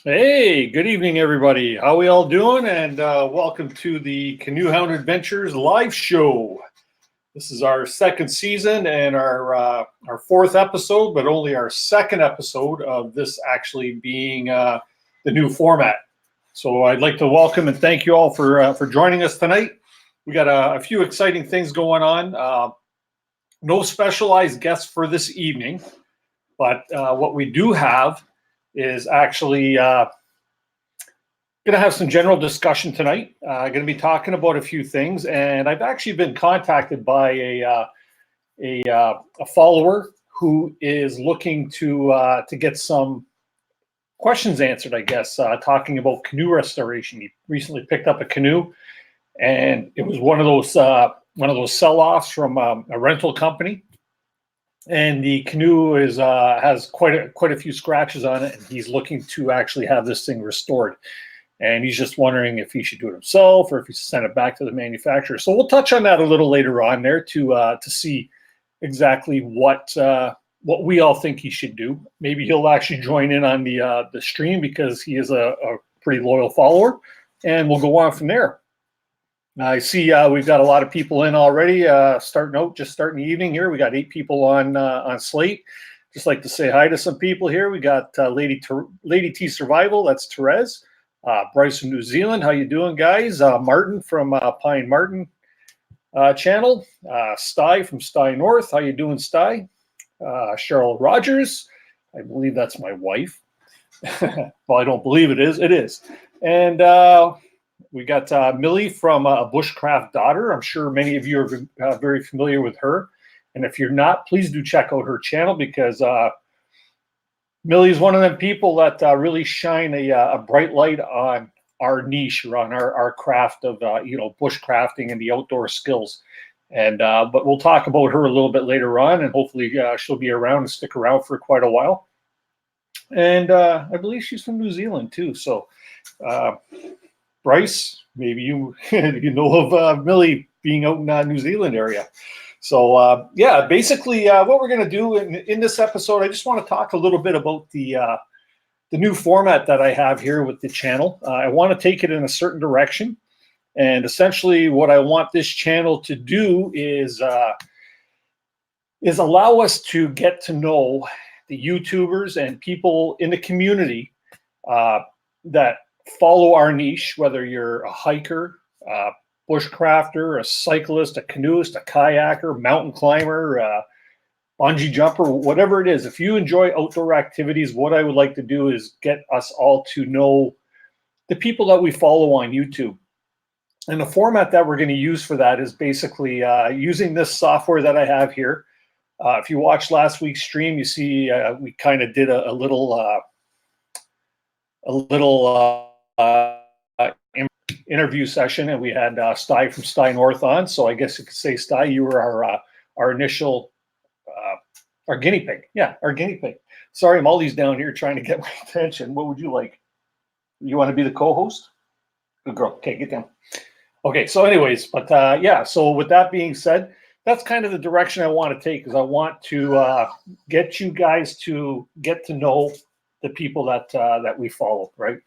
Hey, good evening, everybody. How we all doing? And welcome to the Canoehound Adventures live show. This is our second season and our fourth episode, but only our second episode of this actually being the new format. So I'd like to welcome and thank you all for joining us tonight. We got a few exciting things going on. No specialized guests for this evening, but what we do have is actually going to have some general discussion tonight. Going to be talking about a few things, and I've actually been contacted by a follower who is looking to get some questions answered. I guess talking about canoe restoration. He recently picked up a canoe, and it was one of those sell-offs from a rental company. And the canoe has quite a few scratches on it, and he's looking to actually have this thing restored. And he's just wondering if he should do it himself or if he should send it back to the manufacturer. So we'll touch on that a little later on there to see exactly what we all think he should do. Maybe he'll actually join in on the stream because he is a pretty loyal follower, and we'll go on from there. I see we've got a lot of people in already. Starting the evening here. We got 8 people on Slate. Just like to say hi to some people here. We got Lady T Survival. That's Therese. Bryce from New Zealand. How you doing, guys? Martin from Pine Martin channel. Sty from Sty North. How you doing, Sty? Cheryl Rogers. I believe that's my wife. Well, I don't believe it is. It is. And we got Millie from Bushcraft Daughter. I'm sure many of you are very familiar with her. And if you're not, please do check out her channel because Millie's one of them people that really shine a bright light on our niche or on our craft of bushcrafting and the outdoor skills. And but we'll talk about her a little bit later on, and hopefully she'll be around and stick around for quite a while. And I believe she's from New Zealand too. So Bryce, maybe you know of Millie being out in New Zealand area. So yeah, basically what we're going to do in this episode, I just want to talk a little bit about the new format that I have here with the channel. I want to take it in a certain direction, and essentially what I want this channel to do is allow us to get to know the YouTubers and people in the community that follow our niche, whether you're a hiker, bushcrafter, a cyclist, a canoeist, a kayaker, mountain climber, bungee jumper, whatever it is. If you enjoy outdoor activities, what I would like to do is get us all to know the people that we follow on YouTube. And the format that we're going to use for that is basically using this software that I have here. If you watched last week's stream, you see we kind of did a little interview session, and we had Sty from Sty North on. So I guess you could say, Sty, you were our initial our guinea pig. Yeah, our guinea pig. Sorry, I'm always down here trying to get my attention. What would you like? You want to be the co-host? Good girl. Okay, get down. Okay, so anyways, but yeah, so with that being said, that's kind of the direction I want to take, because I want to get you guys to get to know the people that we follow, right?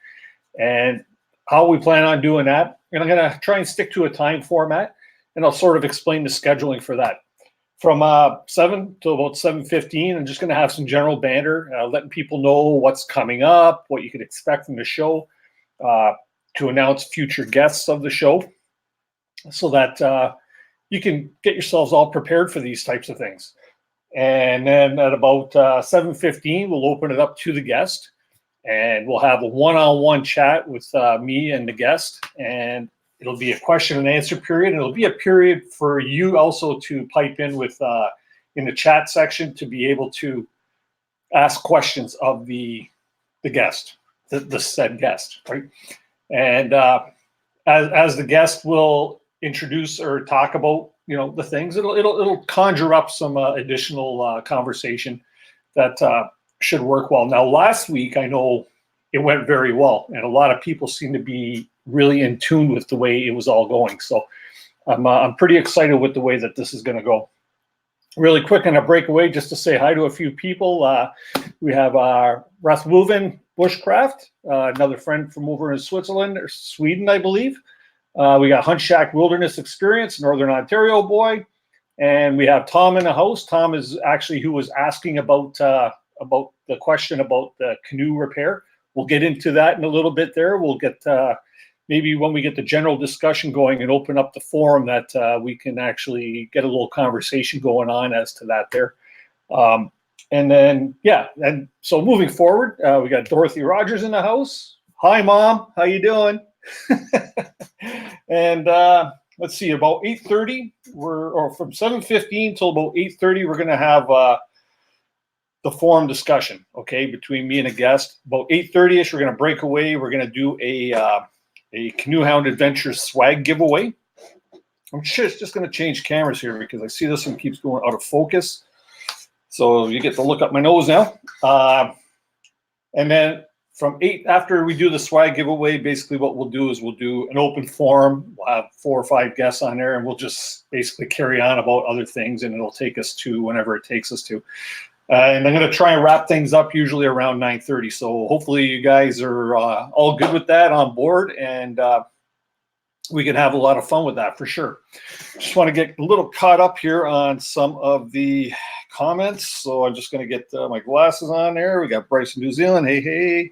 And how we plan on doing that. And I'm going to try and stick to a time format, and I'll sort of explain the scheduling for that. From 7 to about 7:15, I'm just going to have some general banter, letting people know what's coming up, what you could expect from the show, to announce future guests of the show, so that you can get yourselves all prepared for these types of things. And then at about 7:15, we'll open it up to the guest, and we'll have a one-on-one chat with me and the guest, and it'll be a question and answer period. And it'll be a period for you also to pipe in with in the chat section to be able to ask questions of the guest, the said guest, right? And as the guest will introduce or talk about the things, it'll conjure up some additional conversation that should work well. Now, last week, I know it went very well, and a lot of people seem to be really in tune with the way it was all going. So I'm pretty excited with the way that this is going to go. Really quick on a breakaway, just to say hi to a few people. We have Rasmussen Bushcraft, another friend from over in Switzerland or Sweden, I believe. We got Hunt Shack Wilderness Experience, Northern Ontario boy. And we have Tom in the house. Tom is actually who was asking about the question about the canoe repair. We'll get into that in a little bit there. We'll get maybe when we get the general discussion going and open up the forum that we can actually get a little conversation going on as to that there. And then, yeah, and so moving forward, we got Dorothy Rogers in the house. Hi, Mom. How you doing? And let's see, about 8:30, or from 7:15 till about 8:30, we're going to have the forum discussion, okay, between me and a guest. About 8:30ish, we're going to break away. We're going to do a Canoehound Adventures swag giveaway. I'm just going to change cameras here because I see this one keeps going out of focus. So you get to look up my nose now. And then from 8, after we do the swag giveaway, basically what we'll do is we'll do an open forum. We'll have 4 or 5 guests on there, and we'll just basically carry on about other things, and it'll take us to whenever it takes us to. And I'm going to try and wrap things up usually around 9:30. So hopefully you guys are all good with that, on board, and we can have a lot of fun with that for sure. Just want to get a little caught up here on some of the comments. So I'm just going to get my glasses on there. We got Bryce in New Zealand. Hey.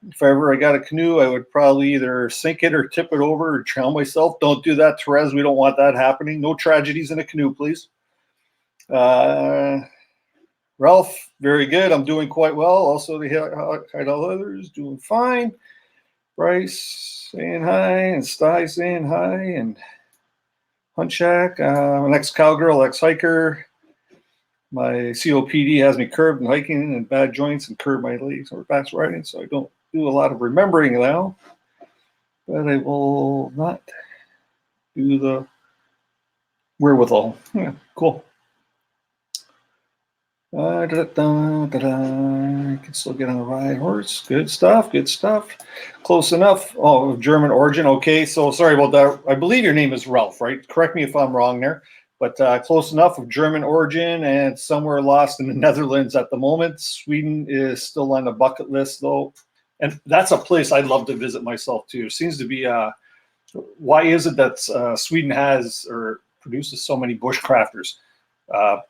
If ever I got a canoe, I would probably either sink it or tip it over or drown myself. Don't do that, Therese. We don't want that happening. No tragedies in a canoe, please. Ralph, very good. I'm doing quite well. Also, the Hide All Others, doing fine. Bryce saying hi, and Sty saying hi, and Hunt Shack, an ex-cowgirl, ex-hiker. My COPD has me curved and hiking and bad joints and curved my legs or back riding, so I don't do a lot of remembering now. But I will not do the wherewithal. Yeah, cool. I can still get on the right horse. Good stuff. Good stuff. Close enough. Oh, German origin. Okay, so sorry about that. I believe your name is Ralph, right? Correct me if I'm wrong there. But close enough, of German origin and somewhere lost in the Netherlands at the moment. Sweden is still on the bucket list, though. And that's a place I'd love to visit myself, too. Seems to be, why is it that Sweden has or produces so many bushcrafters?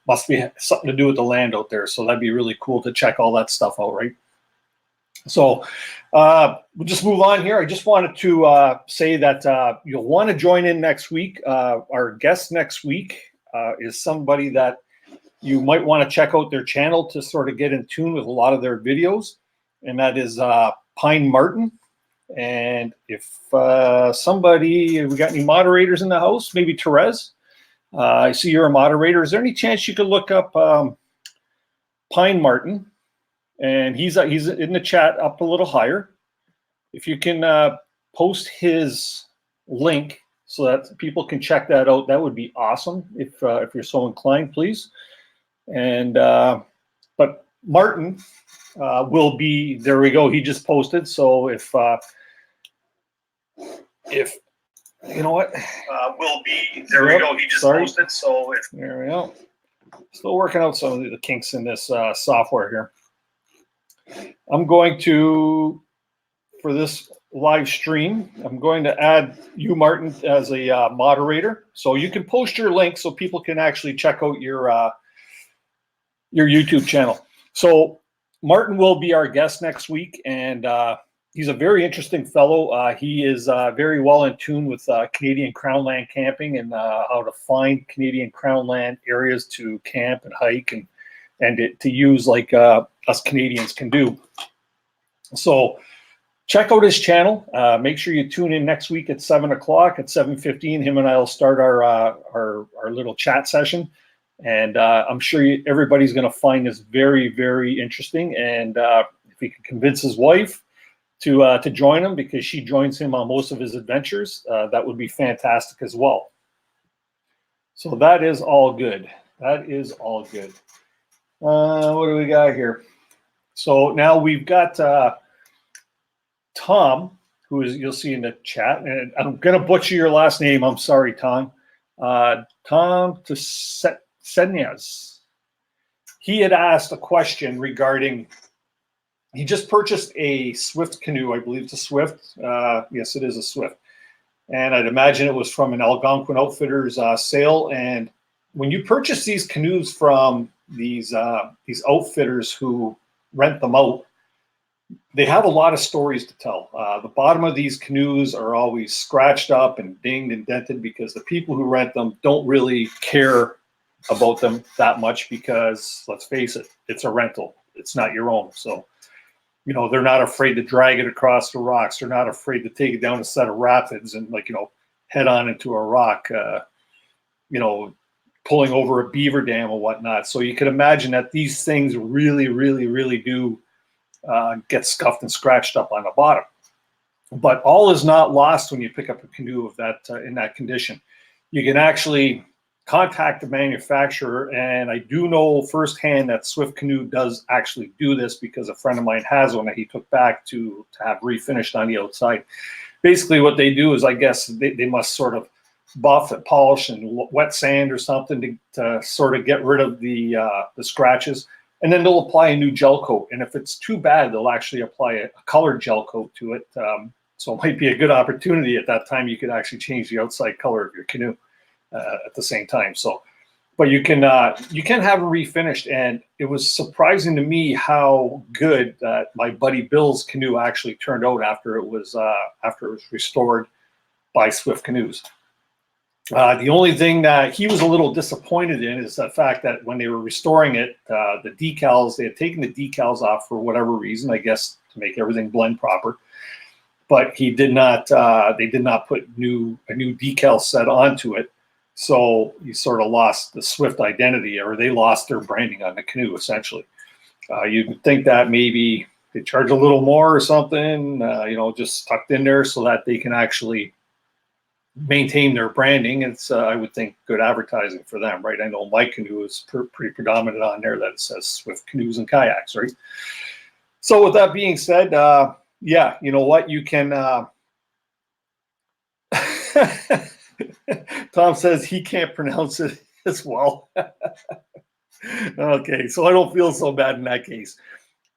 Must be something to do with the land out there. So that'd be really cool to check all that stuff out, right? So we'll just move on here. I just wanted to say that you'll want to join in next week. Our guest next week is somebody that you might want to check out their channel to sort of get in tune with a lot of their videos. And that is Pine Martin. And if somebody, we got any moderators in the house? Maybe Therese? I see you're a moderator. Is there any chance you could look up Pine Martin? And he's in the chat up a little higher. If you can post his link so that people can check that out, that would be awesome. If you're so inclined, please. And but Martin will be there. We go. He just posted. So if you know what, will be there. Yep. We go. He just posted. So if there we go. Still working out some of the kinks in this software here. I'm going to, for this live stream, I'm going to add you, Martin, as a moderator. So you can post your link so people can actually check out your YouTube channel. So Martin will be our guest next week, and he's a very interesting fellow. He is very well in tune with Canadian Crown Land camping and how to find Canadian Crown Land areas to camp and hike and to use like us Canadians can do. So check out his channel. Make sure you tune in next week at 7 o'clock. At 7:15, him and I will start our little chat session. And I'm sure everybody's going to find this very, very interesting. And if he can convince his wife to join him, because she joins him on most of his adventures, that would be fantastic as well. So that is all good. That is all good. What do we got here? So now we've got Tom, who is, you'll see in the chat, and I'm going to butcher your last name. I'm sorry, Tom. Tom Tsenyas. He had asked a question regarding he just purchased a Swift canoe. I believe it's a Swift. Yes, it is a Swift. And I'd imagine it was from an Algonquin Outfitters sale. And when you purchase these canoes from these outfitters who rent them out, they have a lot of stories to tell. The bottom of these canoes are always scratched up and dinged and dented because the people who rent them don't really care about them that much because, let's face it, it's a rental. It's not your own. So, you know, they're not afraid to drag it across the rocks. They're not afraid to take it down a set of rapids and, like, you know, head on into a rock, you know, pulling over a beaver dam or whatnot. So you can imagine that these things really, really, really do get scuffed and scratched up on the bottom. But all is not lost when you pick up a canoe of that in that condition. You can actually contact the manufacturer, and I do know firsthand that Swift Canoe does actually do this because a friend of mine has one that he took back to have refinished on the outside. Basically what they do is, I guess they must sort of buff and polish and wet sand or something to sort of get rid of the scratches, and then they'll apply a new gel coat. And if it's too bad, they'll actually apply a colored gel coat to it. So it might be a good opportunity at that time. You could actually change the outside color of your canoe at the same time. So, but you can have them refinished, and it was surprising to me how good my buddy Bill's canoe actually turned out after it was restored by Swift Canoes. The only thing that he was a little disappointed in is the fact that when they were restoring it, the decals, they had taken the decals off for whatever reason, I guess to make everything blend proper. But he did not. They did not put a new decal set onto it. So you sort of lost the Swift identity, or they lost their branding on the canoe, essentially. You'd think that maybe they charge a little more or something, you know, just tucked in there so that they can actually maintain their branding. It's, I would think, good advertising for them, right? I know my canoe is pretty predominant on there that it says Swift Canoes and Kayaks, right? So with that being said, yeah, you know what? You can... Tom says he can't pronounce it as well. Okay, so I don't feel so bad in that case.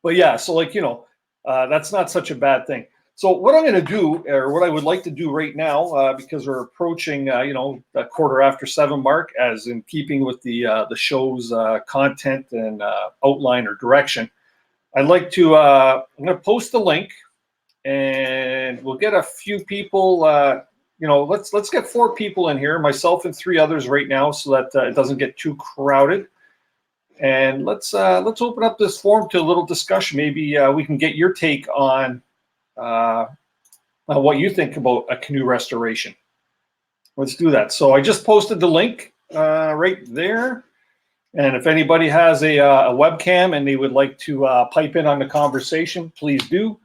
But yeah, so, like, you know, that's not such a bad thing. So what I'm going to do, or what I would like to do right now, because we're approaching, you know, the 7:15 mark, as in keeping with the show's content and outline or direction, I'd like to, I'm going to post the link, and we'll get a few people. You know, let's get 4 people in here, myself and 3 others right now, so that it doesn't get too crowded. And let's open up this forum to a little discussion. Maybe we can get your take on what you think about a canoe restoration. Let's do that. So I just posted the link right there. And if anybody has a webcam and they would like to pipe in on the conversation, please do.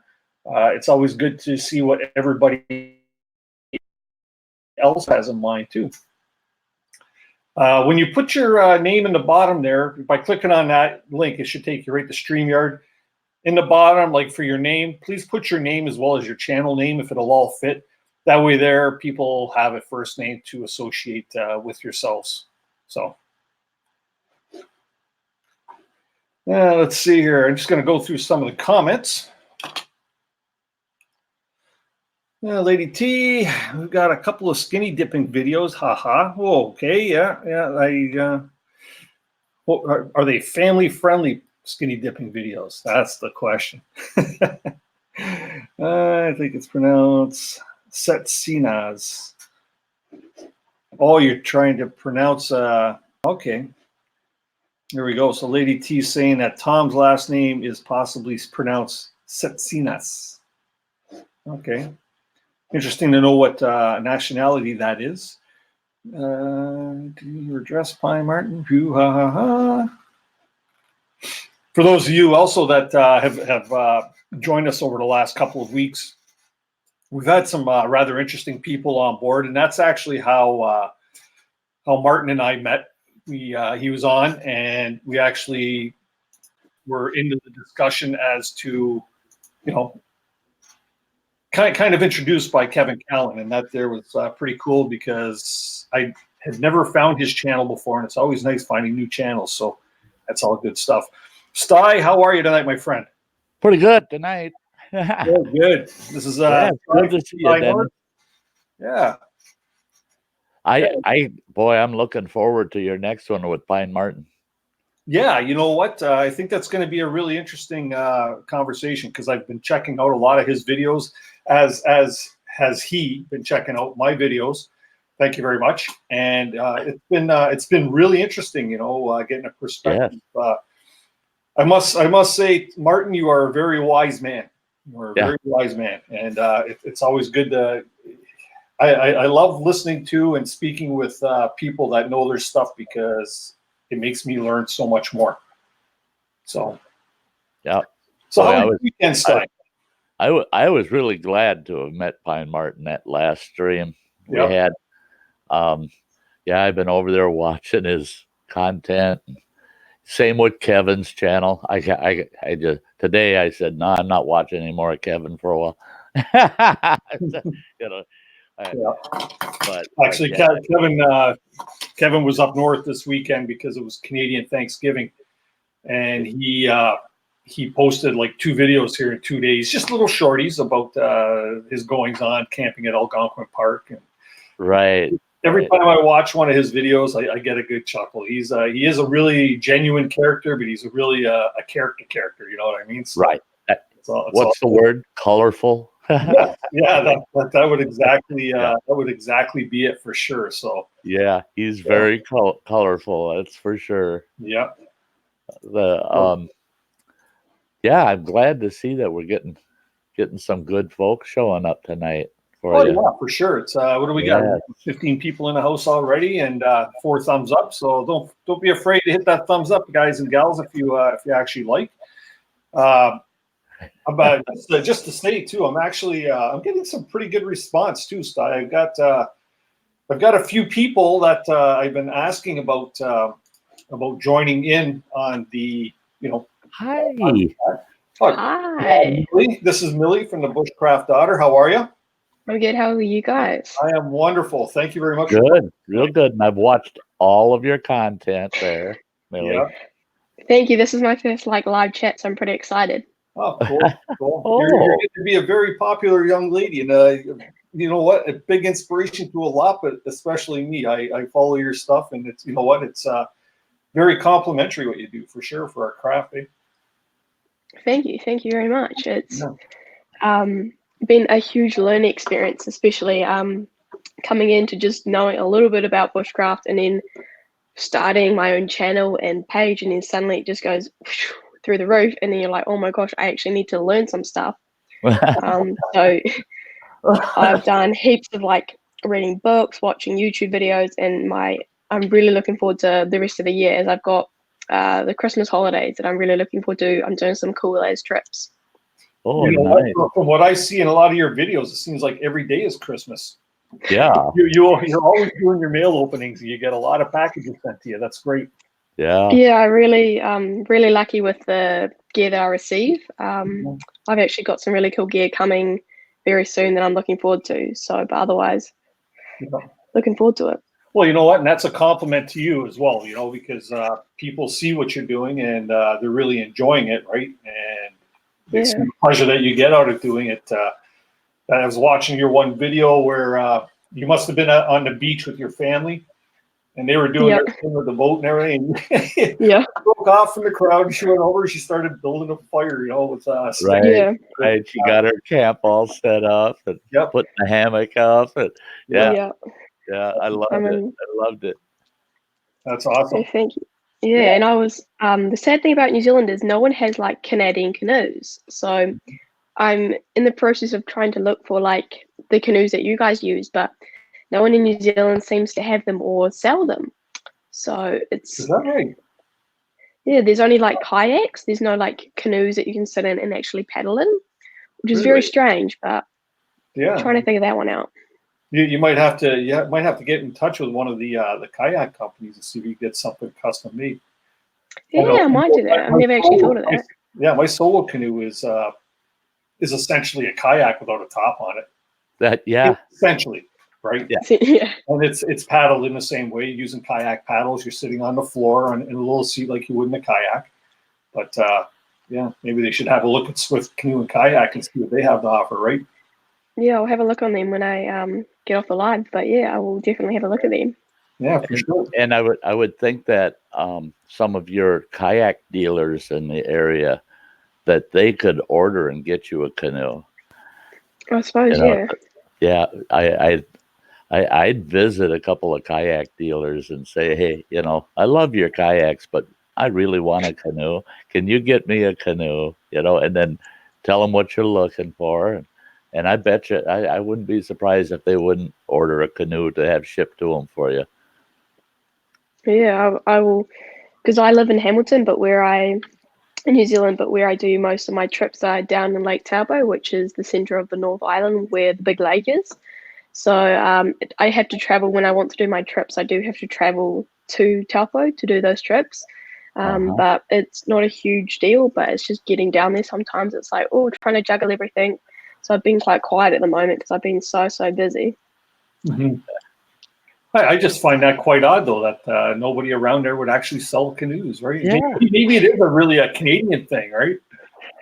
It's always good to see what everybody else has in mind too. When you put your name in the bottom there, by clicking on that link, it should take you right to StreamYard. In the bottom, like for your name, please put your name as well as your channel name if it'll all fit. That way there, people have a first name to associate with yourselves. So let's see here. I'm just going to go through some of the comments. Lady T, we've got a couple of skinny dipping videos. Haha. Oh, okay. Yeah. Are they family friendly skinny dipping videos? That's the question. I think it's pronounced Setsinas. Oh, you're trying to pronounce. Okay. There we go. So Lady T saying that Tom's last name is possibly pronounced Setsinas. Okay. Interesting to know what nationality that is. Do you address Pine Martin? For those of you also that have joined us over the last couple of weeks, we've had some rather interesting people on board, and that's actually how Martin and I met. He was on, and we actually were into the discussion as to, you know, kind of introduced by Kevin Callan, and that there was pretty cool because I had never found his channel before, and it's always nice finding new channels. So that's all good stuff. Sty, how are you tonight, my friend? Pretty good tonight. Good, good. This is Yeah, it's good to see you, Pine Dennis. Martin. Yeah. I'm looking forward to your next one with Pine Martin. Yeah, you know what? I think that's going to be a really interesting conversation because I've been checking out a lot of his videos, as has he been checking out my videos. Thank you very much. And it's been really interesting, getting a perspective. I must say, Martin, you are a very wise man. You are a very wise man, and it's always good to. I love listening to and speaking with people that know their stuff because it makes me learn so much more. So, yeah. So how was your weekend stuff? I was really glad to have met Pine Martin that last stream we had. I've been over there watching his content. Same with Kevin's channel. I just today I said no, I'm not watching any more of Kevin for a while. But actually, Kevin was up north this weekend because it was Canadian Thanksgiving, and he posted like 2 videos here in 2 days, just little shorties about his goings on camping at Algonquin Park. And every time I watch one of his videos, I get a good chuckle. He is a really genuine character, but he's really a character. You know what I mean? So, what's the word? Colorful. That would exactly be it for sure. So he's very colorful. That's for sure. Yeah. I'm glad to see that we're getting some good folks showing up tonight for you. Yeah, for sure. It's what do we got? 15 people in the house already, and 4 thumbs up. So don't be afraid to hit that thumbs up, guys and gals, if you actually like. About just to say too, I'm actually I'm getting some pretty good response too. So I've got a few people that I've been asking about joining in on the Hi. Hi. Millie. This is Millie from the Bushcraft Daughter. How are you? I'm good. How are you guys? I am wonderful. Thank you very much. Good, real good. And I've watched all of your content there, Millie. Yeah. Thank you. This is my first live chat, so I'm pretty excited. Oh, cool. You're going to be a very popular young lady, and you know what? A big inspiration to a lot, but especially me. I follow your stuff, and it's it's very complimentary what you do for sure for our craft. Thank you very much. It's been a huge learning experience, especially coming into just knowing a little bit about bushcraft and then starting my own channel and page, and then suddenly it just goes through the roof, and then you're like, oh my gosh, I actually need to learn some stuff. So I've done heaps of reading books, watching YouTube videos, and I'm really looking forward to the rest of the year, as I've got the Christmas holidays that I'm really looking forward to. I'm doing some cool as trips. Nice. From what I see in a lot of your videos, it seems like every day is Christmas. Yeah. You're always doing your mail openings. You get a lot of packages sent to you. That's great. Yeah. Yeah, I really lucky with the gear that I receive. I've actually got some really cool gear coming very soon that I'm looking forward to. So, but otherwise, looking forward to it. Well, you know what, and that's a compliment to you as well. because people see what you're doing and they're really enjoying it, right? And it's the pleasure that you get out of doing it. I was watching your one video where you must have been on the beach with your family, and they were doing their thing with the boat and everything. And broke off from the crowd. She went over. She started building a fire, with us. Right. She got her camp all set up and putting the hammock up. And I loved it. I loved it. That's awesome. So thank you. Yeah, and I was the sad thing about New Zealand is no one has Canadian canoes. So I'm in the process of trying to look for the canoes that you guys use, but no one in New Zealand seems to have them or sell them. So it's... Is that right? Yeah, there's only kayaks. There's no canoes that you can sit in and actually paddle in, which is very strange, but I'm trying to figure that one out. You might have to get in touch with one of the kayak companies and see if you can get something custom made. Yeah, I might do that. I've never actually thought of that. Yeah, my solo canoe is essentially a kayak without a top on it. Essentially, right? Yeah. And it's paddled in the same way using kayak paddles. You're sitting on the floor in a little seat like you would in a kayak. But Yeah, maybe they should have a look at Swift Canoe and Kayak and see what they have to offer, right? Yeah, I'll have a look on them when I get off the live. But yeah, I will definitely have a look at them. Yeah, for sure. And I would think that some of your kayak dealers in the area, that they could order and get you a canoe. I suppose, You know, yeah. Yeah, I'd visit a couple of kayak dealers and say, hey, I love your kayaks, but I really want a canoe. Can you get me a canoe? And then tell them what you're looking for. And I bet you, I wouldn't be surprised if they wouldn't order a canoe to have shipped to them for you. Yeah, I will, because I live in Hamilton, in New Zealand, but where I do most of my trips are down in Lake Taupo, which is the center of the North Island where the big lake is. So I have to travel when I want to do my trips. I do have to travel to Taupo to do those trips. But it's not a huge deal, but it's just getting down there. Sometimes it's like, trying to juggle everything. So I've been quite quiet at the moment because I've been so busy. Mm-hmm. I just find that quite odd, though, that nobody around there would actually sell canoes, right? Yeah. Maybe it is really a Canadian thing, right?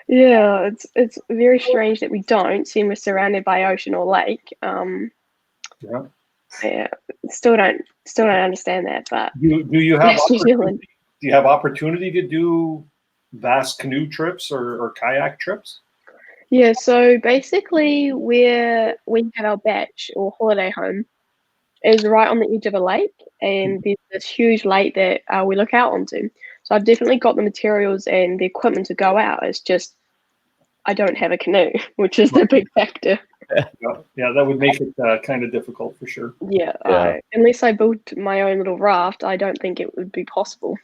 Yeah, it's very strange that we don't, seeing we're surrounded by ocean or lake. Yeah, still don't understand that. But do you have New Zealand. Do you have opportunity to do vast canoe trips or kayak trips? Yeah, so basically where we have our batch or holiday home is right on the edge of a lake, and there's this huge lake that we look out onto. So I've definitely got the materials and the equipment to go out. It's just I don't have a canoe, which is the big factor. Yeah, that would make it kind of difficult for sure. Yeah. Unless I built my own little raft, I don't think it would be possible.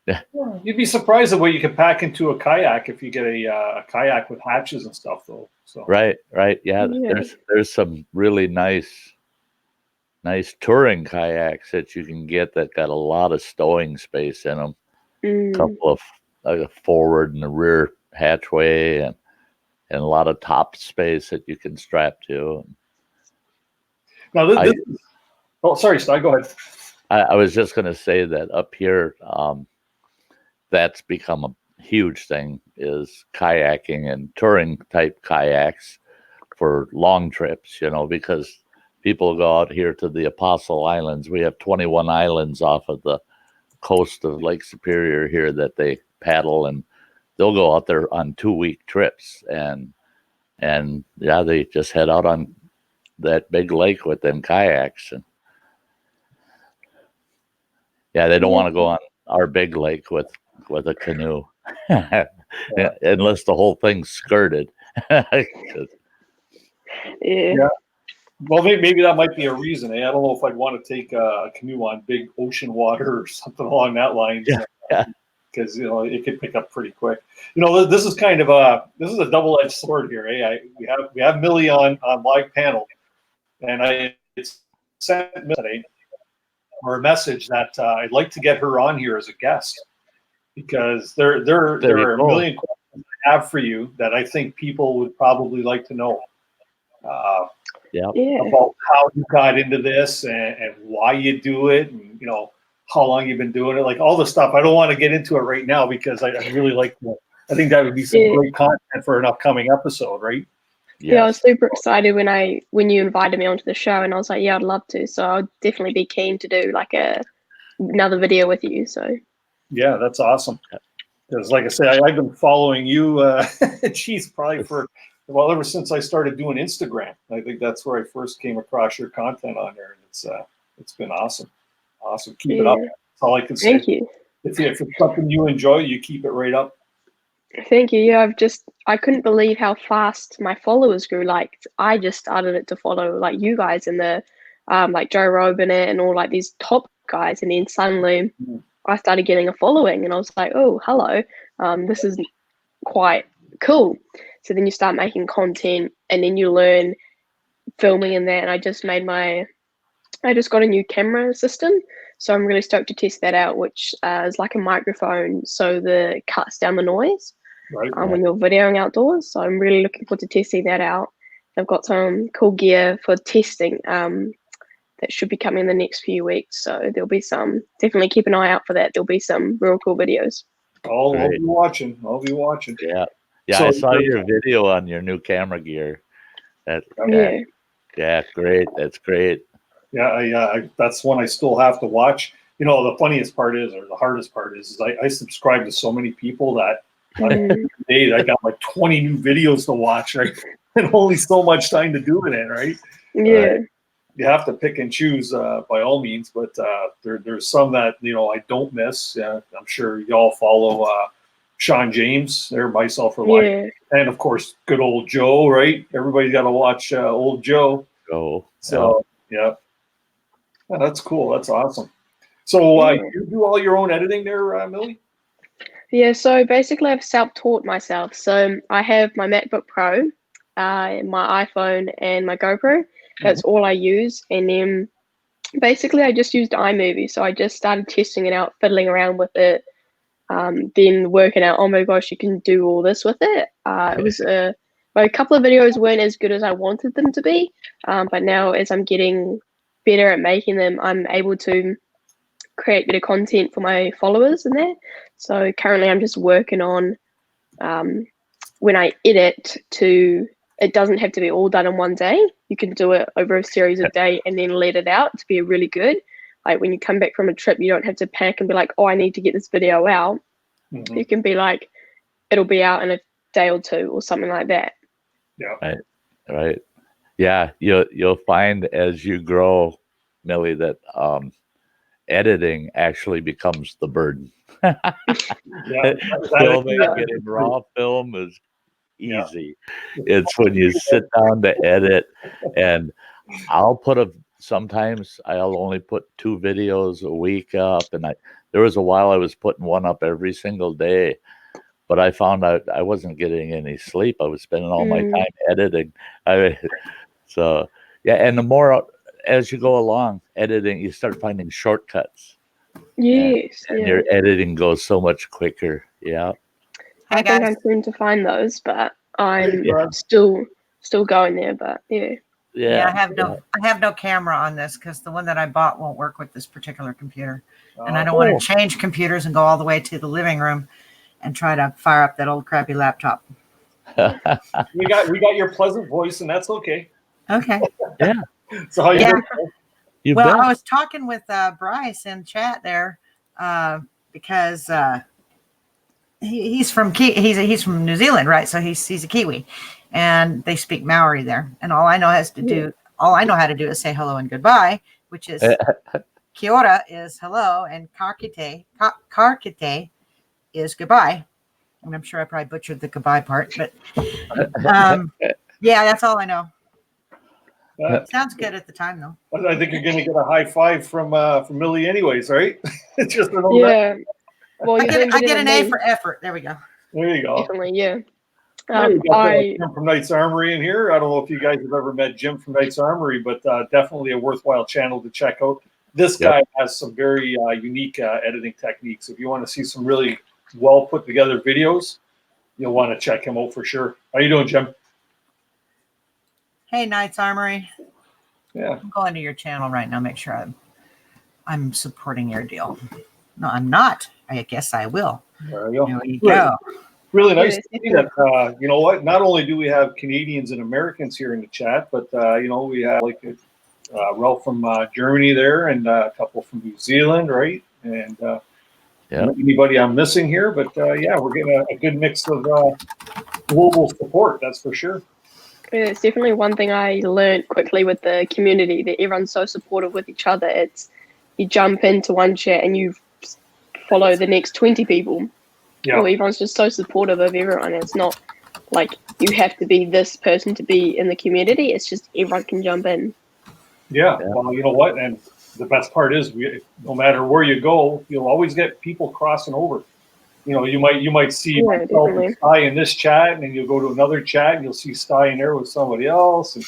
Yeah. You'd be surprised at what you could pack into a kayak if you get a kayak with hatches and stuff, though. So Right. Yeah. There's some really nice touring kayaks that you can get that got a lot of stowing space in them. A couple of a forward and a rear hatchway and a lot of top space that you can strap to. Now, sorry, Sti, go ahead. I was just going to say that up here, that's become a huge thing, is kayaking and touring type kayaks for long trips, because people go out here to the Apostle Islands. We have 21 islands off of the coast of Lake Superior here that they paddle, and they'll go out there on 2-week trips, and they just head out on that big lake with them kayaks, and they don't want to go on our big lake with a canoe unless the whole thing's skirted. Yeah. Well, maybe that might be a reason. I don't know if I'd want to take a canoe on big ocean water or something along that line. Yeah. Because it could pick up pretty quick. This is kind of a double-edged sword here. We have Millie on live panel, and I sent Millie or a message that I'd like to get her on here as a guest, because there are a million questions I have for you that I think people would probably like to know. About how you got into this and why you do it, and how long you've been doing it, like all the stuff. I don't want to get into it right now because I really like. I think that would be some great content for an upcoming episode, right? Yes. Yeah, I was super excited when you invited me onto the show, and I was like, yeah, I'd love to. So I'd definitely be keen to do like another video with you. So yeah, that's awesome. Because like I said, I've been following you. Geez, probably ever since I started doing Instagram. I think that's where I first came across your content on there, and it's been awesome. Awesome, keep it up. That's all I can say. Thank you. If it's something you enjoy, you keep it right up. Thank you. Yeah, I couldn't believe how fast my followers grew. Like I just started it to follow like you guys and the like Joe Rogan and all like these top guys, and then suddenly I started getting a following, and I was like, oh, hello, this is quite cool. So then you start making content, and then you learn filming in that. And I just got a new camera system, so I'm really stoked to test that out, which is like a microphone, so it cuts down the noise when you're videoing outdoors. So I'm really looking forward to testing that out. I've got some cool gear for testing that should be coming in the next few weeks. So there'll be definitely keep an eye out for that. There'll be some real cool videos. I'll be watching. I'll be watching. Yeah. Yeah, so, I saw your video on your new camera gear. Yeah, great. That's great. Yeah, that's one I still have to watch. You know, the funniest part is, or the hardest part is I subscribe to so many people that today I got like 20 new videos to watch, right? And only so much time to do it in, right? Yeah. You have to pick and choose by all means, but there's some that, you know, I don't miss. I'm sure y'all follow Sean James, there, Myself for Life. And of course, good old Joe, right? Everybody's got to watch old Joe. So, yeah, that's cool. That's awesome. So you do all your own editing there, Millie? Yeah, so basically I've self-taught myself. So I have my MacBook Pro, my iPhone, and my GoPro. That's all I use. And then basically I just used iMovie. So I just started testing it out, fiddling around with it, then working out, oh my gosh, you can do all this with it. It was a couple of videos weren't as good as I wanted them to be. But now as I'm getting better at making them, I'm able to create better content for my followers in there. So currently I'm just working on when I edit it doesn't have to be all done in one day. You can do it over a series of days and then let it out to be really good. Like when you come back from a trip, you don't have to panic and be like, oh, I need to get this video out. You can be like, it'll be out in a day or two or something like that. Yeah. Right. Yeah. You'll find as you grow, Millie, that editing actually becomes the burden. Getting raw film is easy. It's when you sit down to edit, and sometimes I'll only put 2 videos a week up, and there was a while I was putting one up every single day, but I found out I wasn't getting any sleep. I was spending all my time editing. So yeah, and the more as you go along editing, you start finding shortcuts. Yes. And your editing goes so much quicker. Yeah. I think I'm soon to find those, but I'm still going there. But yeah, I have no camera on this because the one that I bought won't work with this particular computer, and I don't want to change computers and go all the way to the living room and try to fire up that old crappy laptop. we got your pleasant voice, and that's okay. Okay. Yeah. So how you doing? I was talking with Bryce in chat there because he's from New Zealand, right? So he's a Kiwi, and they speak Maori there. And all I know how to do is say hello and goodbye, which is kia ora is hello, and karkite is goodbye. And I'm sure I probably butchered the goodbye part, but yeah, that's all I know. Sounds good at the time, though. I think you're going to get a high five from Millie, anyways, right? It's just Well, I get an A for effort. There we go. There you go. Definitely, yeah. Jim from Knight's Armory in here. I don't know if you guys have ever met Jim from Knight's Armory, but definitely a worthwhile channel to check out. This guy has some very unique editing techniques. If you want to see some really well put together videos, you'll want to check him out for sure. How you doing, Jim? Hey, Knight's Armory. Yeah. I'm going to your channel right now. Make sure I'm supporting your deal. No, I'm not. I guess I will. There you go. There you go. Really nice to see that. You know what? Not only do we have Canadians and Americans here in the chat, but we have like Ralph from Germany there, and a couple from New Zealand, right? And anybody I'm missing here, but we're getting a good mix of global support. That's for sure. It's definitely one thing I learned quickly with the community, that everyone's so supportive with each other. It's you jump into one chat and you follow the next 20 people. Yeah. Well, everyone's just so supportive of everyone. It's not like you have to be this person to be in the community. It's just everyone can jump in. Yeah. Well, you know what? And the best part is, no matter where you go, you'll always get people crossing over. You know, you might see myself and Sty in this chat, and then you'll go to another chat, and you'll see Sty in there with somebody else. And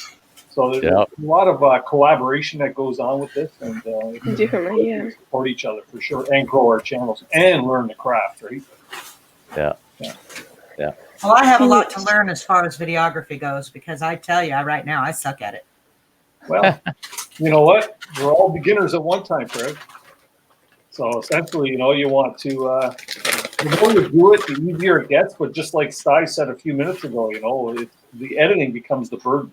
so there's a lot of collaboration that goes on with this, and definitely, support each other for sure, and grow our channels and learn the craft, right? Yeah. Well, I have a lot to learn as far as videography goes, because I tell you, right now I suck at it. Well, you know what? We're all beginners at one time, Craig. So essentially, you want to the more you do it, the easier it gets. But just like Sty said a few minutes ago, the editing becomes the burden.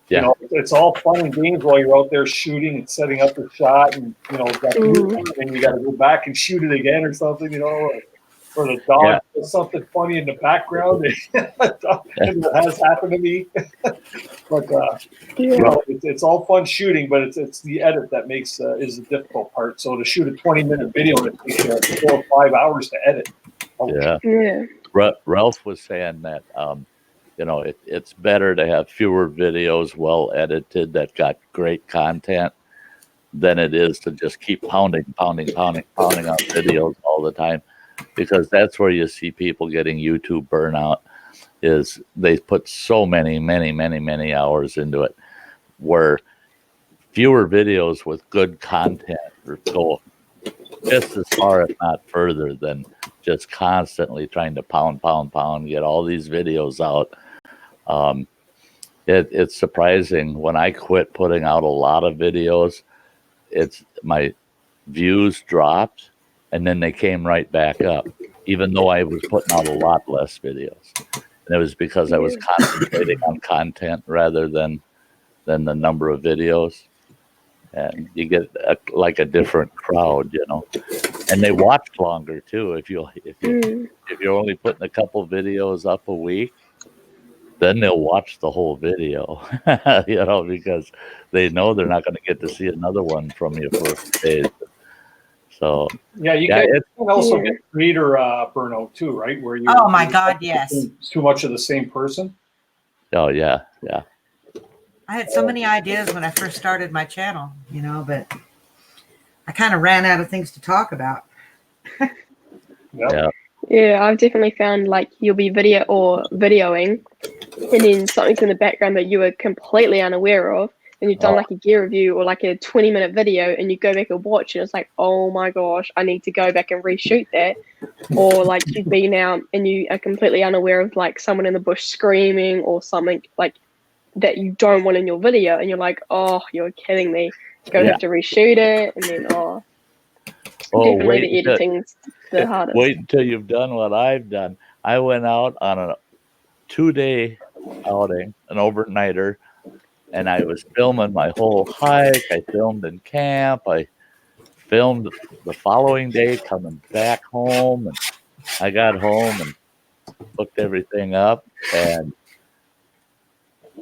Yeah. It's all fun and games while you're out there shooting and setting up the shot, and and you got to go back and shoot it again or something, or the dog does something funny in the background. It has happened to me. But it's all fun shooting, but it's the edit that makes is the difficult part. So to shoot a 20-minute video, it takes you 4 or 5 hours to edit. Yeah. Ralph was saying that it's better to have fewer videos well edited that got great content than it is to just keep pounding on videos all the time, because that's where you see people getting YouTube burnout. Is they put so many hours into it, where fewer videos with good content go just as far, if not further, than just constantly trying to pound, get all these videos out. It's surprising when I quit putting out a lot of videos, my views dropped and then they came right back up, even though I was putting out a lot less videos. And it was because I was concentrating on content rather than the number of videos. And you get a different crowd, and they watch longer too. If you're only putting a couple videos up a week, then they'll watch the whole video, because they know they're not going to get to see another one from you for days. So you can also get creator burnout too, right? Where you oh my God, yes, too much of the same person. Oh yeah. I had so many ideas when I first started my channel, but I kind of ran out of things to talk about. Yeah, I've definitely found you'll be videoing, and then something's in the background that you were completely unaware of, and you've done a gear review or a 20-minute video, and you go back and watch, and it's like, oh my gosh, I need to go back and reshoot that. Or you've been out and you are completely unaware of someone in the bush screaming or something that you don't want in your video, and you're like, oh, you're kidding me. You're gonna have to reshoot it, and then definitely the editing's the hardest. Wait until you've done what I've done. I went out on a 2-day outing, an overnighter, and I was filming my whole hike. I filmed in camp. I filmed the following day coming back home, and I got home and hooked everything up, and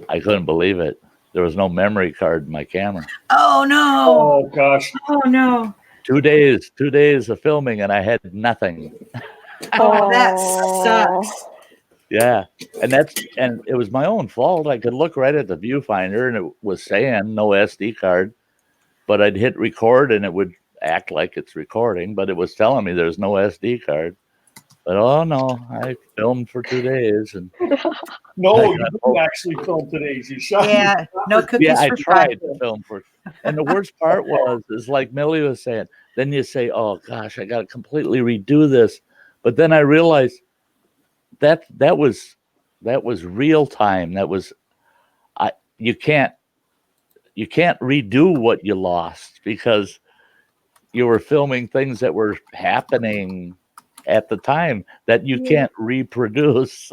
I couldn't believe it. There was no memory card in my camera. Oh no! Oh gosh! Oh no! 2 days of filming, and I had nothing. Oh, that sucks. Yeah, and it was my own fault. I could look right at the viewfinder, and it was saying no SD card, but I'd hit record, and it would act like it's recording, but it was telling me there's no SD card. But oh no, I filmed for 2 days, and no, you didn't actually film today. You shot. Yeah, no cookies. Yeah, I for tried to film for, and the worst part is like Millie was saying. Then you say, "Oh gosh, I got to completely redo this," but then I realized that was real time. That was you can't redo what you lost because you were filming things that were happening at the time that you can't reproduce.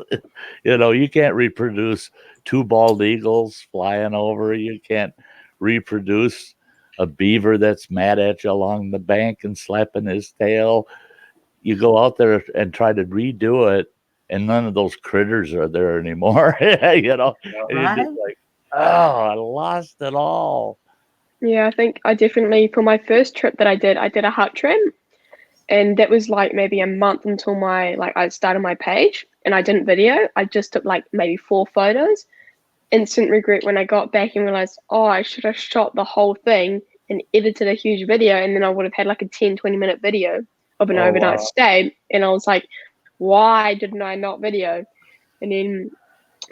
You can't reproduce 2 bald eagles flying over. You can't reproduce a beaver that's mad at you along the bank and slapping his tail. You go out there and try to redo it, and none of those critters are there anymore. And you're just like, oh, I lost it all. Yeah, I think I definitely, for my first trip that I did a hut trim. And that was maybe a month until I started my page, and I didn't video. I just took maybe 4 photos. Instant regret when I got back and realized, oh, I should have shot the whole thing and edited a huge video, and then I would have had a 10-20 minute video of an overnight stay. And I was like, why didn't I not video? And then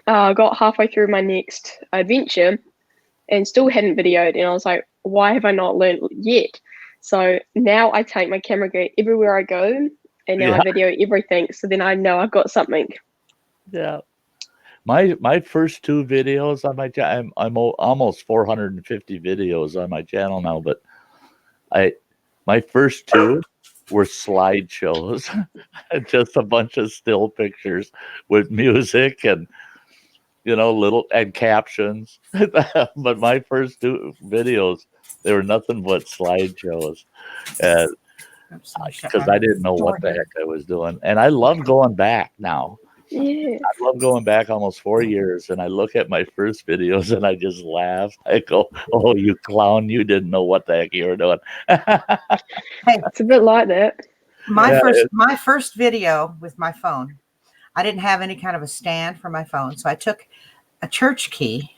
I got halfway through my next adventure and still hadn't videoed, and I was like, why have I not learned yet? So now I take my camera gear everywhere I go, and now I video everything. So then I know I've got something. Yeah. My first 2 videos on my channel, I'm almost 450 videos on my channel now, but my first 2, were slideshows, just a bunch of still pictures with music and little and captions. But my first two videos, they were nothing but slideshows, and because I didn't know what the heck I was doing, and I love going back now. Yeah. I love going back almost 4 years, and I look at my first videos and I just laugh. I go, "Oh, you clown! You didn't know what the heck you were doing." It's a bit like that. My first video with my phone, I didn't have any kind of a stand for my phone, so I took a church key,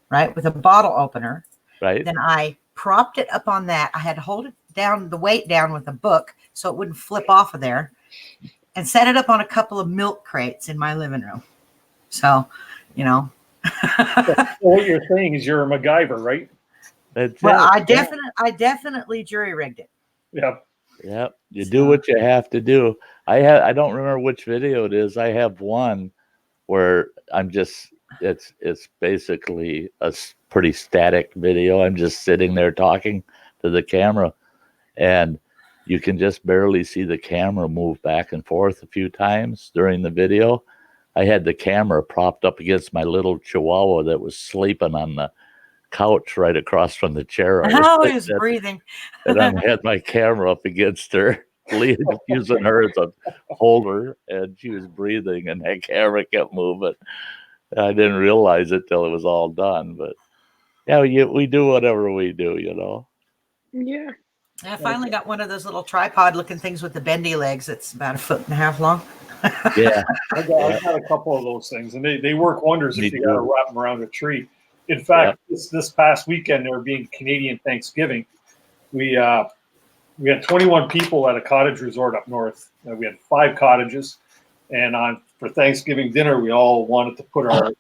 right, with a bottle opener. Right. Then I propped it up on that. I had to hold it down, the weight down with a book so it wouldn't flip off of there, and set it up on a couple of milk crates in my living room. So, So what you're saying is you're a MacGyver, right? Well, I definitely jury rigged it. Yep. Yep. You do what you have to do. I don't remember which video it is. I have one where I'm just it's basically a pretty static video. I'm just sitting there talking to the camera, and you can just barely see the camera move back and forth a few times during the video. I had the camera propped up against my little chihuahua that was sleeping on the couch right across from the chair. Oh, he was breathing. And I had my camera up against her, using her as a holder, and she was breathing, and that camera kept moving. I didn't realize it till it was all done, but yeah, we do whatever we do, Yeah. I finally got one of those little tripod-looking things with the bendy legs. It's about 1.5 feet long. Yeah, I got a couple of those things, and they work wonders if you got to wrap them around a tree. In fact, this past weekend, there being Canadian Thanksgiving, we had 21 people at a cottage resort up north. We had 5 cottages, and for Thanksgiving dinner, we all wanted to put our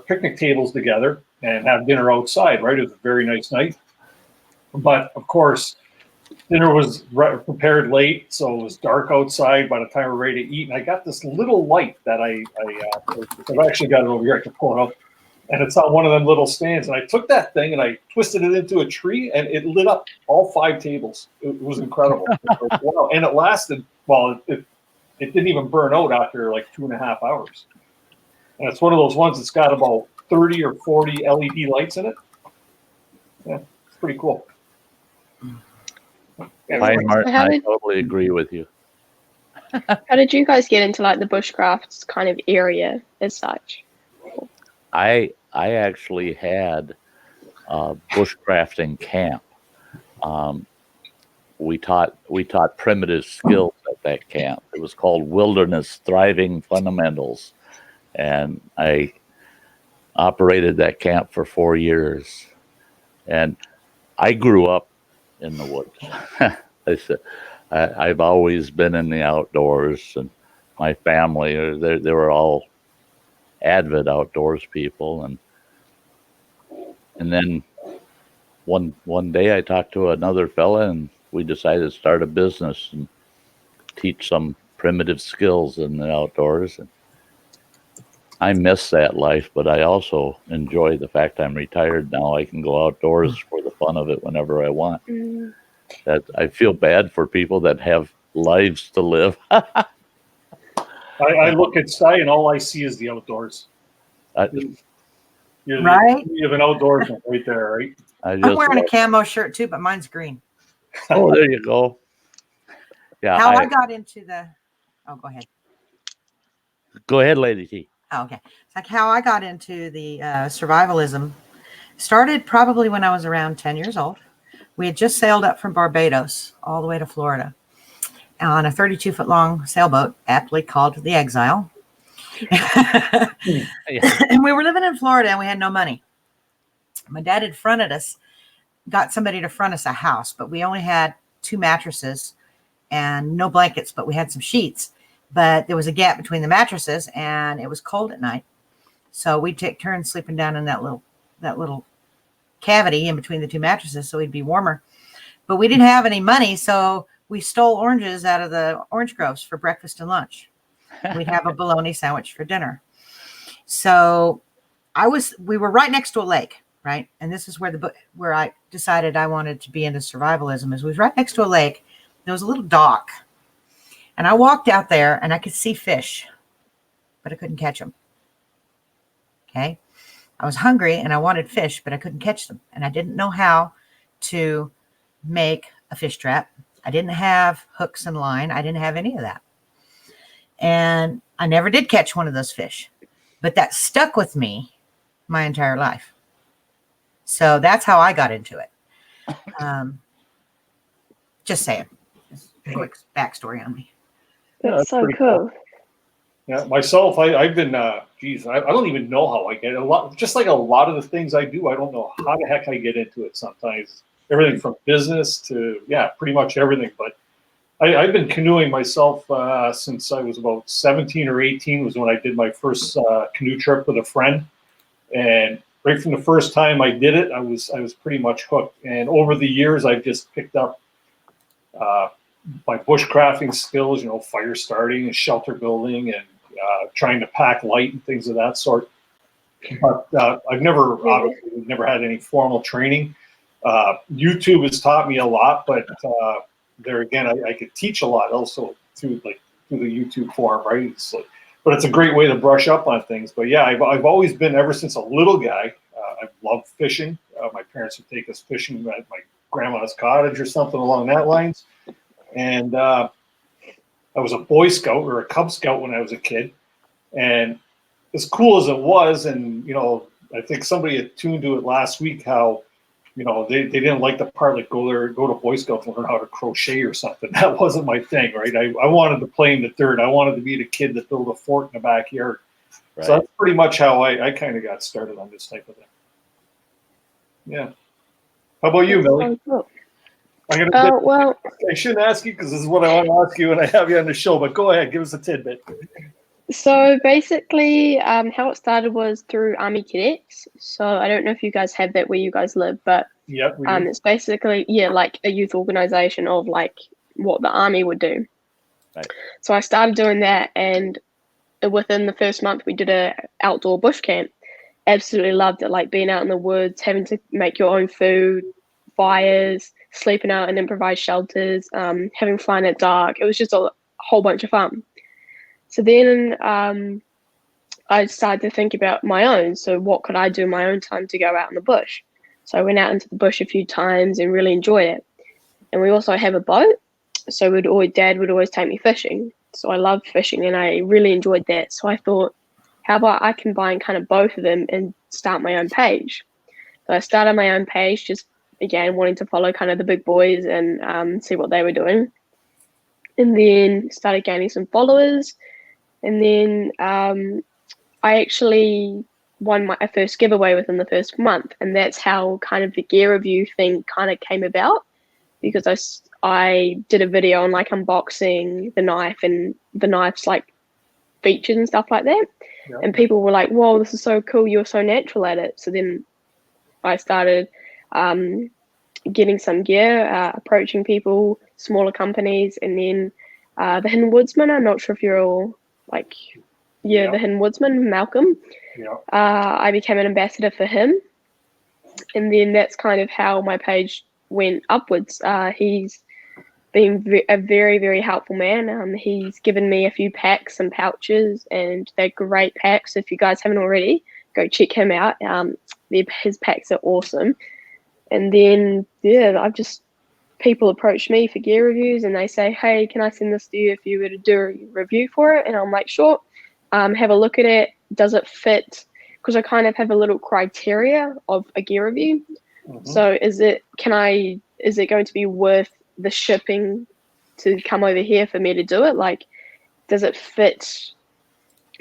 picnic tables together and have dinner outside. Right, it was a very nice night, but of course, dinner was prepared late, so it was dark outside by the time we were ready to eat. And I got this little light that I've actually got it over here. I can pull it up. And it's on one of them little stands. And I took that thing and I twisted it into a tree, and it lit up all 5 tables. It was incredible. Wow. And it lasted, it didn't even burn out after like 2.5 hours. And it's one of those ones that's got about 30 or 40 LED lights in it. Yeah, it's pretty cool. Hi, Martin, I totally agree with you. How did you guys get into like the bushcraft kind of area as such? I actually had a bushcrafting camp. We taught primitive skills at that camp. It was called Wilderness Thriving Fundamentals, and I operated that camp for 4 years. And I grew up in the woods. I've always been in the outdoors, and my family, they were all avid outdoors people, and then one day I talked to another fella, and we decided to start a business and teach some primitive skills in the outdoors. And I miss that life, but I also enjoy the fact I'm retired now. I can go outdoors for the fun of it whenever I want. That I feel bad for people that have lives to live. I look at sky and all I see is the outdoors. Right? You have an outdoorsman right there, right? I'm wearing a camo shirt too, but mine's green. Oh, there you go. Yeah. I got into the. Oh, go ahead. Go ahead, Lady T. Oh, okay. It's like how I got into the survivalism. Started probably when I was around 10 years old. We had just sailed up from Barbados all the way to Florida on a 32-foot long sailboat, aptly called the Exile. And we were living in Florida, and we had no money. My dad had fronted us, got somebody to front us a house, but we only had 2 mattresses and no blankets, but we had some sheets. But there was a gap between the mattresses, and it was cold at night. So we'd take turns sleeping down in that little cavity in between the 2 mattresses so we'd be warmer. But we didn't have any money, so we stole oranges out of the orange groves for breakfast and lunch. We'd have a bologna sandwich for dinner. So we were right next to a lake, right? And this is where I decided I wanted to be into survivalism. Is we was right next to a lake, there was a little dock. And I walked out there and I could see fish, but I couldn't catch them. Okay. I was hungry and I wanted fish, but I couldn't catch them. And I didn't know how to make a fish trap. I didn't have hooks and line. I didn't have any of that. And I never did catch one of those fish, but that stuck with me my entire life. So that's how I got into it. Just saying. Quick backstory on me. That's so cool. Yeah, myself, I've been, I don't even know how I get it. Just like a lot of the things I do, I don't know how the heck I get into it sometimes. Everything from business to, pretty much everything. But I've been canoeing myself since I was about 17 or 18 was when I did my first canoe trip with a friend. And right from the first time I did it, I was pretty much hooked. And over the years, I've just picked up my bushcrafting skills, fire starting and shelter building and trying to pack light and things of that sort. But I've never had any formal training. YouTube has taught me a lot, but there again, I could teach a lot also through the YouTube forum, right? But it's a great way to brush up on things. But yeah, I've always been, ever since a little guy, I've loved fishing. My parents would take us fishing at my grandma's cottage or something along that lines. And I was a Boy Scout or a Cub Scout when I was a kid. And as cool as it was, and, I think somebody attuned to it last week, how, they didn't like the part like go to Boy Scouts and learn how to crochet or something. That wasn't my thing, right? I wanted to play in the dirt. I wanted to be the kid that built a fort in the backyard. Right. So that's pretty much how I kind of got started on this type of thing. Yeah. How about you, Millie? Cool. I shouldn't ask you because this is what I want to ask you when I have you on the show, but go ahead, give us a tidbit. So basically, how it started was through Army Cadets. So I don't know if you guys have that where you guys live, but it's basically, like a youth organization of like what the Army would do. Right. So I started doing that, and within the first month, we did a outdoor bush camp. Absolutely loved it, like being out in the woods, having to make your own food, fires, sleeping out in improvised shelters, having fun at dark. It was just a whole bunch of fun. So then I started to think about my own. So what could I do in my own time to go out in the bush? So I went out into the bush a few times and really enjoyed it. And we also have a boat. So Dad would always take me fishing. So I loved fishing and I really enjoyed that. So I thought, how about I combine kind of both of them and start my own page? So I started my own page, just again, wanting to follow kind of the big boys and see what they were doing. And then started gaining some followers. And then I actually won my first giveaway within the first month. And that's how kind of the gear review thing kind of came about, because I did a video on like unboxing the knife and the knife's like features and stuff like that. Yep. And people were like, whoa, this is so cool. You're so natural at it. So then I started getting some gear, approaching people, smaller companies, and then the Hidden Woodsman. I'm not sure if you're all like, the Hidden Woodsman, Malcolm. Yeah. I became an ambassador for him, and then that's kind of how my page went upwards. He's been a very, very helpful man. He's given me a few packs and pouches, and they're great packs. So if you guys haven't already, go check him out. His packs are awesome. And then, people approach me for gear reviews and they say, hey, can I send this to you if you were to do a review for it? And I'm like, sure. Have a look at it. Does it fit? Because I kind of have a little criteria of a gear review. Mm-hmm. So is it going to be worth the shipping to come over here for me to do it? Like, does it fit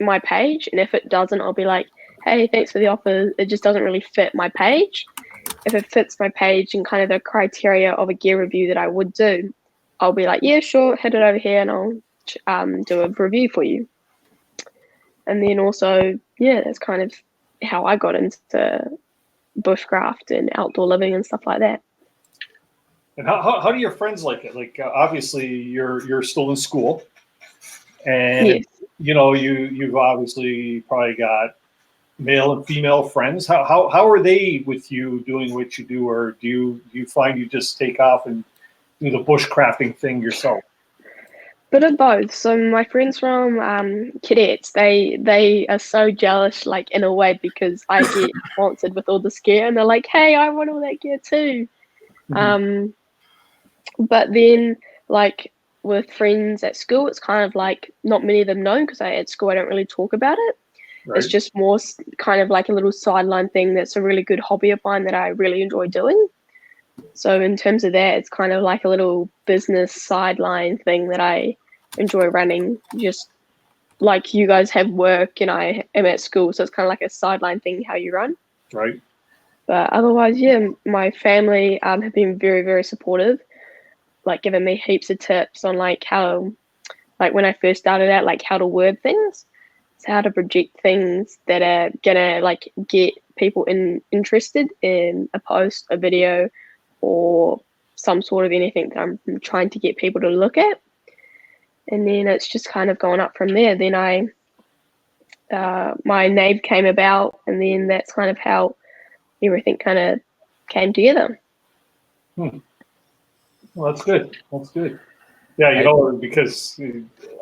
my page? And if it doesn't, I'll be like, hey, thanks for the offer. It just doesn't really fit my page. If it fits my page and kind of the criteria of a gear review that I would do, I'll be like, yeah, sure, head it over here and I'll do a review for you. And then also, that's kind of how I got into bushcraft and outdoor living and stuff like that. And how do your friends like it? Like, obviously, you're still in school, and yes. You've obviously probably got male and female friends. How are they with you doing what you do, or do you find you just take off and do the bushcrafting thing yourself? Bit of both. So my friends from cadets, they are so jealous, like in a way, because I get sponsored with all this gear, and they're like, "Hey, I want all that gear too." But then, like with friends at school, it's kind of like not many of them know because at school I don't really talk about it. Right. It's just more kind of like a little sideline thing that's a really good hobby of mine that I really enjoy doing. So in terms of that, it's kind of like a little business sideline thing that I enjoy running. Just like you guys have work and I am at school, so it's kind of like a sideline thing how you run. Right. But otherwise, yeah, my family have been very, very supportive, like giving me heaps of tips on like how, like when I first started out, like how to word things, so how to project things that are gonna like get people interested in a post, a video, or some sort of anything that I'm trying to get people to look at. And then it's just kind of gone up from there. Then my name came about, and then that's kind of how everything kind of came together. Well, that's good. That's good. Yeah, because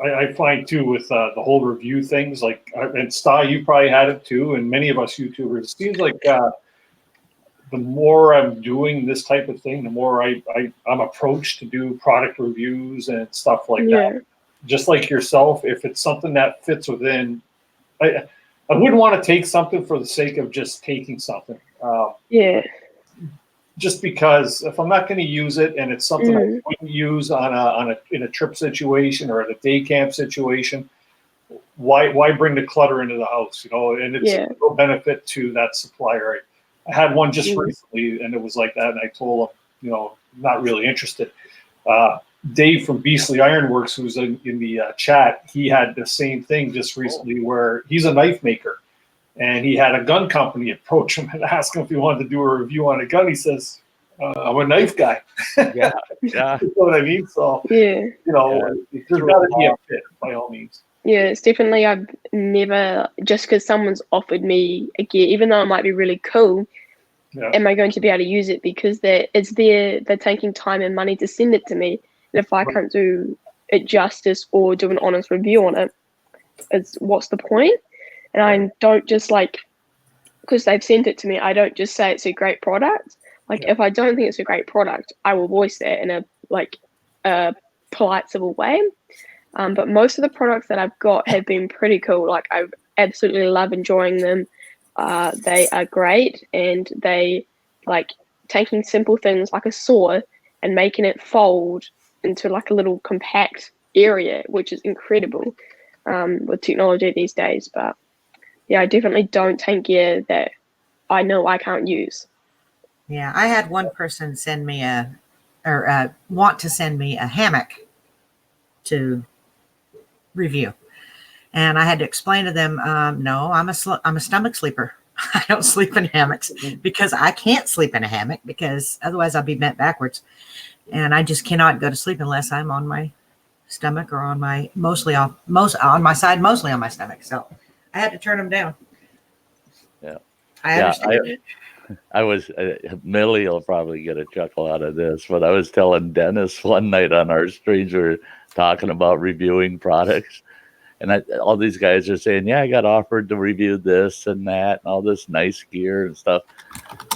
I find too with the whole review things, like, and Sti, you probably had it too, and many of us YouTubers, it seems like the more I'm doing this type of thing, the more I'm approached to do product reviews and stuff like that. Just like yourself, if it's something that fits within, I wouldn't want to take something for the sake of just taking something. Just because if I'm not going to use it and it's something I wouldn't use in a trip situation or at a day camp situation, why bring the clutter into the house? And it's no benefit to that supplier. I had one just recently, and it was like that, and I told him, not really interested. Dave from Beastly Ironworks, who's in the chat, he had the same thing just recently, where he's a knife maker, and he had a gun company approach him and ask him if he wanted to do a review on a gun. He says, "I'm a knife guy." Yeah. You know what I mean? So there's got to be a fit by all means. Yeah, it's definitely, I've never, just because someone's offered me a gear, even though it might be really cool, am I going to be able to use it? Because they're taking time and money to send it to me. And if I can't do it justice or do an honest review on it, what's the point? And I don't just because they've sent it to me, I don't just say it's a great product. If I don't think it's a great product, I will voice that in a polite, civil way. But most of the products that I've got have been pretty cool. I absolutely love enjoying them. They are great, and they taking simple things like a saw and making it fold into a little compact area, which is incredible with technology these days. But yeah, I definitely don't take gear that I know I can't use. Yeah, I had one person send me want to send me a hammock to review, and I had to explain to them, no, I'm a stomach sleeper. I don't sleep in hammocks because I can't sleep in a hammock because otherwise I'll be bent backwards, and I just cannot go to sleep unless I'm on my stomach or on my on my side, mostly on my stomach. So I had to turn them down. Yeah, I understand. I was Millie will probably get a chuckle out of this, but I was telling Dennis one night on our streams, we were talking about reviewing products, and all these guys are saying, "Yeah, I got offered to review this and that, and all this nice gear and stuff."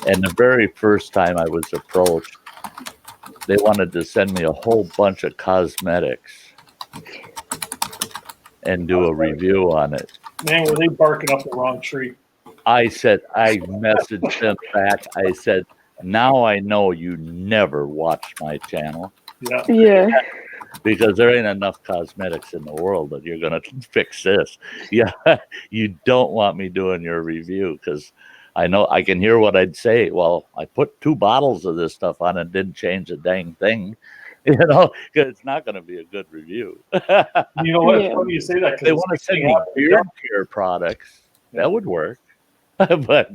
And the very first time I was approached, they wanted to send me a whole bunch of cosmetics and do a review on it. Man, were they barking up the wrong tree? I messaged them back. I said, "Now I know you never watched my channel." Yeah. Because there ain't enough cosmetics in the world that you're going to fix this. Yeah, you don't want me doing your review because I know I can hear what I'd say. Well, I put 2 bottles of this stuff on and didn't change a dang thing. Because it's not going to be a good review. You know what? It's funny you say that. They want to send me beard care products. That would work. But,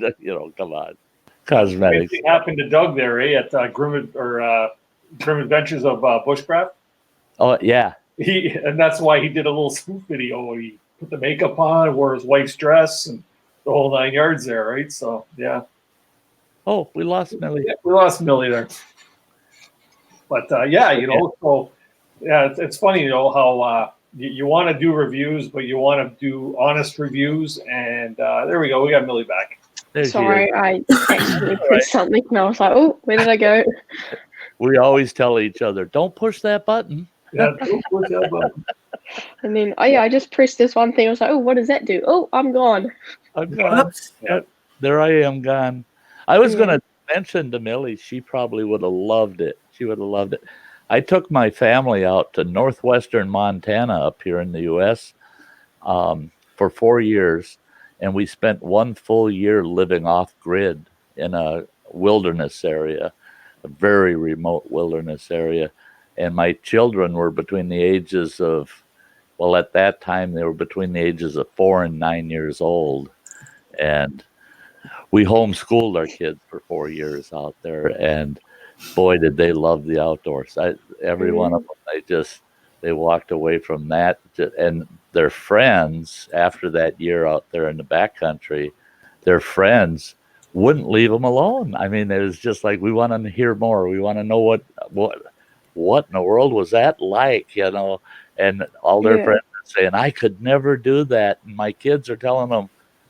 come on. Cosmetics. It happened to Doug there, at Grim Adventures of Bushcraft. Oh, yeah. And that's why he did a little spoof video. He put the makeup on, wore his wife's dress, and the whole 9 yards there, right? So, yeah. Oh, we lost Millie. Yeah, we lost Millie there. But so yeah, it's funny, how you want to do reviews, but you want to do honest reviews. And there we go. We got Millie back. Sorry, I accidentally pressed something and I was like, oh, where did I go? We always tell each other, don't push that button. Yeah, don't push that button. And then, I just pressed this one thing. I was like, oh, what does that do? Oh, I'm gone. I'm gone. Yep. There I am gone. I was going to mention to Millie, she probably would have loved it. She would have loved it. I took my family out to northwestern Montana up here in the U.S. For 4 years, and we spent 1 full year living off grid in a wilderness area, a very remote wilderness area. And my children were between the ages of, well, at that time, they were between the ages of 4 and 9 years old. And we homeschooled our kids for 4 years out there. And boy, did they love the outdoors. Every one of them, they walked away from that. And their friends, after that year out there in the backcountry, their friends wouldn't leave them alone. I mean, it was just like, we want to hear more. We want to know what in the world was that like, and all their friends are saying, I could never do that. And my kids are telling them,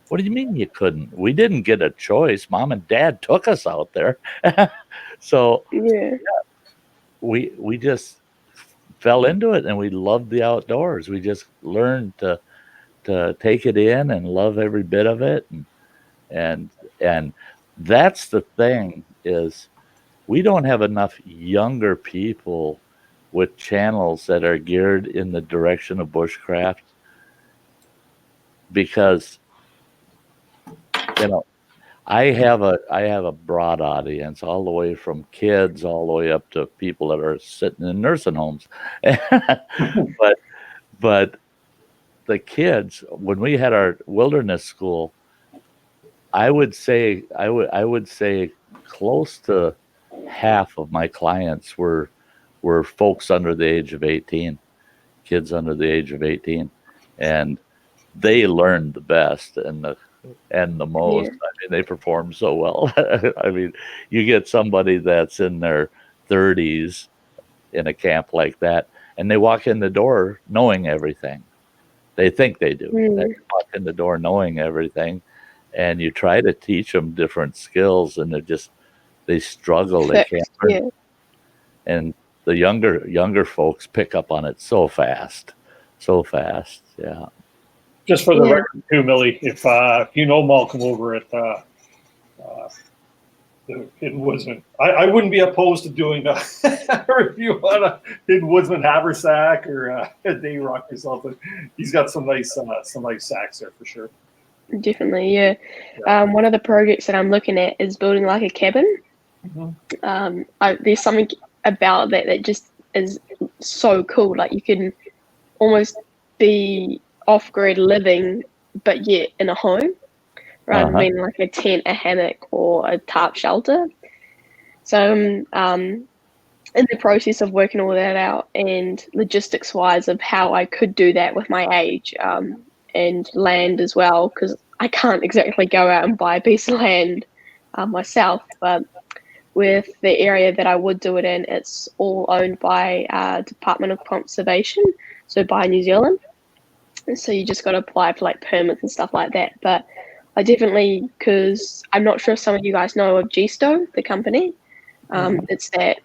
what do you mean you couldn't? We didn't get a choice. Mom and Dad took us out there. So we just fell into it, and we loved the outdoors. We just learned to take it in and love every bit of it. And that's the thing, is we don't have enough younger people with channels that are geared in the direction of bushcraft, because I have a broad audience, all the way from kids all the way up to people that are sitting in nursing homes. but the kids, when we had our wilderness school, I would say close to half of my clients were folks under the age of 18, kids under the age of 18, and they learned the best and the most. I mean, they perform so well. I mean, you get somebody that's in their 30s in a camp like that, and they walk in the door knowing everything. They think they do. They walk in the door knowing everything, and you try to teach them different skills, and they struggle. They can't learn. And the younger folks pick up on it so fast. Yeah. Just for the record, too, Millie, if you know Malcolm over at the Hidden Woodsman, I wouldn't be opposed to doing a review on a Hidden Woodsman haversack or a day rock or something. He's got some nice sacks there for sure. Definitely, yeah. One of the projects that I'm looking at is building like a cabin. There's something about that just is so cool. Like, you can almost be off-grid living, but yet in a home, rather than being like a tent, a hammock, or a tarp shelter. So in the process of working all that out, and logistics-wise of how I could do that with my age, and land as well, because I can't exactly go out and buy a piece of land myself, but with the area that I would do it in, it's all owned by Department of Conservation, so by New Zealand. And so you just got to apply for like permits and stuff like that. But I definitely, because I'm not sure if some of you guys know of G-Stove, the company. It's that,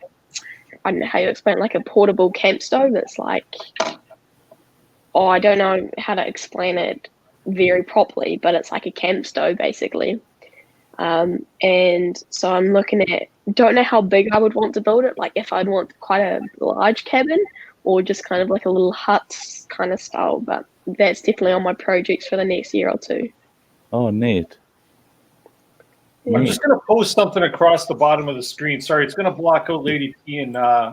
I don't know how you explain it, like a portable camp stove. It's like, I don't know how to explain it very properly, but it's like a camp stove basically. And so I'm looking at, don't know how big I would want to build it, like if I'd want quite a large cabin or just kind of like a little hut kind of style, but that's definitely on my projects for the next year or two. Oh, neat. I'm just going to post something across the bottom of the screen. Sorry, it's going to block out Lady P and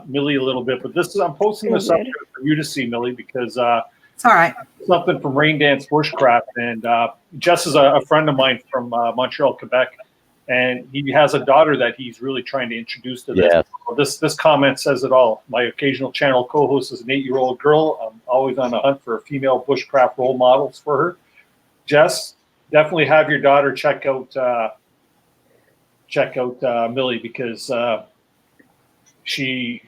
Millie a little bit, but I'm posting this up for you to see, Millie, because it's all right. Something from Rain Dance Bushcraft, and Jess is a friend of mine from Montreal, Quebec, and he has a daughter that he's really trying to introduce to this. Yes. This comment says it all. My occasional channel co-host is an 8-year-old girl. I'm always on the hunt for female bushcraft role models for her. Jess, definitely have your daughter check out Millie, because she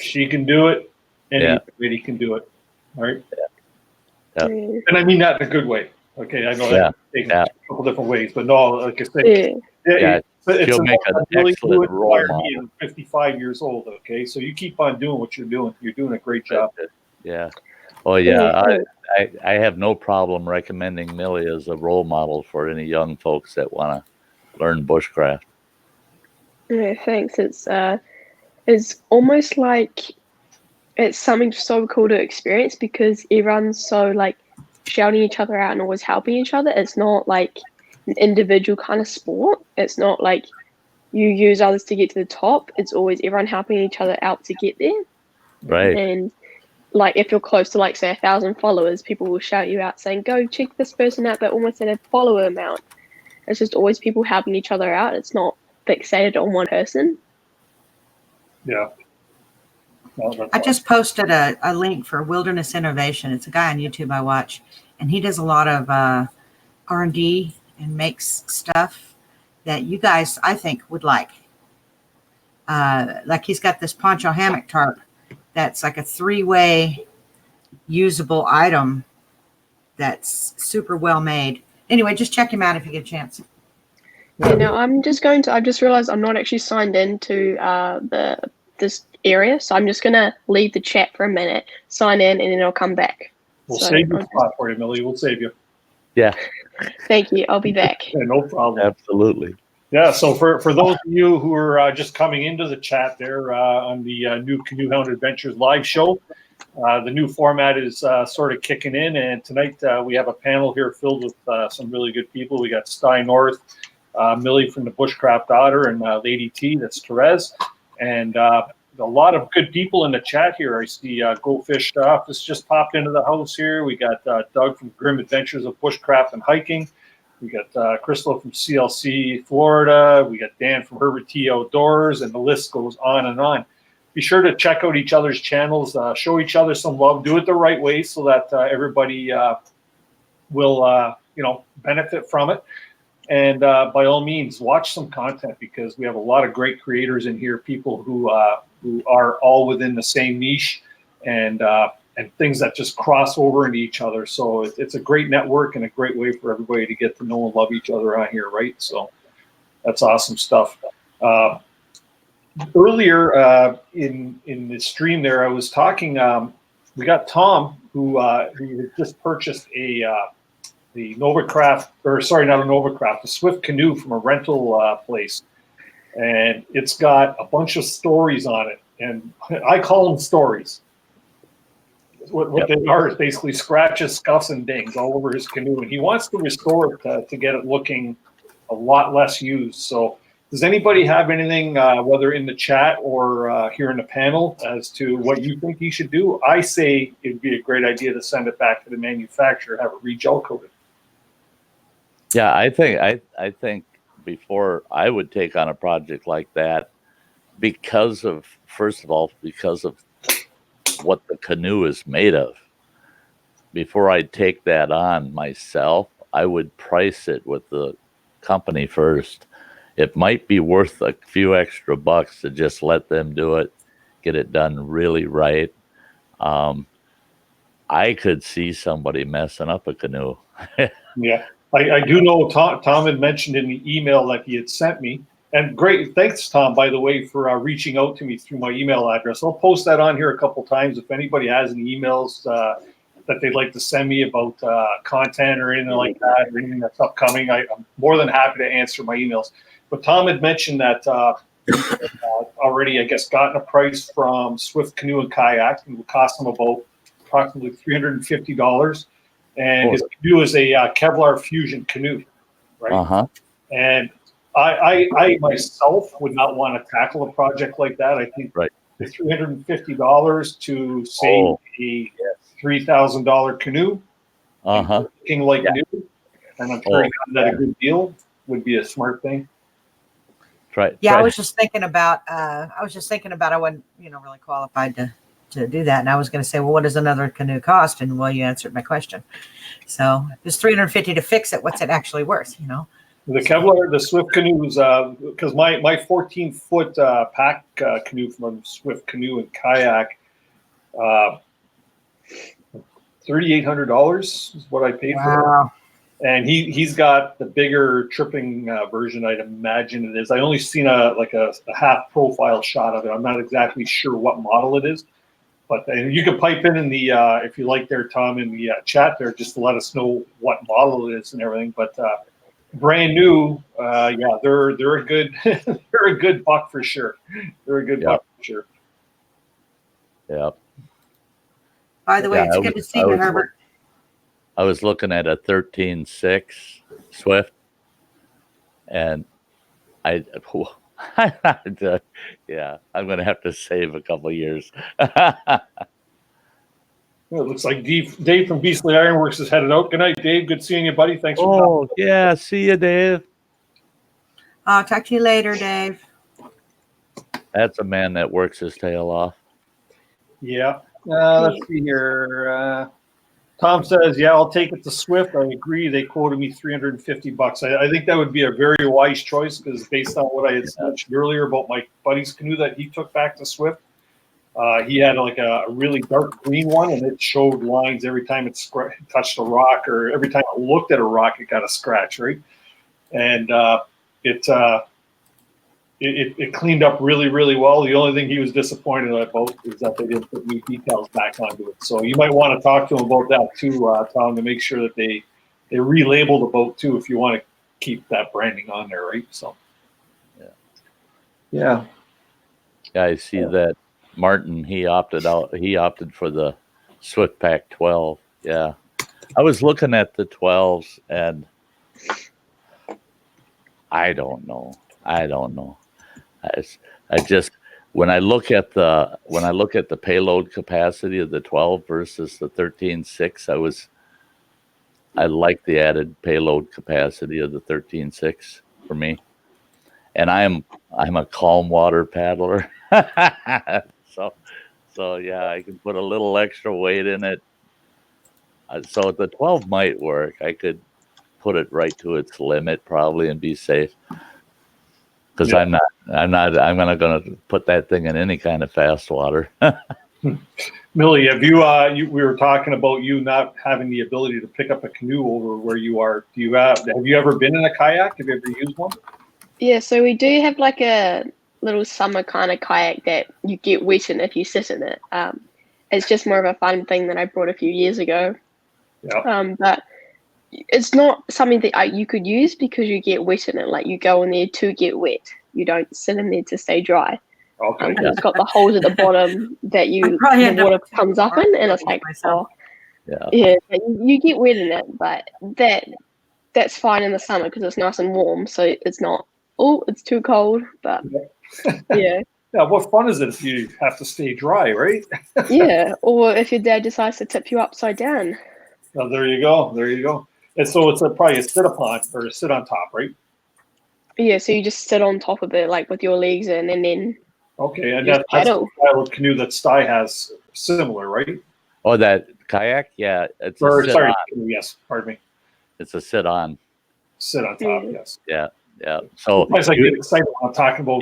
can do it, anybody can do it. All right. Yeah. And I mean that in a good way. Okay, I know that taken a couple different ways, but no, like I said, she'll make an excellent role model. I'm 55 years old. Okay, so you keep on doing what you're doing. You're doing a great job. Yeah. Oh yeah. I have no problem recommending Millie as a role model for any young folks that want to learn bushcraft. Yeah, thanks. It's almost like it's something so cool to experience because everyone's so like shouting each other out and always helping each other. It's not like an individual kind of sport. It's not like you use others to get to the top. It's always everyone helping each other out to get there. Right. And like if you're close to like say 1,000 followers, people will shout you out saying, "Go check this person out." They're almost at a follower amount. It's just always people helping each other out. It's not fixated on one person. Yeah. I just posted a link for Wilderness Innovation. It's a guy on YouTube I watch, and he does a lot of R&D and makes stuff that you guys, I think, would like. Like he's got this poncho hammock tarp that's like a 3-way usable item that's super well made. Anyway, just check him out if you get a chance. Yeah, now I've just realized I'm not actually signed into this area, so I'm just gonna leave the chat for a minute, sign in, and then I'll come back. We'll save your spot for you, Millie. We'll save you. Yeah. Thank you. I'll be back. Yeah, no problem. Absolutely. Yeah, so for those of you who are just coming into the chat there on the new Canoehound Adventures live show, the new format is sort of kicking in, and tonight we have a panel here filled with some really good people. We got Sty North, Millie from the Bushcraft Otter, and Lady T, that's Therese, and a lot of good people in the chat here. I see Go Fish Office just popped into the house here. We got Doug from Grim Adventures of Bushcraft and Hiking. We got Crystal from CLC Florida. We got Dan from Herbert T Outdoors, and the list goes on and on. Be sure to check out each other's channels, show each other some love, do it the right way so that everybody will benefit from it. And by all means, watch some content because we have a lot of great creators in here, people who are all within the same niche and things that just cross over into each other. So it's a great network and a great way for everybody to get to know and love each other on here, right? So that's awesome stuff. Earlier in the stream there, I was talking, we got Tom who just purchased the Novacraft, or sorry, not a Novacraft, a Swift canoe from a rental place. And it's got a bunch of stories on it. And I call them stories. What they are is basically scratches, scuffs, and dings all over his canoe. And he wants to restore it to get it looking a lot less used. So does anybody have anything, whether in the chat or here in the panel, as to what you think he should do? I say it'd be a great idea to send it back to the manufacturer, have it re-gel coated. Yeah, I think before I would take on a project like that, because of, first of all, because of what the canoe is made of, before I take that on myself, I would price it with the company first. It might be worth a few extra bucks to just let them do it, get it done really right. I could see somebody messing up a canoe. Yeah. I do know Tom had mentioned in the email that he had sent me, and great, thanks Tom, by the way, for reaching out to me through my email address. I'll post that on here a couple times if anybody has any emails that they'd like to send me about content or anything like that, or anything that's upcoming. I'm more than happy to answer my emails. But Tom had mentioned that already, I guess, gotten a price from Swift Canoe and Kayak. It will cost him about approximately $350. And his canoe is a Kevlar Fusion canoe, right? Uh-huh. And I myself would not want to tackle a project like that. I think the $350 to save a $3,000 canoe, looking like new, and I'm sure that a good deal would be a smart thing. Right. Yeah, I was just thinking about. I wasn't, really qualified to do that, and I was going to say, well, what does another canoe cost? And well, you answered my question. So it's $350 to fix it. What's it actually worth? The Kevlar, the Swift canoes, because my 14-foot pack canoe from Swift Canoe and Kayak, $3,800 is what I paid for it. And he's got the bigger tripping version, I'd imagine it is. I only seen a half profile shot of it. I'm not exactly sure what model it is, but you can pipe in the if you like there, Tom, in the chat there, just to let us know what model it is and everything. But brand new, yeah, they're a good they're a good buck for sure. They're a good buck for sure. Yeah. By the way, it's good to see you, Herbert. I was looking at a 13.6 Swift, and yeah, I'm going to have to save a couple of years. Well, it looks like Dave from Beastly Ironworks is headed out. Good night, Dave. Good seeing you, buddy. Thanks for coming. Oh, yeah. See you, Dave. I'll talk to you later, Dave. That's a man that works his tail off. Yeah. Let's see here. Tom says, yeah, I'll take it to Swift. I agree. They quoted me $350. I think that would be a very wise choice because based on what I had mentioned earlier about my buddy's canoe that he took back to Swift, he had like a really dark green one, and it showed lines every time it touched a rock, or every time it looked at a rock, it got a scratch, right? And it cleaned up really, really well. The only thing he was disappointed about is that they didn't put new decals back onto it. So you might want to talk to him about that too, Tom, to make sure that they relabel the boat too if you want to keep that branding on there, right? So, yeah. I see that Martin, he opted for the Swift Pack 12. Yeah. I was looking at the 12s, and I don't know. I just when I look at the payload capacity of the 12 versus the 13.6, I like the added payload capacity of the 13.6 for me. And I'm a calm water paddler. So yeah, I can put a little extra weight in it. So the 12 might work. I could put it right to its limit probably and be safe. Because I'm not going to put that thing in any kind of fast water. Millie, have we were talking about you not having the ability to pick up a canoe over where you are. Have you ever been in a kayak? Have you ever used one? Yeah, so we do have like a little summer kind of kayak that you get wet in if you sit in it. It's just more of a fun thing that I brought a few years ago. Yeah. But it's not something that you could use because you get wet in it. Like you go in there to get wet. You don't sit in there to stay dry. Okay. It's got the holes at the bottom that the water comes up in, and it's like, yeah, you get wet in it, but that's fine in the summer because it's nice and warm. So it's not, it's too cold, but yeah. Yeah, what fun is it if you have to stay dry, right? Yeah, or if your dad decides to tip you upside down. Oh, there you go. And so it's probably a sit upon or a sit on top, right? Yeah, so you just sit on top of it, like with your legs in, and then. Okay, and that's the style of canoe that Sty has, similar, right? Oh, that kayak, yeah. It's yes, pardon me. It's a sit on. Sit on top, yes. Yeah. So sometimes I get excited when I'm talking about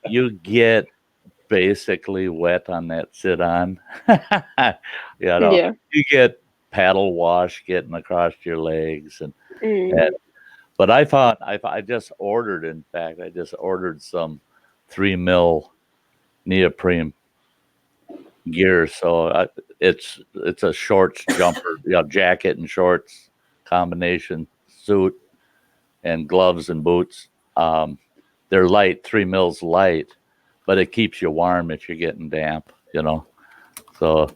you get basically wet on that sit on. You get paddle wash getting across your legs and but I just ordered some 3 mil neoprene gear, so it's a shorts jumper, jacket and shorts combination, suit and gloves and boots. They're light, 3 mils light, but it keeps you warm if you're getting damp, so.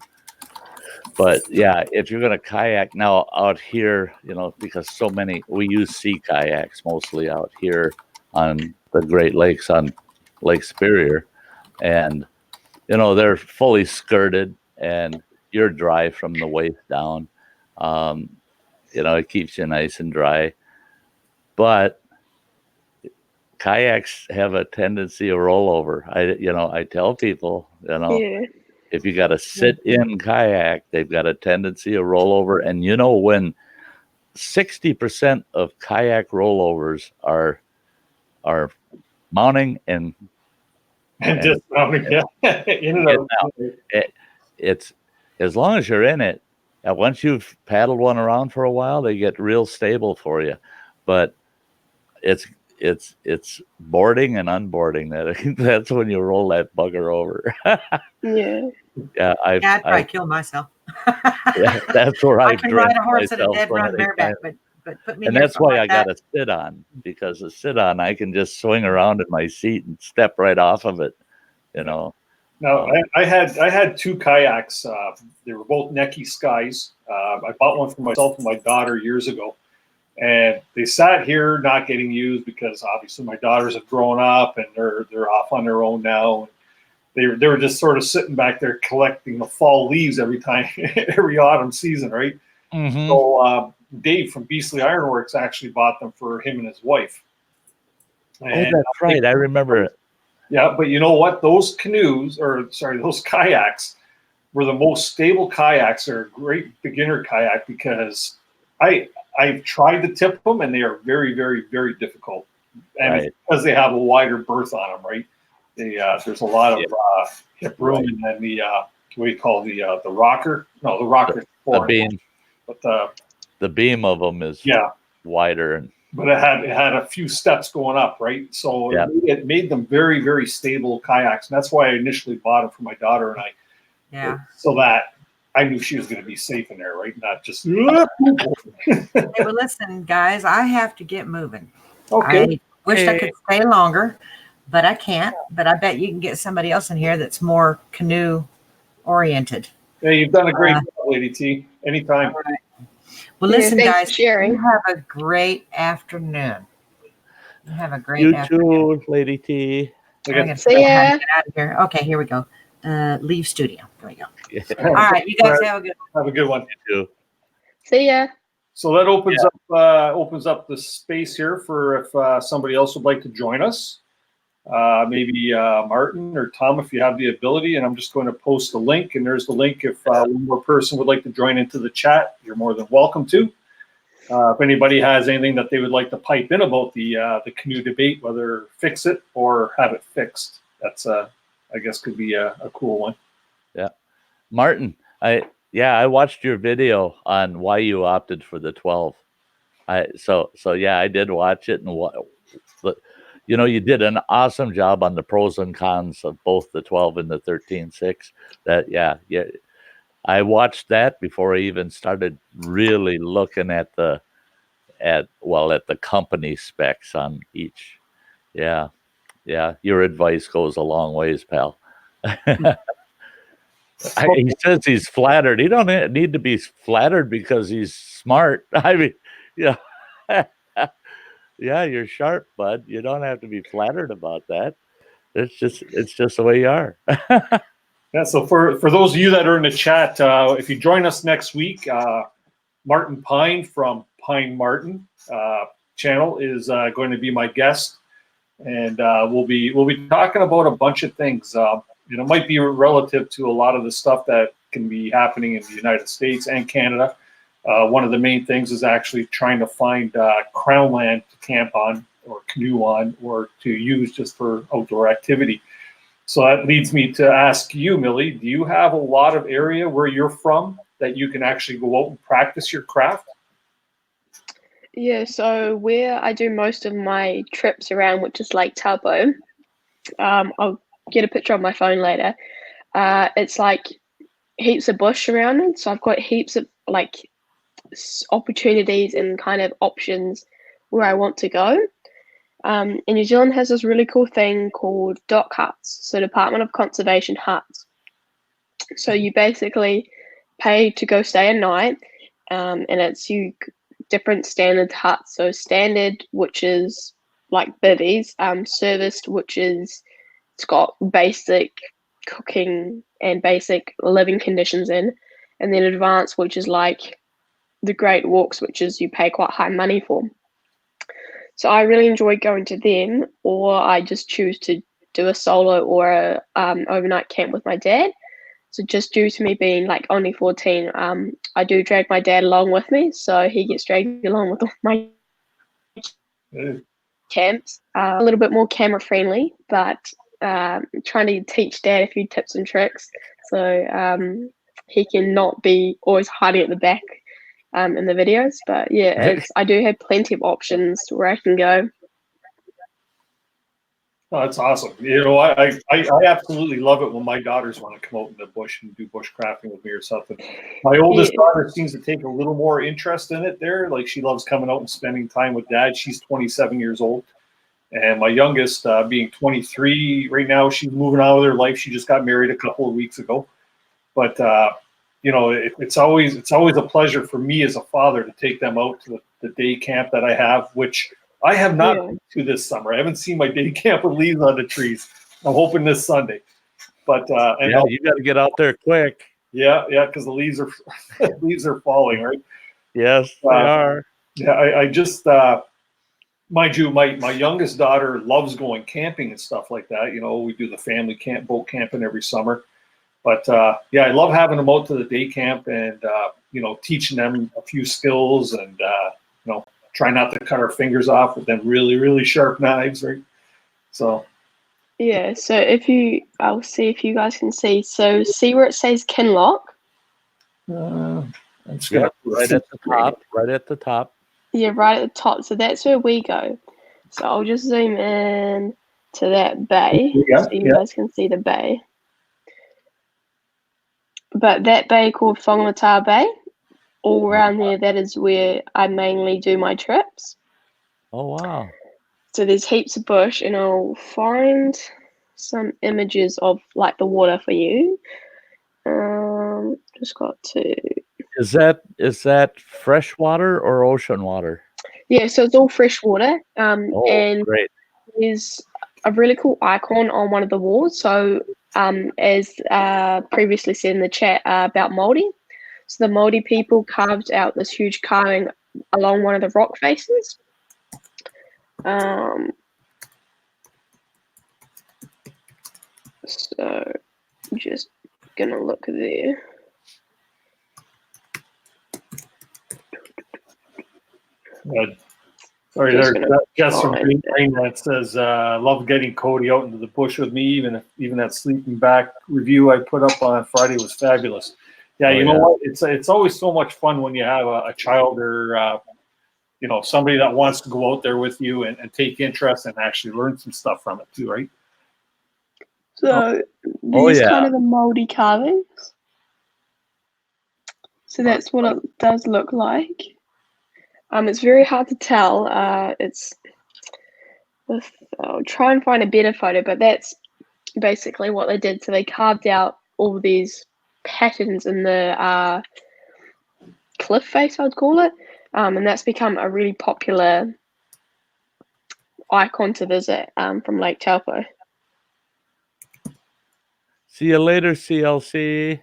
But yeah, if you're going to kayak now out here, because we use sea kayaks mostly out here on the Great Lakes, on Lake Superior, and they're fully skirted and you're dry from the waist down. It keeps you nice and dry, but kayaks have a tendency of rollover. I tell people, if you got a sit-in kayak, they've got a tendency of rollover. And when 60% of kayak rollovers are mounting and dismounting. Yeah. In and out. It's as long as you're in it, and once you've paddled one around for a while, they get real stable for you. But it's boarding and unboarding that's when you roll that bugger over. Yeah. Yeah, I'd probably kill myself. Yeah, that's where I can ride a horse at a dead run bareback, but put me. And that's why I got to sit on, because to sit on, I can just swing around in my seat and step right off of it. No, I had two kayaks. They were both Necky Skies. I bought one for myself and my daughter years ago, and they sat here not getting used because obviously my daughters have grown up and they're off on their own now. They were just sort of sitting back there collecting the fall leaves every autumn season, right? Mm-hmm. So Dave from Beasley Ironworks actually bought them for him and his wife. And that's right. I remember it. Yeah, but you know what? Those kayaks were the most stable kayaks. They're a great beginner kayak because I've tried to tip them and they are very, very, very difficult. And Right. it's because they have a wider berth on them, right? There's a lot of hip room, and then the what do you call the rocker? No, the rocker. The beam. But the beam of them is wider, but it had a few steps going up, right? So it made them very, very stable kayaks, and that's why I initially bought them for my daughter and I. Yeah. So that I knew she was going to be safe in there, right? Not just. Hey, well, listen, guys, I have to get moving. Okay. I wished I could stay longer, but I can't. But I bet you can get somebody else in here that's more canoe oriented. Yeah, you've done a great job, Lady T. Anytime. All right. Well, listen, guys, you have a great afternoon. You have a great afternoon. You too, Lady T. See ya. Get out of here. Okay, here we go. Leave studio. There we go. All right, you guys have a good one. You too. See ya. So that opens up the space here for if somebody else would like to join us. Maybe Martin or Tom, if you have the ability, and I'm just going to post the link, and there's the link. If one more person would like to join into the chat, you're more than welcome to. If anybody has anything that they would like to pipe in about the canoe debate, whether fix it or have it fixed, that's I guess could be a cool one. Yeah, Martin, I watched your video on why you opted for the 12. So I did watch it, and you did an awesome job on the pros and cons of both the 12 and the 13.6. I watched that before I even started really looking at the company specs on each. Yeah. Your advice goes a long ways, pal. He says he's flattered. He don't need to be flattered because he's smart. I mean, yeah, you're sharp, bud. You don't have to be flattered about that. It's just the way you are. Yeah. So for those of you that are in the chat, if you join us next week, Martin Pine from Pine Martin channel is going to be my guest, and we'll be talking about a bunch of things. It might be relative to a lot of the stuff that can be happening in the United States and Canada. One of the main things is actually trying to find crown land to camp on or canoe on or to use just for outdoor activity. So that leads me to ask you, Millie, do you have a lot of area where you're from that you can actually go out and practice your craft? Yeah, so where I do most of my trips around, which is Lake Taupo, I'll get a picture on my phone later. It's like heaps of bush around it, so I've got heaps of like opportunities and kind of options where I want to go. And New Zealand has this really cool thing called DOC huts, so Department of Conservation huts. So you basically pay to go stay a night, and it's different standard huts. So standard, which is like bivvies, serviced, which is it's got basic cooking and basic living conditions in, and then advanced, which is like the Great Walks, which is you pay quite high money for. So I really enjoy going to them, or I just choose to do a solo or a overnight camp with my dad. So just due to me being like only 14, I do drag my dad along with me, so he gets dragged along with all my camps. A little bit more camera friendly, but trying to teach dad a few tips and tricks so he can not be always hiding at the back in the videos. But yeah, I do have plenty of options where I can go. Oh, that's awesome. You know, I absolutely love it when my daughters want to come out in the bush and do bushcrafting with me or something. My oldest daughter seems to take a little more interest in it there. Like, she loves coming out and spending time with dad. She's 27 years old. And my youngest, being 23 right now, she's moving on with her life. She just got married a couple of weeks ago. But, you know, it's always a pleasure for me as a father to take them out to the day camp that I have, which I have not been to this summer. I haven't seen my day camp with leaves on the trees. I'm hoping this Sunday. But and yeah, you got to get out there quick. Yeah, because the leaves are falling, right? Yes, they are. Yeah, I just mind you, my youngest daughter loves going camping and stuff like that. You know, we do the family camp, boat camping every summer. But yeah, I love having them out to the day camp and you know, teaching them a few skills and you know, try not to cut our fingers off with them really, really sharp knives, right? So yeah, so I'll see if you guys can see. So see where it says Kinlock? I'm just gonna right at the top. Right at the top. Yeah, right at the top. So that's where we go. So I'll just zoom in to that bay so you guys can see the bay. But that bay called Whangamata Bay, all around there, that is where I mainly do my trips. Oh, wow. So there's heaps of bush, and I'll find some images of like the water for you. Just got to. Is that fresh water or ocean water? Yeah, so it's all fresh water. And great. There's a really cool icon on one of the walls. So as previously said in the chat about Māori. So the Māori people carved out this huge carving along one of the rock faces. So I'm just gonna look there. Sorry, there's Jess from Green Rain that says, love getting Cody out into the bush with me. Even that sleeping bag review I put up on Friday was fabulous. Yeah, you know what? It's always so much fun when you have a child or you know, somebody that wants to go out there with you and take interest and actually learn some stuff from it too, right? So these kind of the Māori carvings. So that's what it does look like. It's very hard to tell. I'll try and find a better photo, but that's basically what they did. So they carved out all these patterns in the cliff face, I'd call it, and that's become a really popular icon to visit from Lake Taupo. See you later, CLC.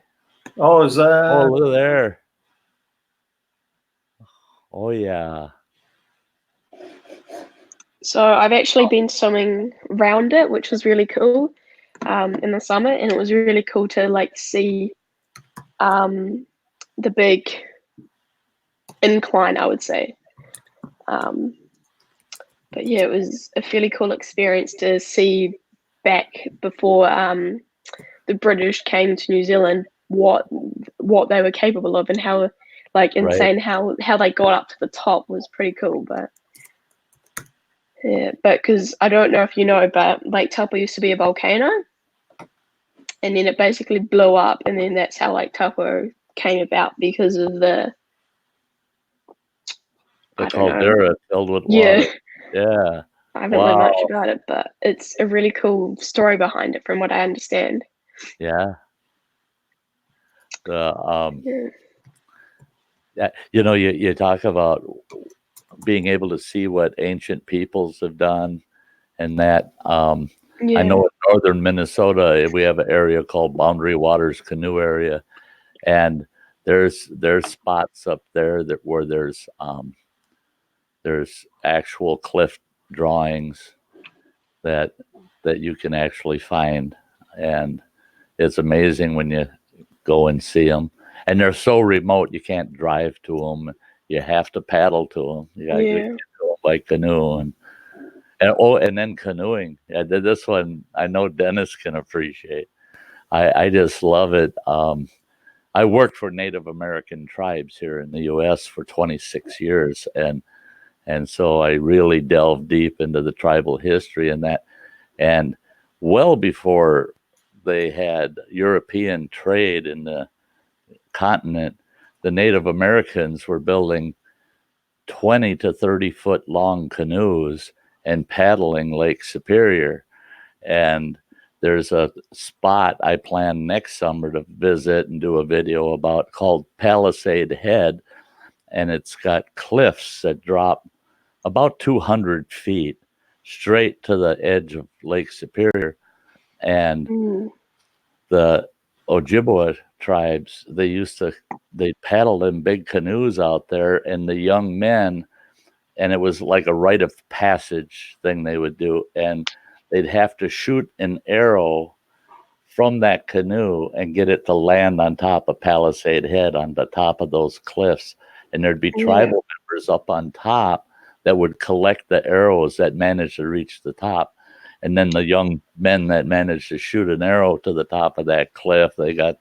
Oh, is that? Oh, look there. Oh, yeah. So I've actually been swimming around it, which was really cool in the summer, and it was really cool to like see the big incline, I would say. But yeah, it was a fairly cool experience to see back before the British came to New Zealand what they were capable of and how like insane how they got up to the top was pretty cool. But yeah, but because I don't know if you know, but Lake Taupo used to be a volcano, and then it basically blew up, and then that's how Lake Taupo came about because of the caldera filled with water. Yeah. I haven't learned much about it, but it's a really cool story behind it, from what I understand. Yeah. You know, you talk about being able to see what ancient peoples have done, and that I know in northern Minnesota we have an area called Boundary Waters Canoe Area, and there's spots up there where there's actual cliff drawings that you can actually find, and it's amazing when you go and see them. And they're so remote, you can't drive to them. You have to paddle to them. You got to get to them by canoe. And then canoeing. Yeah, this one I know Dennis can appreciate. I just love it. I worked for Native American tribes here in the U.S. for 26 years, and so I really delved deep into the tribal history and that. And well before they had European trade in the continent, the Native Americans were building 20 to 30 foot long canoes and paddling Lake Superior. And there's a spot I plan next summer to visit and do a video about called Palisade Head. And it's got cliffs that drop about 200 feet straight to the edge of Lake Superior. And the Ojibwa tribes, they paddled in big canoes out there, and the young men, and it was like a rite of passage thing they would do. And they'd have to shoot an arrow from that canoe and get it to land on top of Palisade Head on the top of those cliffs. And there'd be tribal members up on top that would collect the arrows that managed to reach the top. And then the young men that managed to shoot an arrow to the top of that cliff, they got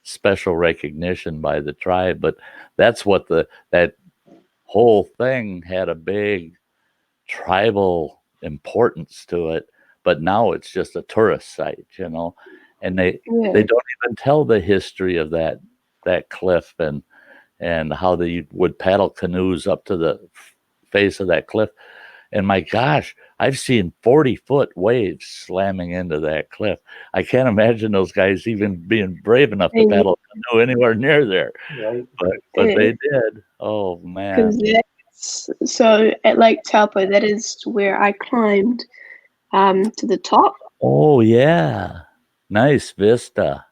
special recognition by the tribe. But that's what that whole thing had a big tribal importance to it. But now it's just a tourist site, and they don't even tell the history of that cliff and how they would paddle canoes up to the face of that cliff. And my gosh, I've seen 40-foot waves slamming into that cliff. I can't imagine those guys even being brave enough to paddle a canoe anywhere near there. Right. But they did. Oh, man. So at Lake Taupo, that is where I climbed to the top. Oh, yeah. Nice vista.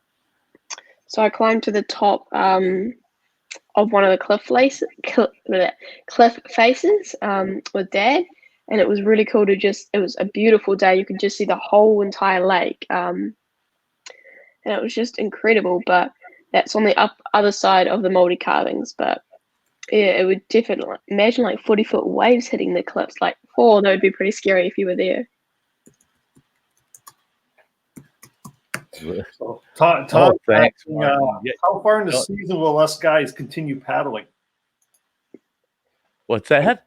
So I climbed to the top of one of the cliff faces with Dad. And it was really cool it was a beautiful day. You could just see the whole entire lake. And it was just incredible. But that's on the other side of the Māori carvings. But yeah, it would definitely, imagine like 40-foot waves hitting the cliffs. Like, that would be pretty scary if you were there. So, Tom, thanks. How far in the season will us guys continue paddling? What's that?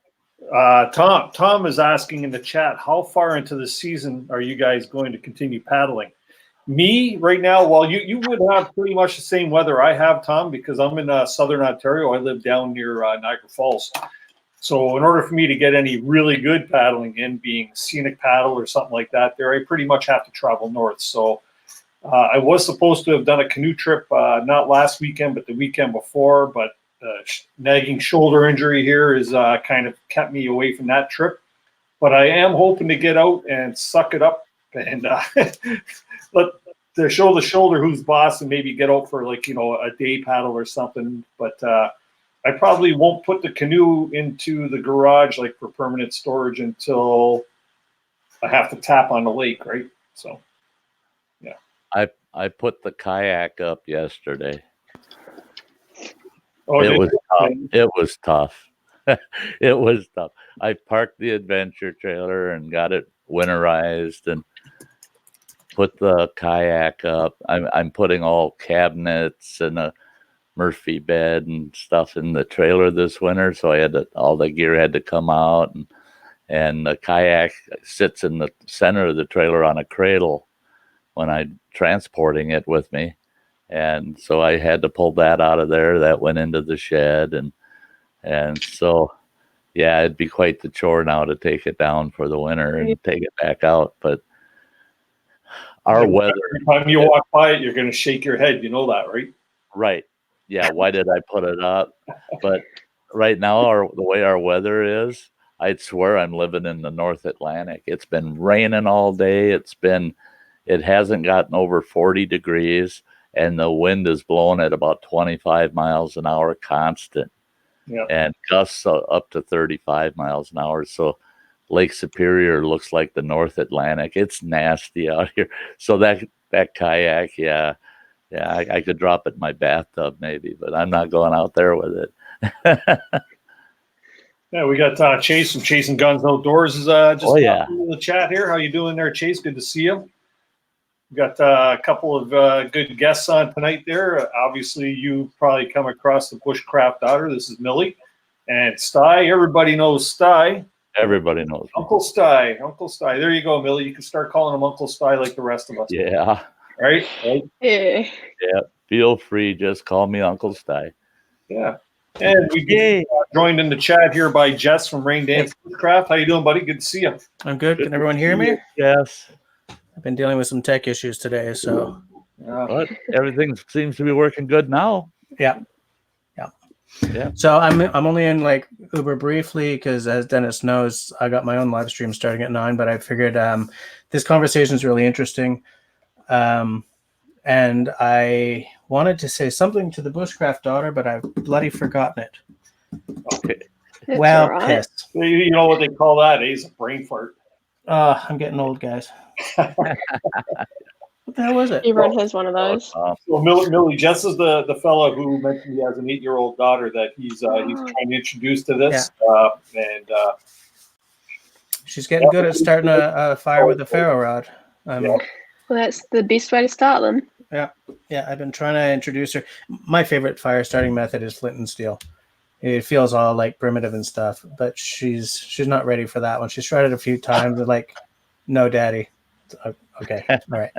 Tom is asking in the chat, how far into the season are you guys going to continue paddling? Me right now, well, you would have pretty much the same weather I have, Tom, because I'm in southern Ontario. I live down near Niagara Falls. So in order for me to get any really good paddling in, being scenic paddle or something like that, there I pretty much have to travel north. So I was supposed to have done a canoe trip not last weekend, but the weekend before, but nagging shoulder injury here has kind of kept me away from that trip. But I am hoping to get out and suck it up and let the shoulder who's boss and maybe get out for a day paddle or something. But I probably won't put the canoe into the garage for permanent storage until I have to tap on the lake, right? So, yeah. I put the kayak up yesterday. Oh, it was tough. It was tough. It was tough. I parked the adventure trailer and got it winterized and put the kayak up. I'm putting all cabinets and a Murphy bed and stuff in the trailer this winter, so I had all the gear had to come out, and the kayak sits in the center of the trailer on a cradle when I'm transporting it with me. And so I had to pull that out of there. That went into the shed. And so, yeah, it'd be quite the chore now to take it down for the winter and take it back out. But our weather. Every time you walk by it, you're going to shake your head. You know that, right? Right. Yeah. Why did I put it up? But right now, the way our weather is, I'd swear I'm living in the North Atlantic. It's been raining all day. It hasn't gotten over 40 degrees. And the wind is blowing at about 25 miles an hour constant. Yep. And gusts up to 35 miles an hour. So Lake Superior looks like the North Atlantic. It's nasty out here. So that kayak, yeah, Yeah, I could drop it in my bathtub maybe, but I'm not going out there with it. Yeah, we got Chase from Chasing Guns Outdoors is just in the chat here. How you doing there, Chase? Good to see you. We got a couple of good guests on tonight there. Obviously, you probably come across the Bushcraft daughter. This is Millie. And Sty. Everybody knows Sty. Everybody knows Uncle Sty. Uncle Sty. There you go, Millie. You can start calling him Uncle Sty like the rest of us. Yeah. Right? Yeah. Yeah. Feel free. Just call me Uncle Sty. Yeah. And we get joined in the chat here by Jess from Rain Dance Bushcraft. How you doing, buddy? Good to see you. I'm good. Can everyone hear me? Yes. I've been dealing with some tech issues today, so. But everything seems to be working good now. Yeah. So I'm only in like Uber briefly because, as Dennis knows, I got my own live stream starting at 9. But I figured this conversation is really interesting, and I wanted to say something to the Bushcraft daughter, but I've bloody forgotten it. Okay. Well, pissed. You know what they call that? It's a brain fart. I'm getting old, guys. What the hell was it? Everyone has one of those. Well, Millie, Jess is the fellow who mentioned he has an 8-year-old daughter that he's trying to introduce to this. And she's getting good at starting a fire with a ferro rod. Well, that's the best way to start them. Yeah, I've been trying to introduce her. My favorite fire starting method is flint and steel. It feels all like primitive and stuff, but she's not ready for that one. She's tried it a few times and like, no, daddy. Okay, all right.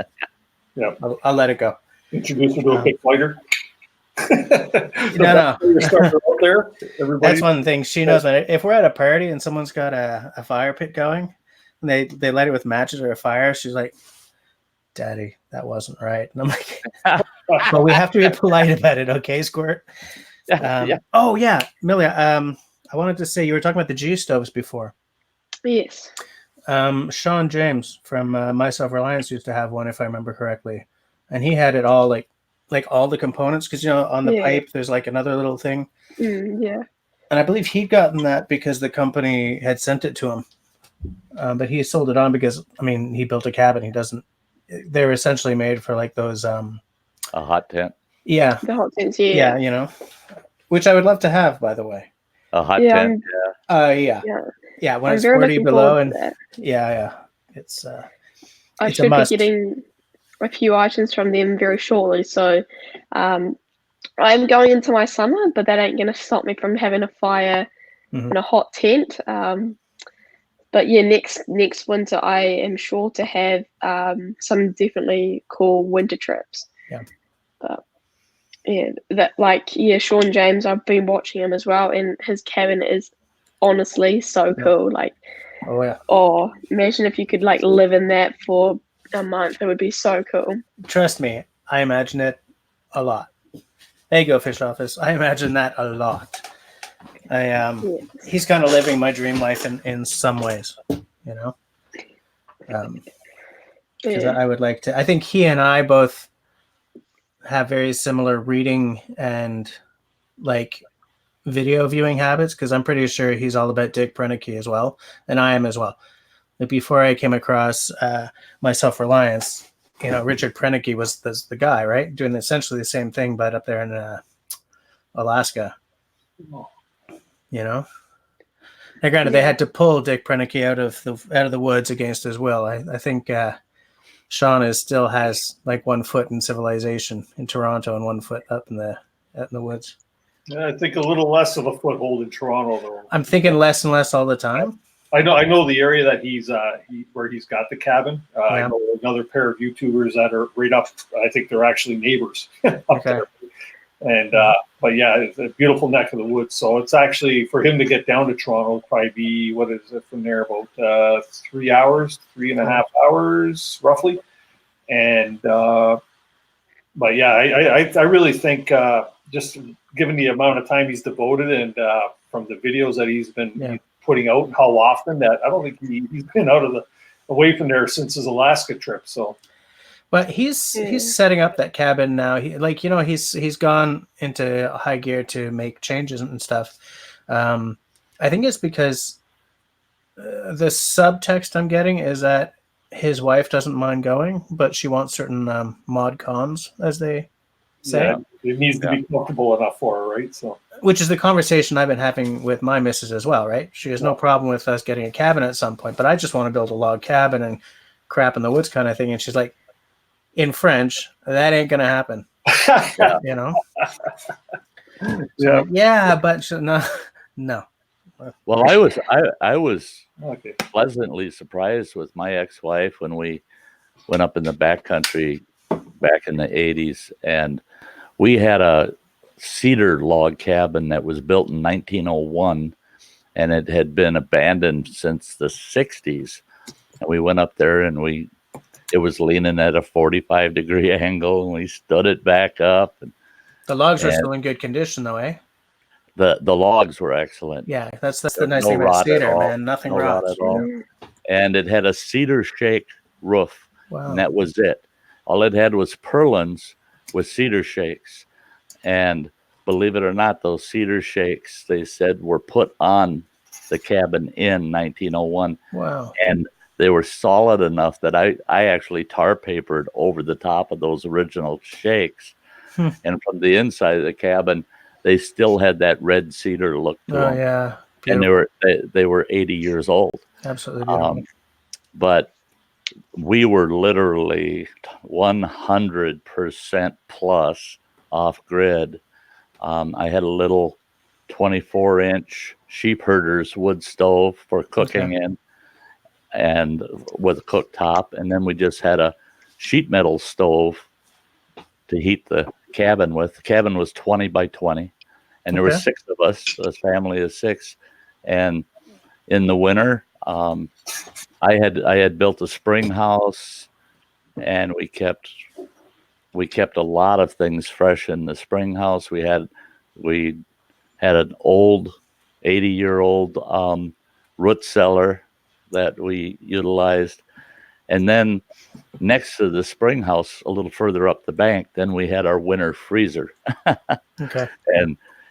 Yeah, I'll let it go. Introduce her to a big fighter. No. There, that's one thing she knows. If we're at a party and someone's got a fire pit going, and they light it with matches or a fire, she's like, "Daddy, that wasn't right." And I'm like, "But we have to be polite about it, okay, Squirt?" Oh yeah, Millie. I wanted to say you were talking about the G stoves before. Yes. Sean James from My Self-Reliance used to have one, if I remember correctly, and he had it all like all the components because on the pipe there's like another little thing. Yeah. And I believe he'd gotten that because the company had sent it to him, but he sold it on because he built a cabin. He doesn't. They're essentially made for like those. A hot tent. Yeah. The hot tents. Yeah. Which I would love to have, by the way. A hot tent. Yeah, when it's 40 below and it's I should be getting a few items from them very shortly. So I'm going into my summer, but that ain't gonna stop me from having a fire in a hot tent. But yeah, next winter I am sure to have some definitely cool winter trips. Yeah. Sean James, I've been watching him as well, and his cabin is honestly so cool. Like, imagine if you could like live in that for a month. It would be so cool. Trust me, I imagine it a lot. There you go, Fish Office. I imagine that a lot. He's kind of living my dream life in some ways, I would like to. I think he and I both have very similar reading and like video viewing habits because I'm pretty sure he's all about Dick Prenneke as well, and I am as well. Like before I came across My Self-Reliance, Richard Prenneke was the guy, right, doing essentially the same thing but up there in Alaska. Now, granted, they had to pull Dick Prenneke out of the woods against his will. I think Sean still has like 1 foot in civilization in Toronto and 1 foot up in the woods. I think a little less of a foothold in Toronto, though. I'm thinking less and less all the time. I know the area that he's where he's got the cabin. I know another pair of YouTubers that are right up. I think they're actually neighbors up there. And but yeah, it's a beautiful neck of the woods. So it's actually for him to get down to Toronto, probably be what is it from there about 3 hours, 3.5 hours roughly. And but yeah, I really think just given the amount of time he's devoted and from the videos that he's been putting out and how often that I don't think he's been away from there since his Alaska trip. So. But he's setting up that cabin now. He's gone into high gear to make changes and stuff. I think it's because the subtext I'm getting is that his wife doesn't mind going, but she wants certain mod cons, as they saying. It needs to be comfortable enough for her, right? So, which is the conversation I've been having with my missus as well, right? She has no problem with us getting a cabin at some point, but I just want to build a log cabin and crap in the woods kind of thing. And she's like, in French, that ain't gonna happen. You know? So but no. Well, I was pleasantly surprised with my ex-wife when we went up in the backcountry back in the 80s, and we had a cedar log cabin that was built in 1901, and it had been abandoned since the 60s. And we went up there, and it was leaning at a 45-degree angle, and we stood it back up. The logs are still in good condition, though, eh? The logs were excellent. Yeah, that's the nice thing about cedar, man. Nothing rots. At all. And it had a cedar shake roof, and that was it. All it had was purlins with cedar shakes. And believe it or not, those cedar shakes, they said, were put on the cabin in 1901. Wow. And they were solid enough that I actually tar papered over the top of those original shakes. And from the inside of the cabin, they still had that red cedar look to them. Yeah. Beautiful. And they were 80 years old. Absolutely beautiful. But we were literally 100% plus off grid. I had a little 24-inch sheep herder's wood stove for cooking in, and with a cooktop, and then we just had a sheet metal stove to heat the cabin with. The cabin was 20 by 20, and there were 6 of us, a family of 6. And in the winter, I had built a spring house, and we kept a lot of things fresh in the spring house. We had an old 80-year-old root cellar that we utilized. And then next to the spring house, a little further up the bank, then we had our winter freezer.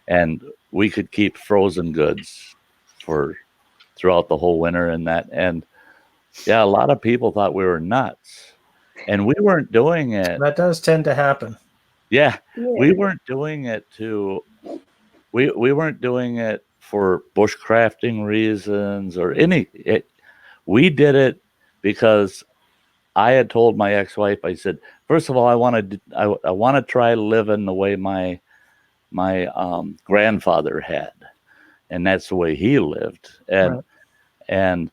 And we could keep frozen goods throughout the whole winter and that. And a lot of people thought we were nuts. And we weren't doing it. That does tend to happen. Yeah. We weren't doing it we weren't doing it for bushcrafting reasons or we did it because I had told my ex-wife, I said, first of all, I want to try living the way my grandfather had, and that's the way he lived. And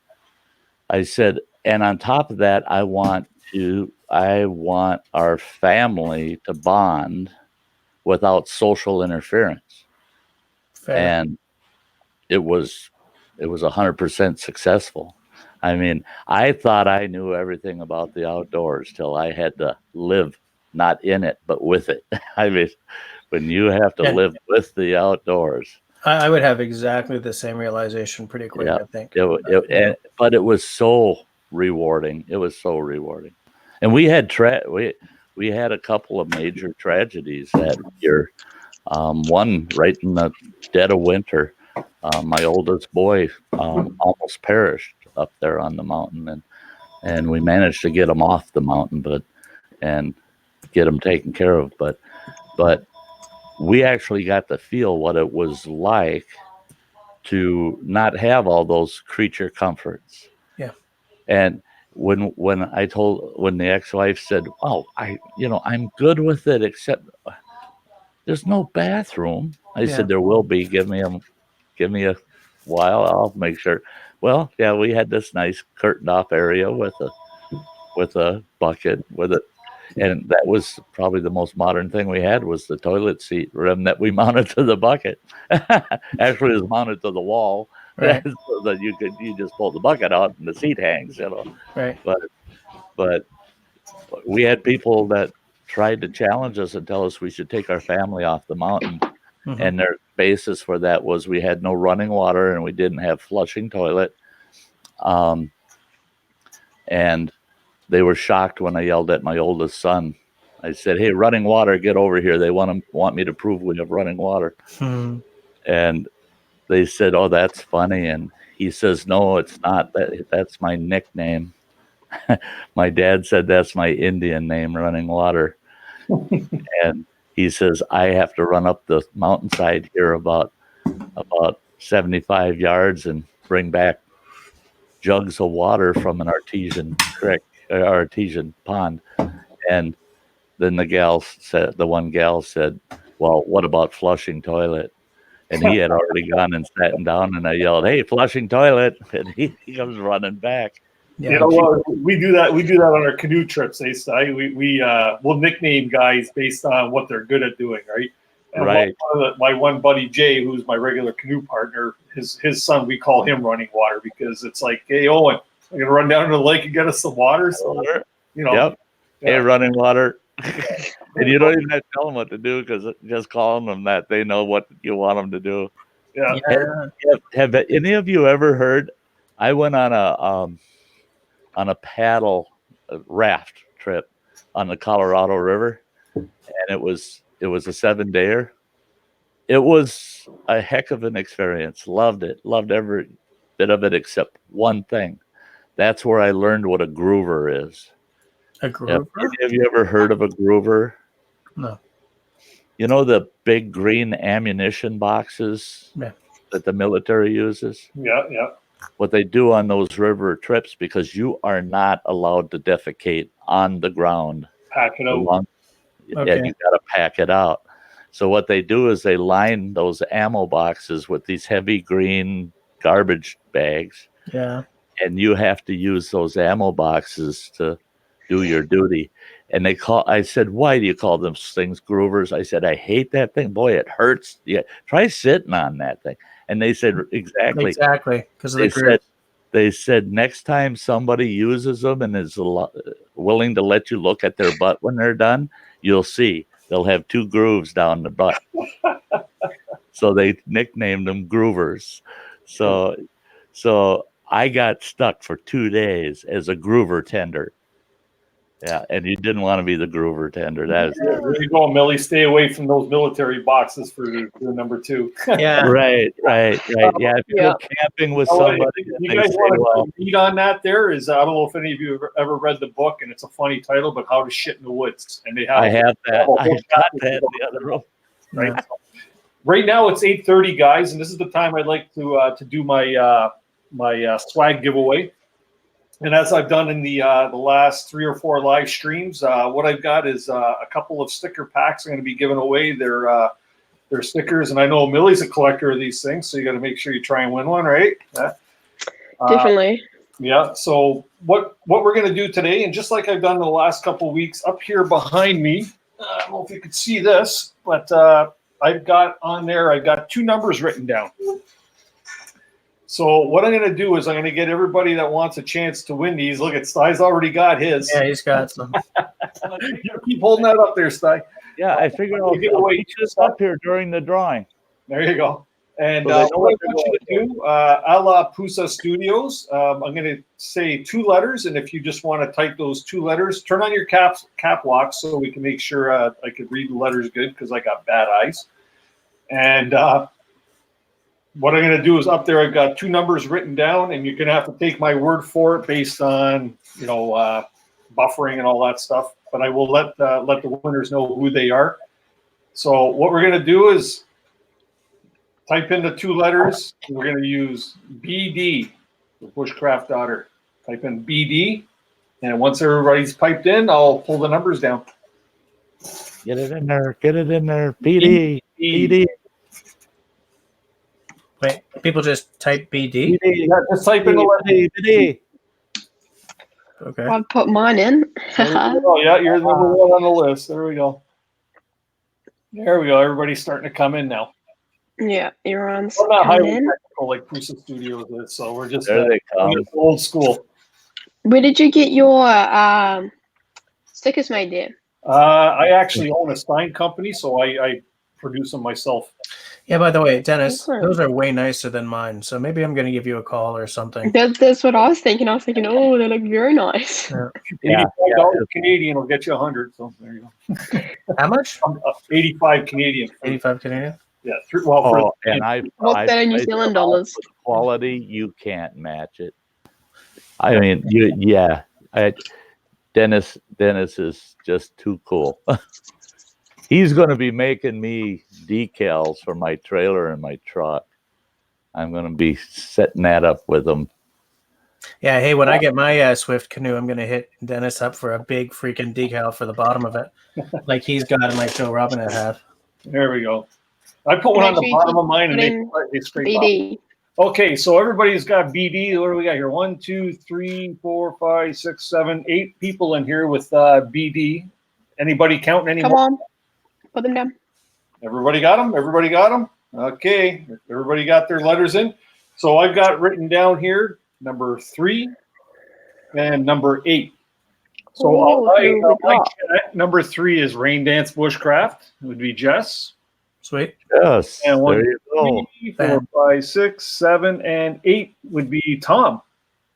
I said, and on top of that, I want our family to bond without social interference. And it was 100% successful. I mean, I thought I knew everything about the outdoors till I had to live not in it, but with it. I mean, when you have to live with the outdoors. I would have exactly the same realization pretty quick, I think. But it was so rewarding. It was so rewarding. And we had we had a couple of major tragedies that year. One right in the dead of winter. My oldest boy almost perished up there on the mountain, and we managed to get him off the mountain, and get him taken care of. But we actually got to feel what it was like to not have all those creature comforts. Yeah. And when the ex-wife said, "Oh, I'm good with it, except there's no bathroom," I said, "There will be. Give me a while. I'll make sure." Well, we had this nice curtained off area with a bucket with it. And that was probably the most modern thing we had was the toilet seat rim that we mounted to the bucket. Actually, it was mounted to the wall, so that you just pull the bucket out and the seat hangs, Right. But we had people that tried to challenge us and tell us we should take our family off the mountain. Mm-hmm. And their basis for that was we had no running water and we didn't have flushing toilet. And they were shocked when I yelled at my oldest son. I said, "Hey, running water, get over here. They want me to prove we have running water." And they said, "Oh, that's funny." And he says, "No, it's not. That's my nickname." My dad said that's my Indian name, running water. And he says, I have to run up the mountainside here about 75 yards and bring back jugs of water from an artesian creek, artesian pond. And then the one gal said, well, what about flushing toilet? And he had already gone and sat down, and I yelled, hey, flushing toilet. And he comes running back. Yeah. You know what? We do that on our canoe trips. We'll nickname guys based on what they're good at doing, right? And right. My one buddy Jay, who's my regular canoe partner, his son, we call him running water because it's like, hey Owen, I'm gonna run down to the lake and get us some water. So you know, yep. Hey, running water. And you don't even have to tell them what to do because just calling them that, they know what you want them to do. Yeah. Have any of you ever heard? I went on a paddle raft trip on the Colorado River, and it was a 7-dayer. It was a heck of an experience. Loved it. Loved every bit of it except one thing. That's where I learned what a groover is. A groover? Have you ever heard of a groover? No. You know the big green ammunition boxes that the military uses? Yeah. What they do on those river trips, because you are not allowed to defecate on the ground. Pack it out. Yeah, you got to pack it out. So what they do is they line those ammo boxes with these heavy green garbage bags. Yeah. And you have to use those ammo boxes to do your duty. And I said, why do you call them things groovers? I said, I hate that thing. Boy, it hurts. Yeah, try sitting on that thing. And they said, exactly. Because of the grip. They said next time somebody uses them and is willing to let you look at their butt when they're done, you'll see they'll have 2 grooves down the butt. So they nicknamed them groovers. So I got stuck for 2 days as a groover tender. Yeah, and you didn't want to be the groover tender. That is there you go, Millie. Stay away from those military boxes for number 2. Yeah, right. Yeah, if you go camping with somebody, you guys want to read on that? I don't know if any of you have ever read the book, and it's a funny title, but How to Shit in the Woods. And I have that. I got that in the other room. Right. Yeah. So, right now it's 8:30, guys, and this is the time I'd like to do my my swag giveaway. And as I've done in the last 3 or 4 live streams, what I've got is a couple of sticker packs. I'm going to be giving away their stickers. And I know Millie's a collector of these things, so you got to make sure you try and win one, right? Yeah. Definitely. Yeah. So what we're going to do today, and just like I've done the last couple of weeks, up here behind me, I don't know if you can see this, but I've got 2 numbers written down. So what I'm going to do is I'm going to get everybody that wants a chance to win these. Look at Stuy's already got his. Yeah, he's got some. You keep holding that up there, Sty. Yeah, I figured I'll get this up here during the drawing. There you go. And what I want you to do, a la Pusa Studios, I'm going to say 2 letters, and if you just want to type those 2 letters, turn on your cap lock so we can make sure I could read the letters good because I got bad eyes. And what I'm going to do is up there, I've got 2 numbers written down, and you're going to have to take my word for it based on, buffering and all that stuff. But I will let the winners know who they are. So what we're going to do is type in the 2 letters. We're going to use BD, the Bushcraft daughter. Type in BD, and once everybody's piped in, I'll pull the numbers down. Get it in there. BD. BD. Wait, people just type BD? Yeah, just type in the letter BD. Okay. I'll put mine in. Oh, yeah, you're the number 1 on the list. There we go. Everybody's starting to come in now. Yeah, you're on. We're not highly technical like Pusa Studios is, so we're just old school. Where did you get your stickers made there? I actually own a sign company, so I produce them myself. Yeah, by the way, Dennis, those are way nicer than mine, so maybe I'm going to give you a call or something. That's what I was thinking. I was thinking, oh, they look very nice. Yeah. $85 Canadian will get you 100, so there you go. How much? 85 Canadian. 85 Canadian? Yeah. And what's that in New Zealand dollars? Quality, you can't match it. I mean, Dennis is just too cool. He's going to be making me decals for my trailer and my truck. I'm going to be setting that up with him. Yeah, hey, when I get my Swift canoe, I'm going to hit Dennis up for a big freaking decal for the bottom of it, like he's got and like Joe Robin would have. There we go. I put one on the bottom of mine and they scrape BD. off. Okay, so everybody's got BD. What do we got here? 1, 2, 3, 4, 5, 6, 7, 8 people in here with BD. Anybody counting anymore? Come on, put them down. Everybody got them? Everybody got them? Okay, everybody got their letters in. So I've got written down here number 3 and number 8. So number 3 is Rain Dance Bushcraft. It would be Jess. Sweet. Yes. And 1, there you go. 3, 4, 5, 6, 7, and 8 would be Tom.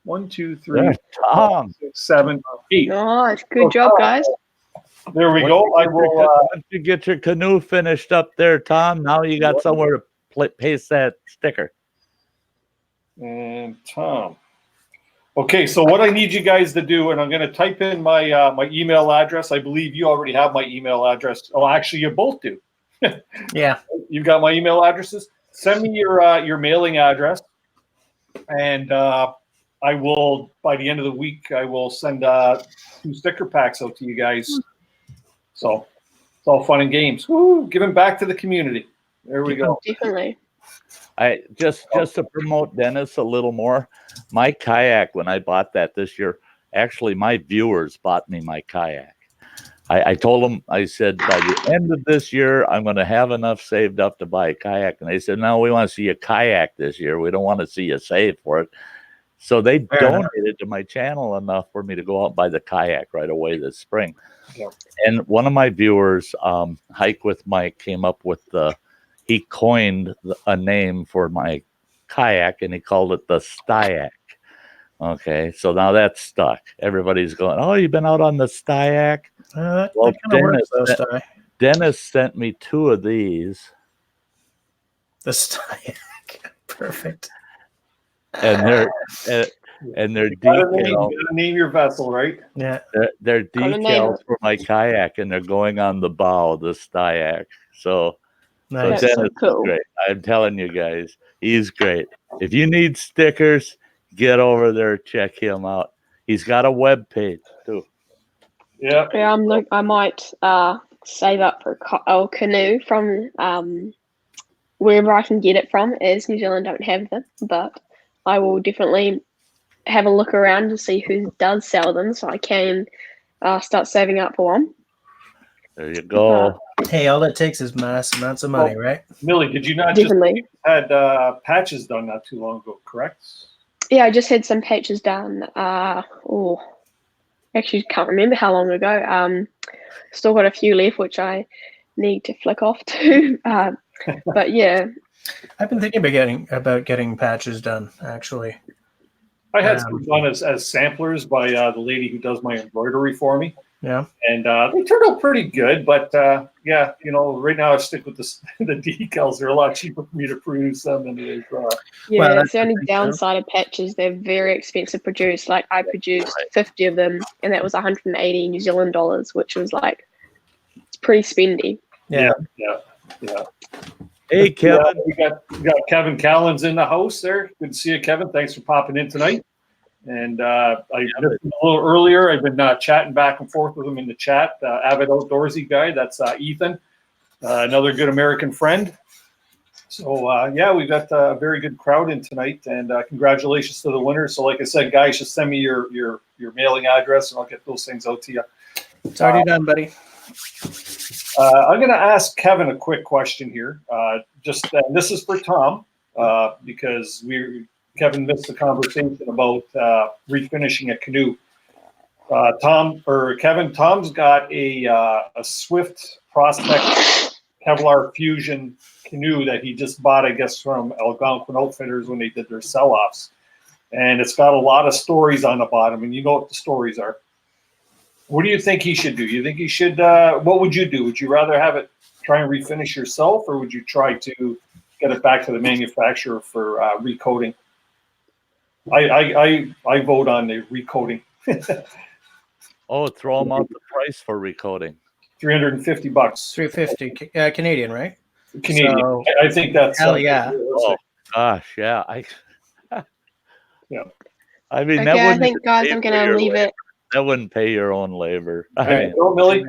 1, 2, 3, Yeah, Tom. 5, 6, 7, 8. Nice. Good job, guys. There we go. I will. Once you get your canoe finished up there, Tom, now you got somewhere to paste that sticker. And Tom. Okay, so what I need you guys to do, and I'm going to type in my my email address. I believe you already have my email address. Oh, actually, you both do. Yeah. You've got my email addresses. Send me your mailing address, and I will, by the end of the week, I will send 2 sticker packs out to you guys. So it's all fun and games. Woo, giving back to the community. There we go. Definitely. I just to promote Dennis a little more, my kayak, when I bought that this year, actually my viewers bought me my kayak. I told them, I said, by the end of this year, I'm going to have enough saved up to buy a kayak. And they said, no, we want to see a kayak this year. We don't want to see you save for it. So they donated to my channel enough for me to go out and buy the kayak right away this spring. Yep. And one of my viewers, Hike with Mike, came up with he coined a name for my kayak, and he called it the Styack. Okay, so now that's stuck. Everybody's going, oh, you've been out on the Styack? Well, Dennis sent me 2 of these. The Styack. Perfect. And they're decals. You gotta name your vessel, right? Yeah. They're decals for my kayak, and they're going on the bow of the Styack. So, nice. So Dennis is great. I'm telling you guys, he's great. If you need stickers, get over there, check him out. He's got a web page too. Yeah. I might save up for a canoe from wherever I can get it from, as New Zealand don't have them, but I will definitely have a look around to see who does sell them, so I can start saving up for one. There you go. Hey, all it takes is mass amounts of money, right? Millie, did you not definitely just had patches done not too long ago, correct? Yeah, I just had some patches done. Actually can't remember how long ago. Still got a few left, which I need to flick off to. But yeah, I've been thinking about getting patches done. Actually, I had some done as samplers by the lady who does my embroidery for me. Yeah, and they turned out pretty good. But yeah, right now I stick with the decals. They're a lot cheaper for me to produce them than it is. Yeah, that's the only downside of patches. They're very expensive to produce. Like I produced 50 of them, and that was 180 New Zealand dollars, which was like, it's pretty spendy. Yeah. Hey, Kevin. We got Kevin Callan's in the house there. Good to see you, Kevin. Thanks for popping in tonight. And a little earlier, I've been chatting back and forth with him in the chat. Avid Outdoorsy guy, that's Ethan, another good American friend. So yeah, we've got a very good crowd in tonight, and congratulations to the winners. So like I said, guys, just send me your mailing address, and I'll get those things out to you. It's already done, buddy. I'm going to ask Kevin a quick question here. This is for Tom, because Kevin missed the conversation about refinishing a canoe. Tom's got a Swift Prospect Kevlar Fusion canoe that he just bought, I guess, from Algonquin Outfitters when they did their sell-offs. And it's got a lot of stories on the bottom, and you know what the stories are. What do you think he should do? You think he should, what would you do? Would you rather have it try and refinish yourself, or would you try to get it back to the manufacturer for recoating? I vote on the recoating. Oh, throw them out the price for recoating. $350. 350 Canadian, right? Canadian. So, I think that's hell yeah. Oh gosh, yeah. Yeah. I mean, that Okay, I wouldn't think, guys, pay I'm for going to your leave labor. it. That wouldn't pay your own labor. All right. Go, Millie.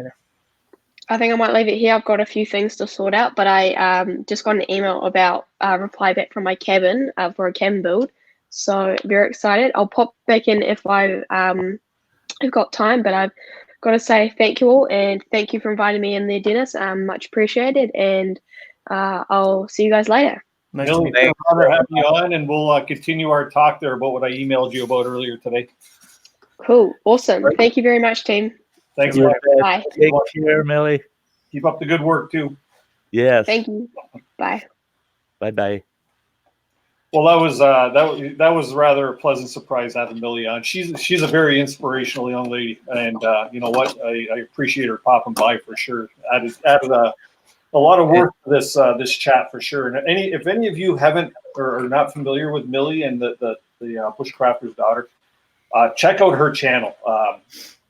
I think I might leave it here. I've got a few things to sort out, but I just got an email about reply back from my cabin for a cabin build. So very excited. I'll pop back in if I've got time, but I've got to say thank you all, and thank you for inviting me in there, Dennis. Much appreciated, and I'll see you guys later. Nice Millie, to meet you. it's an honor having you on, and we'll continue our talk there about what I emailed you about earlier today. Cool. Awesome. Thank you very much, team. Thanks. You man. bet. Bye. Take care, Millie. Keep up the good work too. Yes. Thank you. Bye. Bye-bye. Well, that was rather a pleasant surprise having Millie on. She's a very inspirational young lady, and you know what? I appreciate her popping by for sure. Added a lot of work to this chat for sure. And if any of you haven't or are not familiar with Millie and the Bushcrafter's daughter, check out her channel.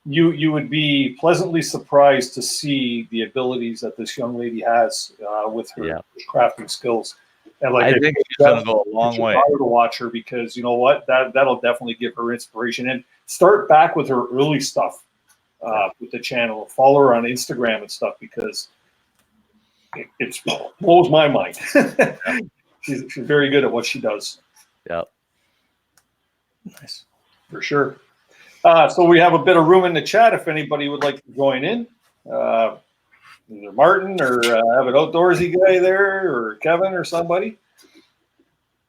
You would be pleasantly surprised to see the abilities that this young lady has with her crafting skills. And I think she's going to go a long way. To watch her, because you know what, that'll definitely give her inspiration. And start back with her early stuff with the channel. Follow her on Instagram and stuff, because it blows my mind. She's very good at what she does. Yep. Nice. For sure. So we have a bit of room in the chat if anybody would like to join in. Either Martin or have an Outdoorsy guy there, or Kevin or somebody.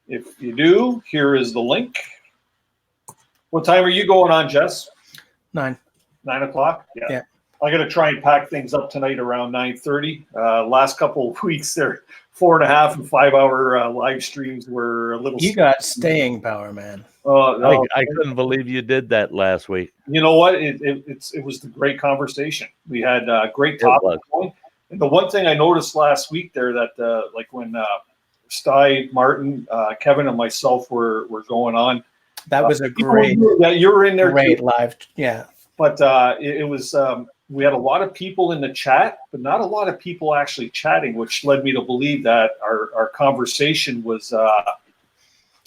If you do, here is the link. What time are you going on, Jess? 9. 9 o'clock? Yeah. I'm going to try and pack things up tonight around 9:30. Last couple of weeks, there 4.5 and 5 hour live streams were a little. You got staying power, man. No, I couldn't believe you did that last week. You know what? It was a great conversation. We had great topics going. And the one thing I noticed last week there that like when Sty, Martin, Kevin, and myself were going on. That was a great. You were in there. Great too. live. Yeah. But it was. We had a lot of people in the chat, but not a lot of people actually chatting, which led me to believe that our conversation was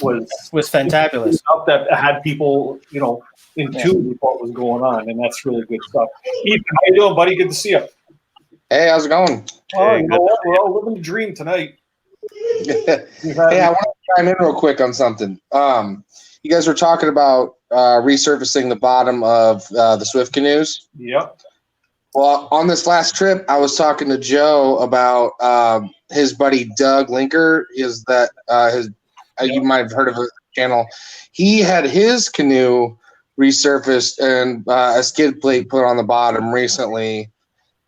fantabulous. That had people, in tune with what was going on, and that's really good stuff. Ethan, how you doing, buddy? Good to see you. Hey, how's it going? Oh, you know what? We're all living the dream tonight. Hey, I want to chime in real quick on something. You guys were talking about resurfacing the bottom of the Swift canoes. Yep. Well, on this last trip, I was talking to Joe about his buddy Doug Linker. You might have heard of his channel. He had his canoe resurfaced and a skid plate put on the bottom recently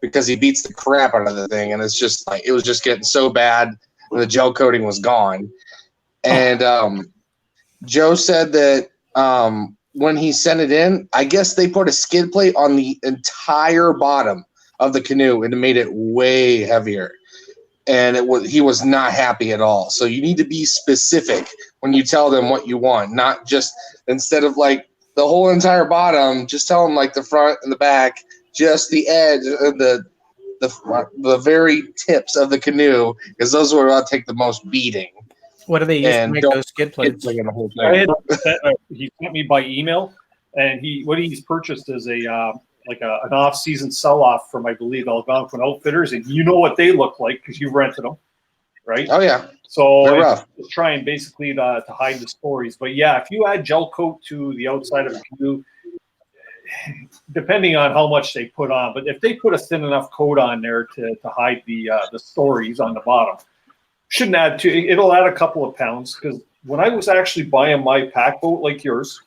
because he beats the crap out of the thing, and it's just like it was just getting so bad, and the gel coating was gone. And Joe said that when he sent it in, I guess they put a skid plate on the entire bottom of the canoe and it made it way heavier. And he was not happy at all. So you need to be specific when you tell them what you want, not just instead of like the whole entire bottom, just tell them like the front and the back, just the edge, the very tips of the canoe, because those are what take the most beating. What do they use to make those skid plates? He sent me by email, and what he's purchased is an off-season sell-off from, I believe, Algonquin Outfitters, and you know what they look like because you've rented them, right? Oh yeah. So they're rough. It's trying basically to hide the stories, but yeah, if you add gel coat to the outside of the canoe, depending on how much they put on, but if they put a thin enough coat on there to hide the stories on the bottom. Shouldn't add it'll add a couple of pounds, because when I was actually buying my pack boat like yours,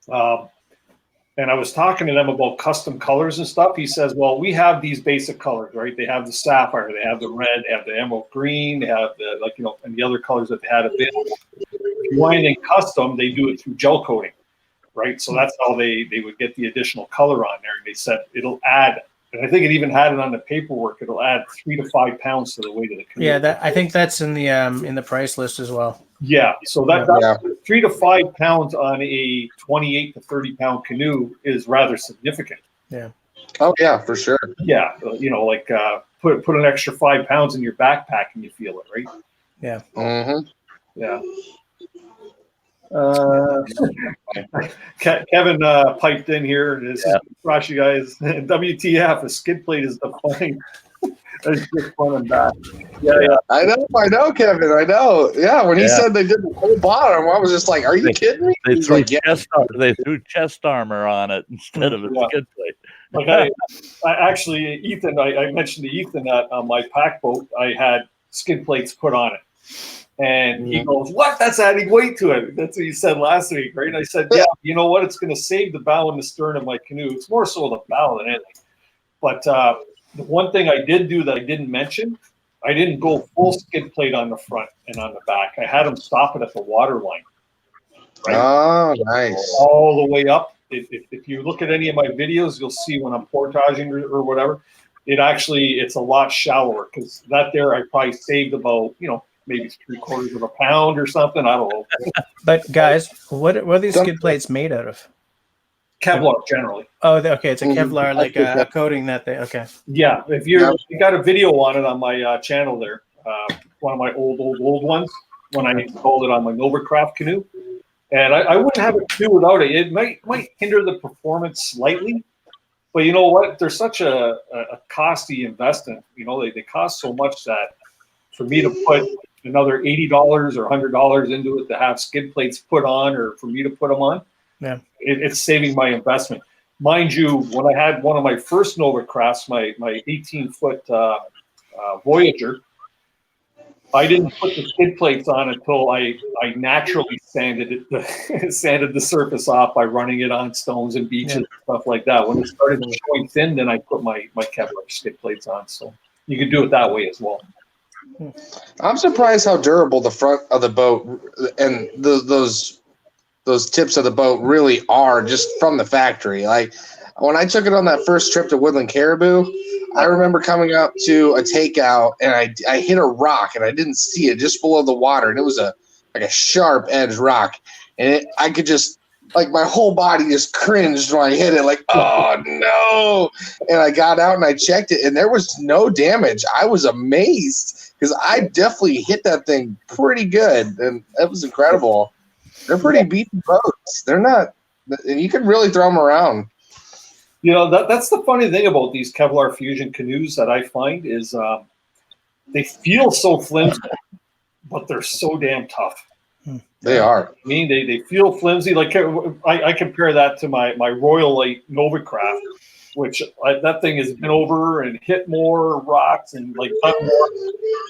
and I was talking to them about custom colors and stuff, he says, well, we have these basic colors, right? They have the sapphire, they have the red, they have the emerald green, they have the and the other colors that they had available. If you want anything custom, they do it through gel coating, right? So that's how they would get the additional color on there. And they said it'll add. And I think it even had it on the paperwork. It'll add 3 to 5 pounds to the weight of the canoe. Yeah, I think that's in the price list as well. Yeah, so that's 3 to 5 pounds on a 28 to 30 pound canoe is rather significant. Yeah. Oh yeah, for sure. Yeah, like put an extra 5 pounds in your backpack and you feel it, right? Yeah. Mm-hmm. Yeah. Kevin piped in here. This is across you guys. WTF? A skid plate is defined. That's just fun and bad. Yeah. I know, Kevin. I know. Yeah, when he said they did the whole bottom, I was just like, "Are you kidding me?" They He's threw like, "Yeah." they threw chest armor on it instead of a skid plate. Like I actually, Ethan, I mentioned to Ethan that on my pack boat, I had skid plates put on it. And he goes, "What? That's adding weight to it." That's what he said last week, right? And I said, "Yeah, you know what? It's going to save the bow and the stern of my canoe. It's more so the bow than anything." But the one thing I did do that I didn't mention, I didn't go full skid plate on the front and on the back. I had them stop it at the water line. Right? Oh, nice. All the way up. If you look at any of my videos, you'll see when I'm portaging or whatever, it's a lot shallower because that there I probably saved about, maybe 3/4 of a pound or something. I don't know. But guys, what are these skid plates made out of? Kevlar generally. Oh, okay. It's a Kevlar, like a coating that they. Okay. Yeah, if you got a video on it on my channel there, one of my old ones when I installed it on my Bushcraft canoe, and I wouldn't have a canoe without it. It might hinder the performance slightly, but you know what? They're such a costly investment. They cost so much that for me to put another $80 or $100 into it to have skid plates put on, or for me to put them on, it's saving my investment. Mind you, when I had one of my first Novacrafts, my 18-foot Voyager, I didn't put the skid plates on until I naturally sanded the surface off by running it on stones and beaches and stuff like that. When it started showing thin, then I put my Kevlar skid plates on. So you can do it that way as well. I'm surprised how durable the front of the boat and those tips of the boat really are just from the factory. Like when I took it on that first trip to Woodland Caribou, I remember coming up to a takeout and I hit a rock and I didn't see it just below the water, and it was a sharp edge rock, and I could just, like, my whole body just cringed when I hit it, like, oh no. And I got out and I checked it and there was no damage. I was amazed because I definitely hit that thing pretty good, and that was incredible. They're pretty beefy boats. They're not, you can really throw them around. That's the funny thing about these Kevlar Fusion canoes that I find is they feel so flimsy, but they're so damn tough. They are. I mean, they feel flimsy. Like I compare that to my Royal Light Novacraft, which that thing has been over and hit more rocks and done more,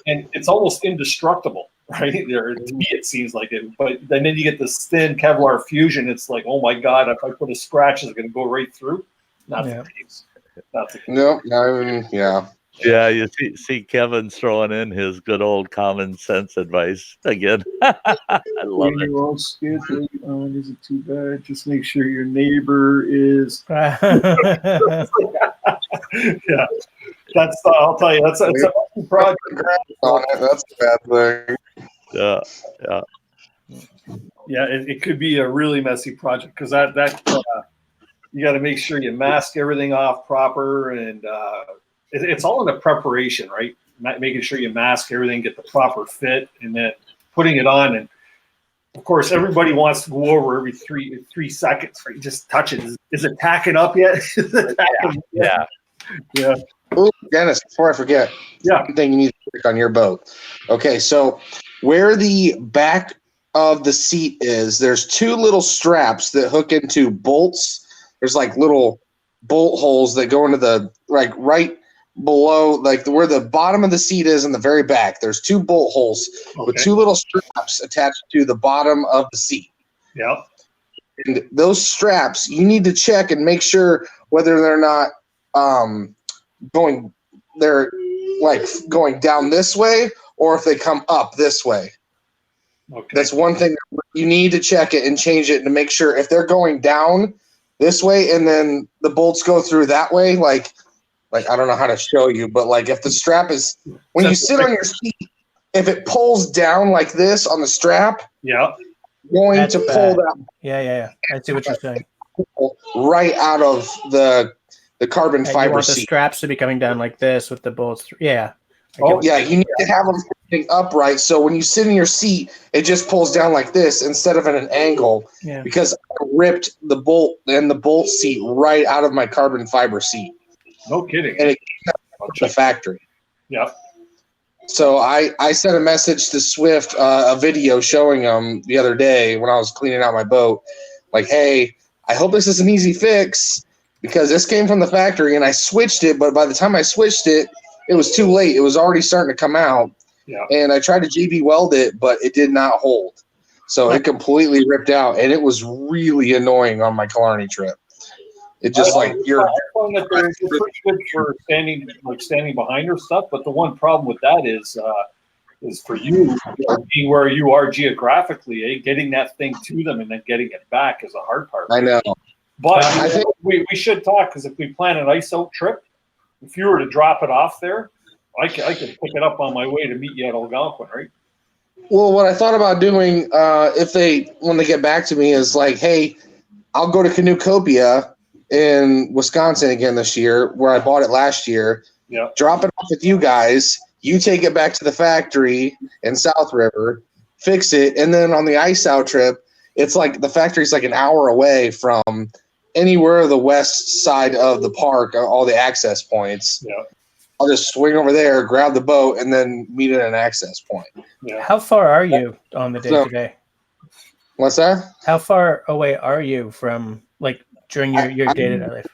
and it's almost indestructible. Right there, to me it seems like it, but then you get this thin Kevlar Fusion. It's like, oh my god, if I put a scratch, it's going to go right through. Not the case. No, yeah. Yeah, you see Kevin's throwing in his good old common sense advice again. I love it. Your own skid plate on isn't too bad. Just make sure your neighbor is. Yeah, that's. I'll tell you, that's a project. On it. That's a bad thing. Yeah. Yeah, it could be a really messy project because that you got to make sure you mask everything off proper, and it's all in the preparation, right? Making sure you mask everything, get the proper fit, and then putting it on. And of course, everybody wants to go over every three seconds, right? You just touch it. Is it tacking up yet? Yeah. Ooh, Dennis, before I forget, one thing you need to check on your boat. Okay, so where the back of the seat is, there's two little straps that hook into bolts. There's like little bolt holes that go into the right below, like where the bottom of the seat is in the very back. There's two bolt holes with two little straps attached to the bottom of the seat. Yeah. And those straps, you need to check and make sure whether they're not going down this way or if they come up this way. Okay. That's one thing you need to check it and change it to make sure if they're going down this way and then the bolts go through that way, like I don't know how to show you, but like if the strap is, when you sit on your seat, if it pulls down like this on the strap, going That's to bad. pull that. Yeah. I see what you're saying. Right out of the the carbon You fiber want the seat. straps to be coming down like this with the bolts. Yeah. Yeah, you need to have them sitting upright. So when you sit in your seat, it just pulls down like this instead of at an angle. Yeah. Because I ripped the bolt and the bolt seat right out of my carbon fiber seat. No kidding. And it came from the factory. Yeah. So I sent a message to Swift, a video showing them the other day when I was cleaning out my boat. Like, hey, I hope this is an easy fix because this came from the factory and I switched it. But by the time I switched it, it was too late. It was already starting to come out. Yeah. And I tried to JB weld it, but it did not hold. So it completely ripped out. And it was really annoying on my Killarney trip. It just I found that they're pretty good for standing behind or stuff. But the one problem with that is for you, being where you are geographically, getting that thing to them and then getting it back is a hard part. I know. But I think we should talk because if we plan an ice out trip, if you were to drop it off there, I could pick it up on my way to meet you at Algonquin, right? Well, what I thought about doing, when they get back to me, is like, hey, I'll go to Canoecopia in Wisconsin again this year, where I bought it last year. Yeah. Drop it off with you guys. You take it back to the factory in South River, fix it, and then on the ice out trip, it's like the factory's like an hour away from anywhere the west side of the park, all the access points. Yeah. I'll just swing over there, grab the boat, and then meet at an access point. Yeah. How far are you on the day-to-day? What's that? How far away are you from, like, during your day-to-day life?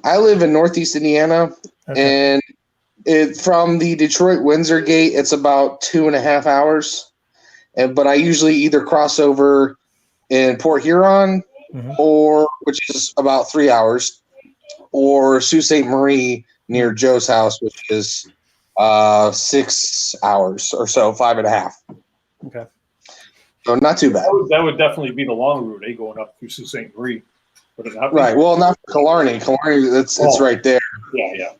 I live in Northeast Indiana, and from the Detroit-Windsor gate, it's about 2.5 hours. But I usually either cross over in Port Huron, which is about 3 hours, or Sault Ste. Marie near Joe's house, which is 6 hours or so, 5.5. Okay. So not too bad. That would definitely be the long route, going up through Sault Ste. Marie. Would it not be? Right. Well, not for Killarney. Killarney, it's right there. Yeah.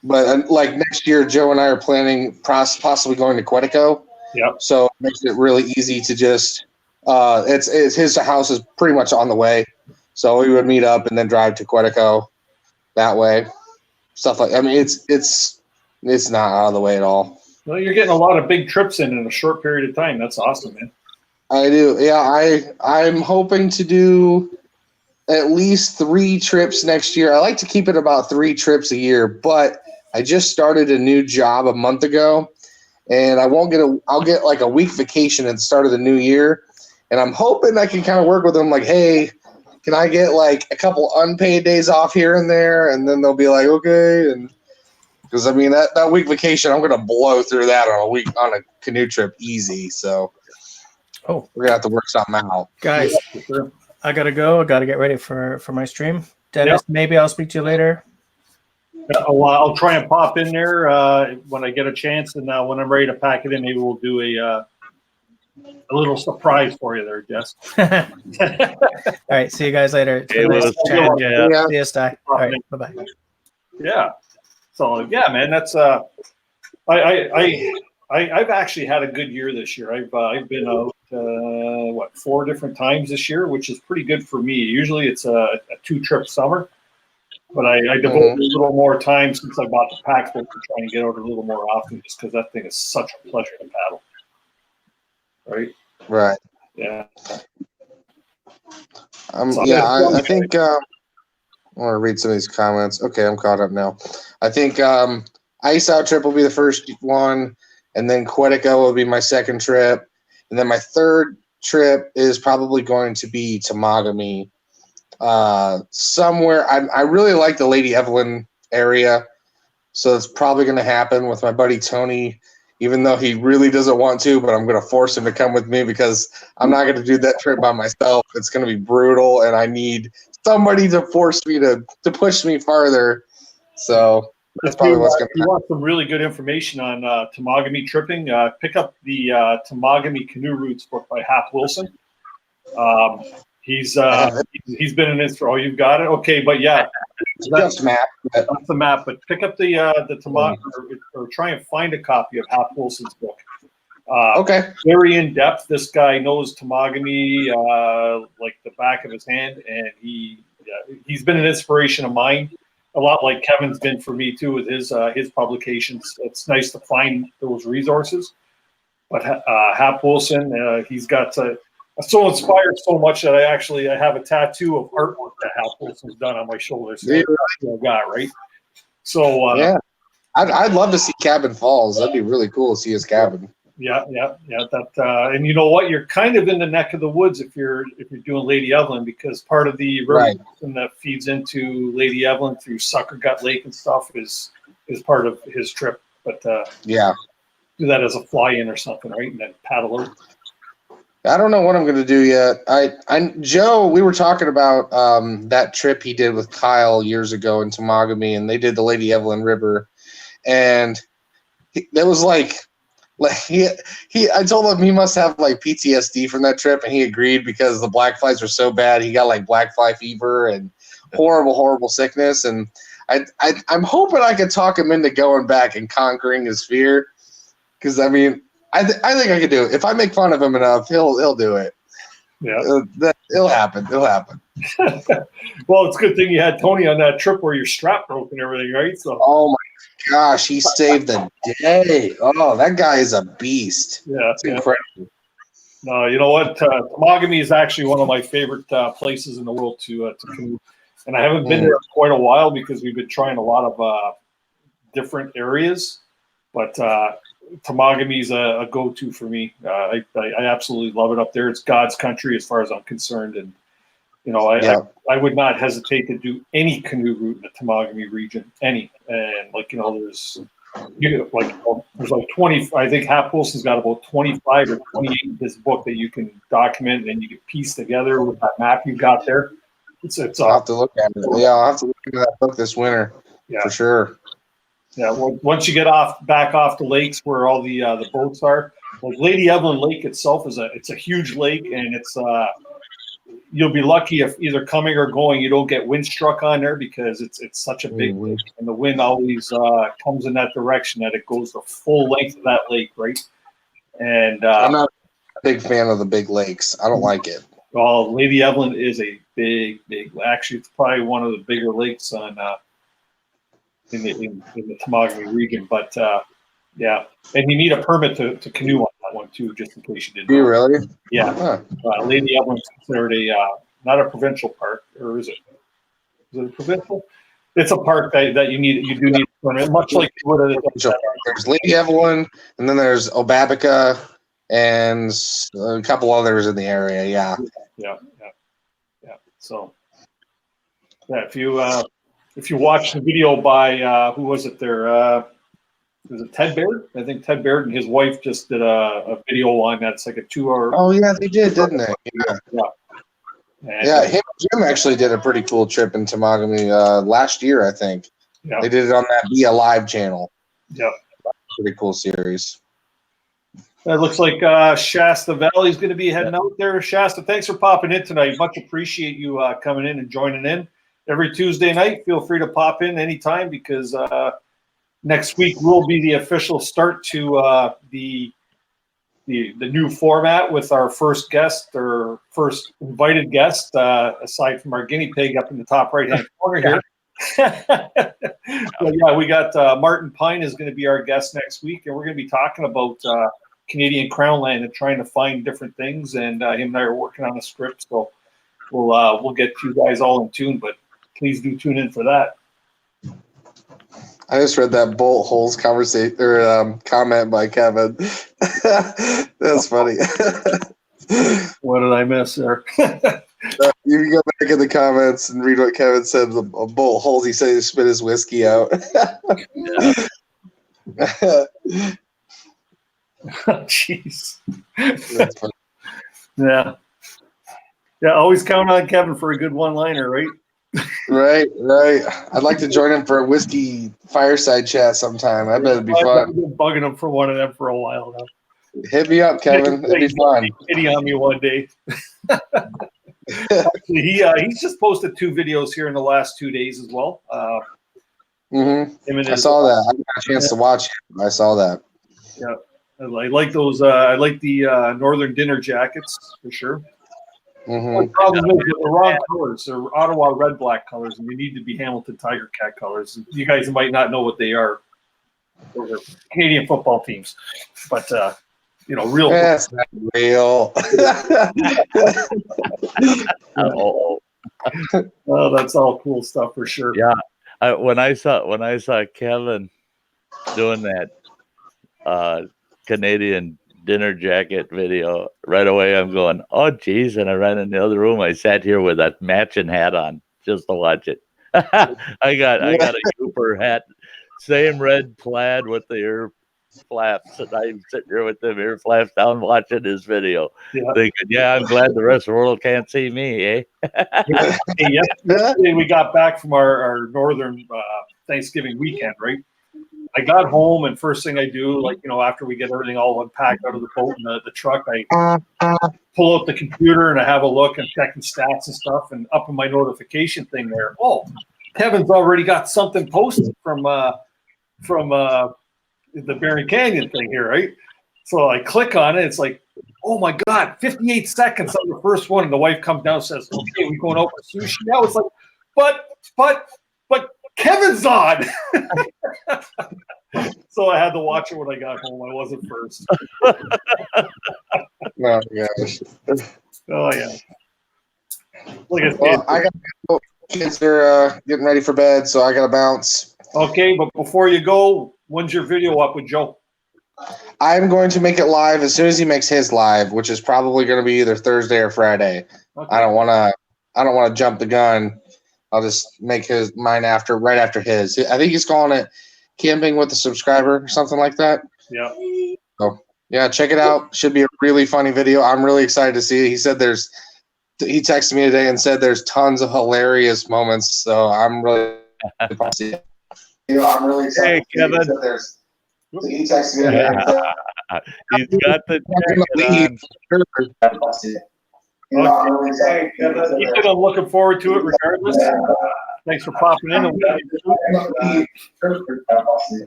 But like next year, Joe and I are planning possibly going to Quetico. Yeah. So it makes it really easy to just it's his house is pretty much on the way, so we would meet up and then drive to Quetico that way. Stuff like it's not out of the way at all. Well, you're getting a lot of big trips in a short period of time. That's awesome, man. I do. Yeah, I'm hoping to do at least 3 trips next year. I like to keep it about 3 trips a year, but I just started a new job a month ago, and I'll get like a week vacation at the start of the new year, and I'm hoping I can kind of work with them like, hey, can I get like a couple unpaid days off here and there? And then they'll be like, okay. And because I mean that week vacation, I'm gonna blow through that on a canoe trip easy. So we're gonna have to work something out. Guys, I gotta go. I gotta get ready for my stream. Dennis, maybe I'll speak to you later. I'll try and pop in there when I get a chance, and when I'm ready to pack it in, maybe we'll do a little surprise for you there, Jess. All right, see you guys later. See you, Sty. All right, bye-bye. Yeah. So yeah, man, that's I've actually had a good year this year. I've been out 4 different times this year, which is pretty good for me. Usually it's a 2-trip summer, but I devote a little more time since I bought the pack boat to try and get out a little more often, just because that thing is such a pleasure to paddle. Right. Yeah. I think I want to read some of these comments. Okay, I'm caught up now. I think Ice Out trip will be the first one, and then Quetico will be my second trip, and then my third trip is probably going to be Temagami. Somewhere I really like the Lady Evelyn area, so it's probably going to happen with my buddy Tony, even though he really doesn't want to, but I'm going to force him to come with me because I'm not going to do that trip by myself. It's going to be brutal, and I need somebody to force me to push me farther. So that's probably what's going to happen. You want some really good information on Temagami tripping, pick up the Temagami Canoe Routes book by Hap Wilson. He's been in this for, oh, you've got it? Okay, but yeah. That's map. That's the map, but pick up the Temagami or try and find a copy of Hap Wilson's book. Okay. Very in depth. This guy knows Temagami like the back of his hand, and he he's been an inspiration of mine, a lot like Kevin's been for me too with his publications. It's nice to find those resources. But Hap Wilson, he's got so inspired so much that I have a tattoo of artwork that Hap Wilson's done on my shoulder. So I got right. So yeah, I'd love to see Cabin Falls. That'd be really cool to see his cabin. Yeah. That and you know what? You're kind of in the neck of the woods if you're doing Lady Evelyn, because part of the road that feeds into Lady Evelyn through Sucker Gut Lake and stuff is part of his trip. But do that as a fly-in or something, right? And then paddle out. I don't know what I'm going to do yet. Joe, we were talking about that trip he did with Kyle years ago in Temagami, and they did the Lady Evelyn River, and that was like I told him he must have like PTSD from that trip, and he agreed because the black flies were so bad. He got like black fly fever and horrible sickness, and I'm hoping I could talk him into going back and conquering his fear, because I mean. I think I could do it. If I make fun of him enough, he'll do it. Yeah, it'll happen. It'll happen. Well, it's a good thing you had Tony on that trip where your strap broke and everything, right? So. Oh my gosh, he saved the day. Oh, that guy is a beast. Yeah, it's incredible. No, you know what? Temagami is actually one of my favorite places in the world to canoe, and I haven't been there in quite a while because we've been trying a lot of different areas, but. Temagami is a go-to for me. I absolutely love it up there. It's God's country as far as I'm concerned, and you know I would not hesitate to do any canoe route in the Temagami region, any. And like there's like 20. I think Hap Wilson's got about 25 or 28 in this book that you can document and you can piece together with that map you got there. I'll have to look at it. Yeah, I'll have to look into that book this winter for sure. Yeah, once you get back off the lakes where all the boats are, like Lady Evelyn Lake itself it's a huge lake, and it's you'll be lucky if either coming or going you don't get wind struck on there because it's such a big lake, and the wind always comes in that direction that it goes the full length of that lake, right? And I'm not a big fan of the big lakes. I don't like it. Well, Lady Evelyn is a big. Actually, it's probably one of the bigger lakes on. In the Temagami region, but and you need a permit to canoe on that one too, just in case you didn't. Do you really? Yeah. Huh. Lady Evelyn's considered not a provincial park, or is it? Is it a provincial? It's a park that you do need a permit, much like there's Lady Evelyn, and then there's Obabica, and a couple others in the area. Yeah. So, if you watch the video by who was it there? Was it Ted Baird? I think Ted Baird and his wife just did a video on that's like a 2-hour. Oh yeah, they did, didn't they? Yeah. Him and Jim actually did a pretty cool trip in Temagami last year, I think. Yeah. They did it on that Be Alive channel. Yeah. Pretty cool series. It looks like Shasta Valley's going to be heading out there. Shasta, thanks for popping in tonight. Much appreciate you coming in and joining in. Every Tuesday night, feel free to pop in anytime because next week will be the official start to the new format with our first guest or first invited guest, aside from our guinea pig up in the top right-hand corner here. But we got Martin Pine is going to be our guest next week, and we're going to be talking about Canadian Crown Land and trying to find different things. And him and I are working on a script, so we'll get you guys all in tune. But please do tune in for that. I just read that bolt holes conversation or comment by Kevin. That's funny. What did I miss there? You can go back in the comments and read what Kevin said. A bolt holes. He said he spit his whiskey out. Jeez. Yeah. Always count on Kevin for a good one-liner, right? Right. I'd like to join him for a whiskey fireside chat sometime. I bet it'd be fun. I've been bugging him for one of them for a while now. Hit me up, Kevin. It'd be fun. Hitting on me one day. Actually, he's just posted 2 videos here in the last 2 days as well. I saw that. I got a chance to watch it. I saw that. Yeah, I like those. I like the Northern Dinner jackets for sure. Mm-hmm. The problem is the wrong colors. They're Ottawa red black colors, and they need to be Hamilton Tiger Cat colors. You guys might not know what they are. They're Canadian football teams, but real. That's not real. Oh, that's all cool stuff for sure. Yeah, when I saw Callan doing that Canadian dinner jacket video, right away I'm going, oh geez, and I ran in the other room. I sat here with that matching hat on just to watch it. I got a Cooper hat, same red plaid with the ear flaps, and I'm sitting here with them ear flaps down watching this video, thinking, I'm glad the rest of the world can't see me, eh? Yesterday we got back from our northern Thanksgiving weekend, right? I got home, and first thing I do, after we get everything all unpacked out of the boat and the truck, I pull out the computer and I have a look and checking stats and stuff, and up in my notification thing there, Kevin's already got something posted from the Barron Canyon thing here, right? So I click on it. It's like, oh my God, 58 seconds on the first one. And the wife comes down and says, okay, we going out for sushi now? It's like, but Kevin's on. So I had to watch it when I got home. I wasn't first. Oh, gosh. Oh, yeah. Like I got to go. Kids are getting ready for bed, so I got to bounce. Okay, but before you go, when's your video up with Joe? I'm going to make it live as soon as he makes his live, which is probably going to be either Thursday or Friday. Okay. I don't want to jump the gun. I'll just make mine right after his. I think he's calling it Camping with a Subscriber or something like that. Yeah. So yeah, check it out. Should be a really funny video. I'm really excited to see it. He said he texted me today and said there's tons of hilarious moments. So I'm really excited to see it. I'm really excited. Hey, Kevin. He texted me today. He's got the jacket on. Okay, Kevin. I'm looking forward to it regardless. Thanks for popping in.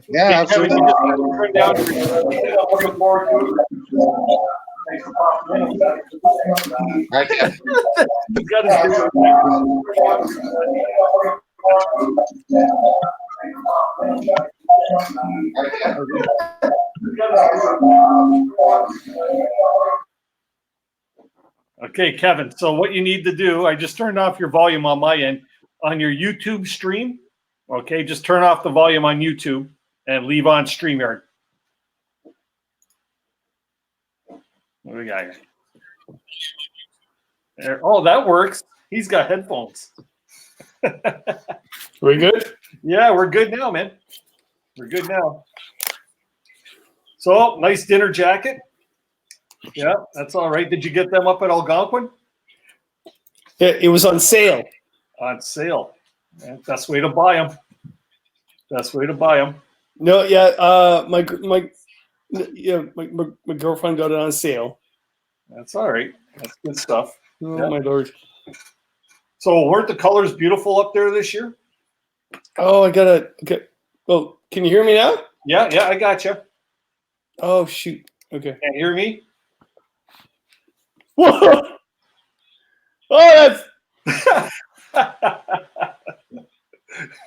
Yeah, absolutely. Turn down. I'm looking forward to it. Thanks for popping in. He's got his Okay, Kevin. So what you need to do, I just turned off your volume on my end. On your YouTube stream, okay, just turn off the volume on YouTube and leave on StreamYard. What do we got here? There. Oh, that works. He's got headphones. We good? Yeah, we're good now, man. We're good now. So, nice dinner jacket. Yeah, that's all right. Did you get them up at Algonquin? Yeah, it was on sale. On sale. Yeah, best way to buy them. Best way to buy them. No, yeah. My girlfriend got it on sale. That's all right. That's good stuff. Oh my Lord. So weren't the colors beautiful up there this year? Oh, I gotta. Okay. Oh, can you hear me now? Yeah, I got you. Oh shoot. Okay. Can't hear me? Whoa! Oh, that's.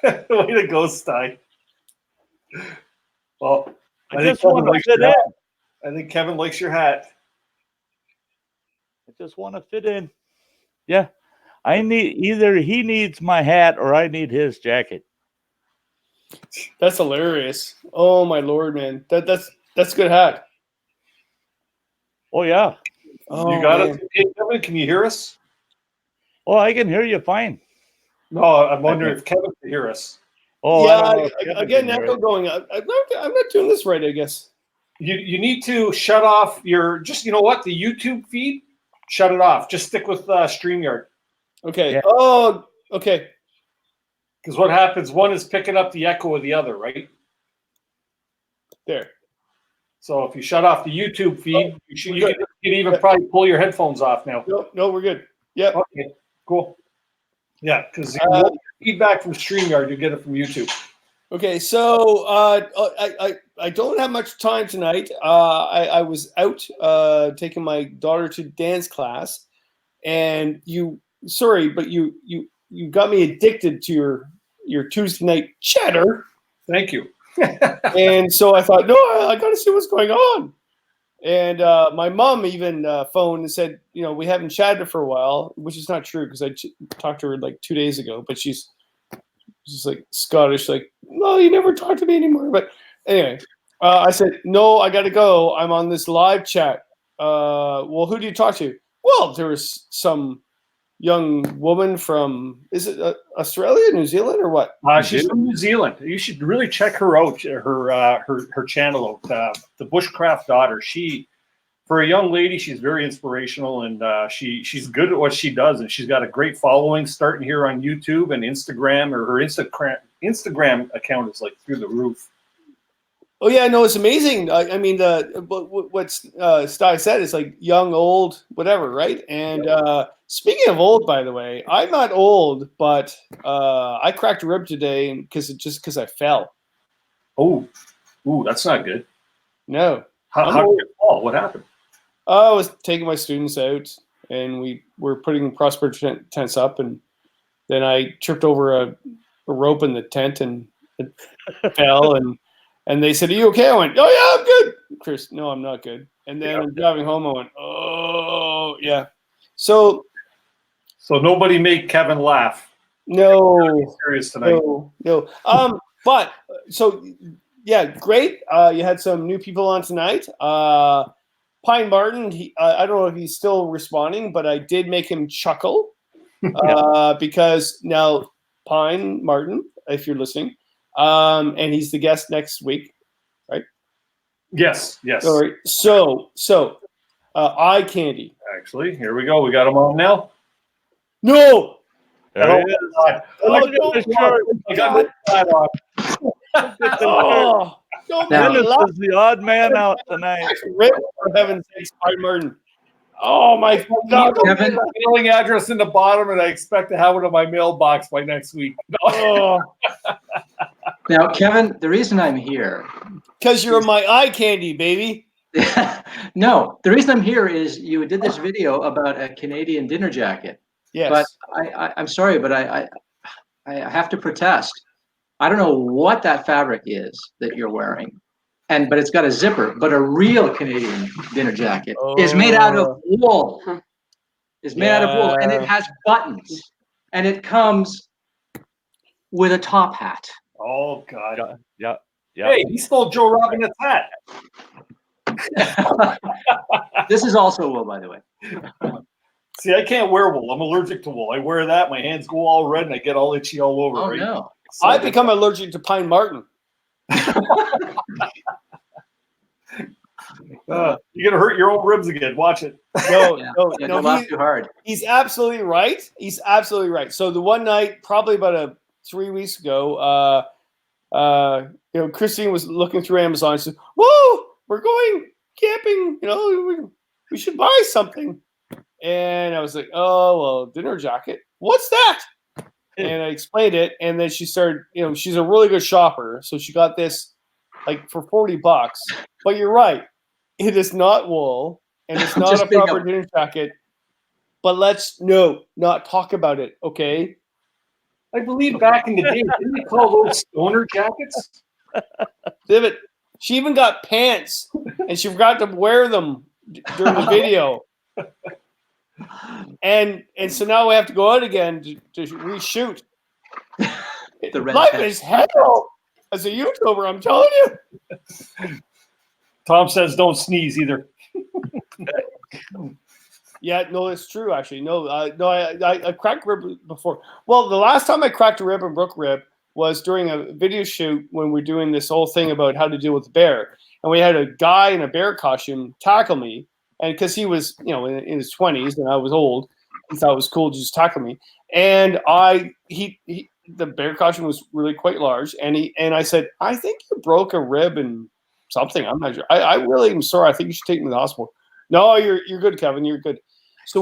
Way to go, Stein. Well, I just want to fit in. I think Kevin likes your hat. I just want to fit in. Yeah. Either he needs my hat or I need his jacket. That's hilarious. Oh my Lord, man. That's a good hat. Oh yeah. Oh, you got it. Hey, Kevin, can you hear us? Oh, I can hear you fine. No, I'm wondering if Kevin can hear us. Oh, yeah. Again, echo going. I'm not doing this right, I guess. You need to shut off your. Just you know what, the YouTube feed. Shut it off. Just stick with StreamYard. Okay. Yeah. Oh, okay. Because what happens? One is picking up the echo of the other, right? There. So if you shut off the YouTube feed, you can even probably pull your headphones off now. No, we're good. Yeah. Okay. Cool. Yeah, because feedback from StreamYard, you get it from YouTube. Okay, so I don't have much time tonight. I was out taking my daughter to dance class, and you got me addicted to your Tuesday night chatter. Thank you. And so I thought, no, I got to see what's going on. And my mom even phoned and said, we haven't chatted for a while, which is not true because I talked to her like 2 days ago. But she's like Scottish, like, no, you never talk to me anymore. But anyway, I said, no, I got to go. I'm on this live chat. Well, who do you talk to? Well, there was some young woman from, is it Australia, New Zealand, or what? She's from New Zealand. You should really check her out. Her channel out. The Bushcraft daughter. For a young lady, she's very inspirational, and she's good at what she does, and she's got a great following starting here on YouTube and Instagram. Or her Instagram account is like through the roof. Oh yeah, no, it's amazing. I mean, what Sty said is like young, old, whatever, right? And speaking of old, by the way, I'm not old, but I cracked a rib today because I fell. Oh, that's not good. No. How did you fall? What happened? I was taking my students out, and we were putting prosperity tents up, and then I tripped over a rope in the tent and fell, and they said, "Are you okay?" I went, "Oh yeah, I'm good." Chris, no, I'm not good. And then I'm driving home. I went, "Oh yeah." So nobody made Kevin laugh. No, serious tonight. No. But so yeah, great. You had some new people on tonight. Pine Martin. I don't know if he's still responding, but I did make him chuckle because now Pine Martin, if you're listening. And he's the guest next week, right? Yes. All right. So, eye candy. Actually, here we go. We got him on now. No. There he is. I got the Oh, don't make me Dennis laugh. is the odd man out tonight. Rip, for heaven's sakes, Pine Martin. Oh my God! Kevin, mailing address in the bottom, and I expect to have it in my mailbox by next week. Oh. Now, Kevin, the reason I'm here, because you're my eye candy, baby. No, the reason I'm here is you did this video about a Canadian dinner jacket. Yes. But I'm sorry, but I have to protest. I don't know what that fabric is that you're wearing, but it's got a zipper. But a real Canadian dinner jacket is made out of wool. Is made out of wool, and it has buttons, and it comes with a top hat. Oh God! Yeah. Hey, he stole Joe Robbins' hat. This is also wool, by the way. See, I can't wear wool. I'm allergic to wool. I wear that, my hands go all red, and I get all itchy all over. Oh right? no! So I become allergic to Pine Martin. You're gonna hurt your own ribs again. Watch it. No, don't laugh too hard. He's absolutely right. So the one night, probably about 3 weeks ago, Christine was looking through Amazon and said, "Whoa, we're going camping. We should buy something." And I was like, "Oh, well, dinner jacket. What's that?" And I explained it, and then she started. She's a really good shopper, so she got this like for $40. But you're right, it is not wool, and it's not a proper dinner jacket. But let's not talk about it, okay? I believe back in the day, didn't they call those stoner jackets? David, she even got pants, and she forgot to wear them during the video. And so now we have to go out again to reshoot. Life is hell as a YouTuber, I'm telling you. Tom says don't sneeze either. Yeah, no, it's true, actually. I cracked rib before. Well, the last time I cracked a rib and broke rib was during a video shoot when we're doing this whole thing about how to deal with a bear. And we had a guy in a bear costume tackle me. And because he was, in his 20s and I was old, he thought it was cool to just tackle me. And the bear costume was really quite large. And I said, "I think you broke a rib and something. I'm not sure. I really am sorry. I think you should take me to the hospital." "No, you're good, Kevin. You're good." So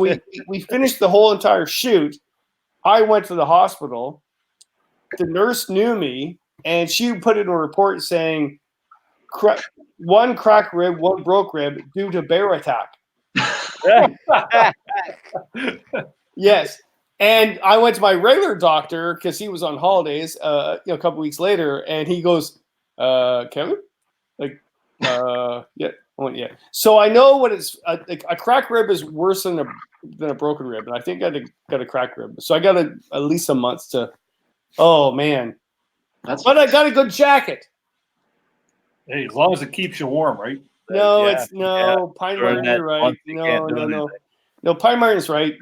we finished the whole entire shoot. I went to the hospital. The nurse knew me, and she put in a report saying, "1 cracked rib, 1 broke rib due to bear attack." Yes. And I went to my regular doctor because he was on holidays, a couple weeks later, and he goes, Kevin? Like, yeah. I went, yeah. So I know what it's a cracked rib is worse than a broken rib, and I think I got a cracked rib. So I got at least a month to. Oh man, but I got a good jacket. Hey, as long as it keeps you warm, right? No, Yeah, it's no Pine Martin. You're right. month, you can't do anything. No. Pine Martin's right.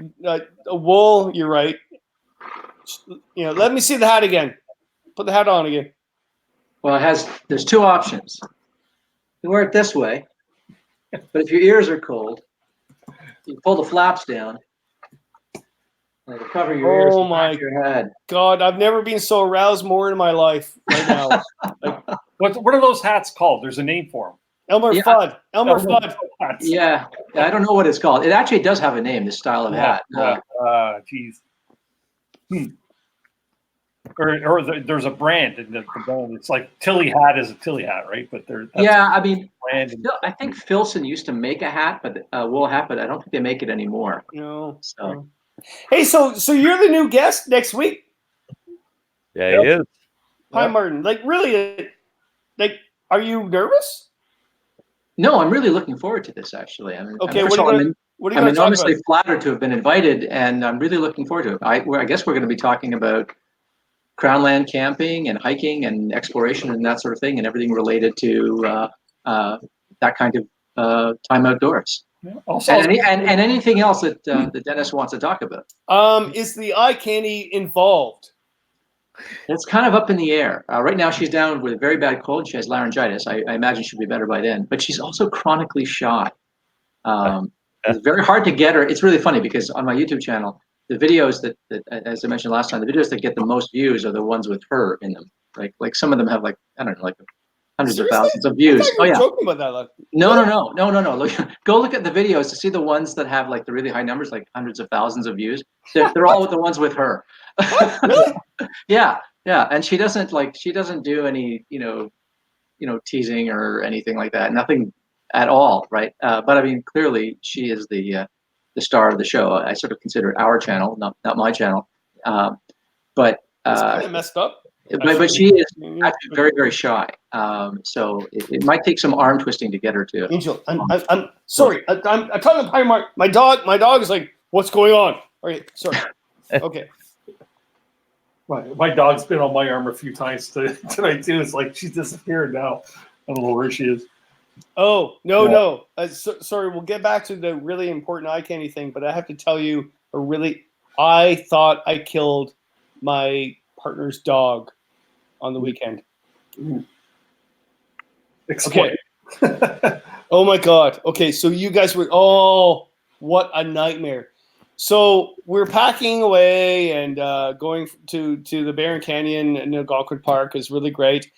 Wool, you're right. Let me see the hat again. Put the hat on again. Well, there's two options. You wear it this way, but if your ears are cold, you pull the flaps down and it'll cover your ears and my your head. God, I've never been so aroused more in my life right now. What are those hats called? There's a name for them. Elmer Fudd. Elmer Fudd. Yeah, I don't know what it's called. It actually does have a name, this style of hat. Geez. Or there's a brand in the brand. It's like Tilly hat is a Tilly hat, right? But I think Filson used to make a hat, but wool hat, but I don't think they make it anymore. No. So. Hey, so you're the new guest next week? Yeah, he is. Pine Martin. Like, really? Like, are you nervous? No, I'm really looking forward to this. Actually, okay. What are you I'm enormously flattered to have been invited, and I'm really looking forward to it. I guess we're going to be talking about Crownland camping and hiking and exploration and that sort of thing, and everything related to that kind of time outdoors. Also, and anything else that Dennis wants to talk about. Is the eye candy involved? It's kind of up in the air. Right now, she's down with a very bad cold. She has laryngitis. I imagine she'll be better by then. But she's also chronically shy. It's very hard to get her. It's really funny because on my YouTube channel, the videos that, as I mentioned last time, the videos that get the most views are the ones with her in them. Like some of them have hundreds of thousands of views. Oh yeah. Joking about that. No. Go look at the videos to see the ones that have like the really high numbers, like hundreds of thousands of views. They're all the ones with her. Really? Yeah. And she doesn't do any, teasing or anything like that. Nothing at all, right? But I mean, clearly she is the star of the show. I sort of consider it our channel, not my channel. But it's kind of messed up. But she is actually very, very shy. So it might take some arm twisting to get her to. Angel, I'm sorry. I'm talking to Pine Martin. My dog is like, what's going on? Okay, sorry. Okay. My dog's been on my arm a few times tonight too. It's like she's disappeared now. I don't know where she is. Oh no. Sorry. We'll get back to the really important eye candy thing, but I have to tell you, I thought I killed my partner's dog on the weekend. Explain. Okay. Oh my God. Okay, so you guys were. What a nightmare. So we're packing away and going to the Barron Canyon and Algonquin Park is really great.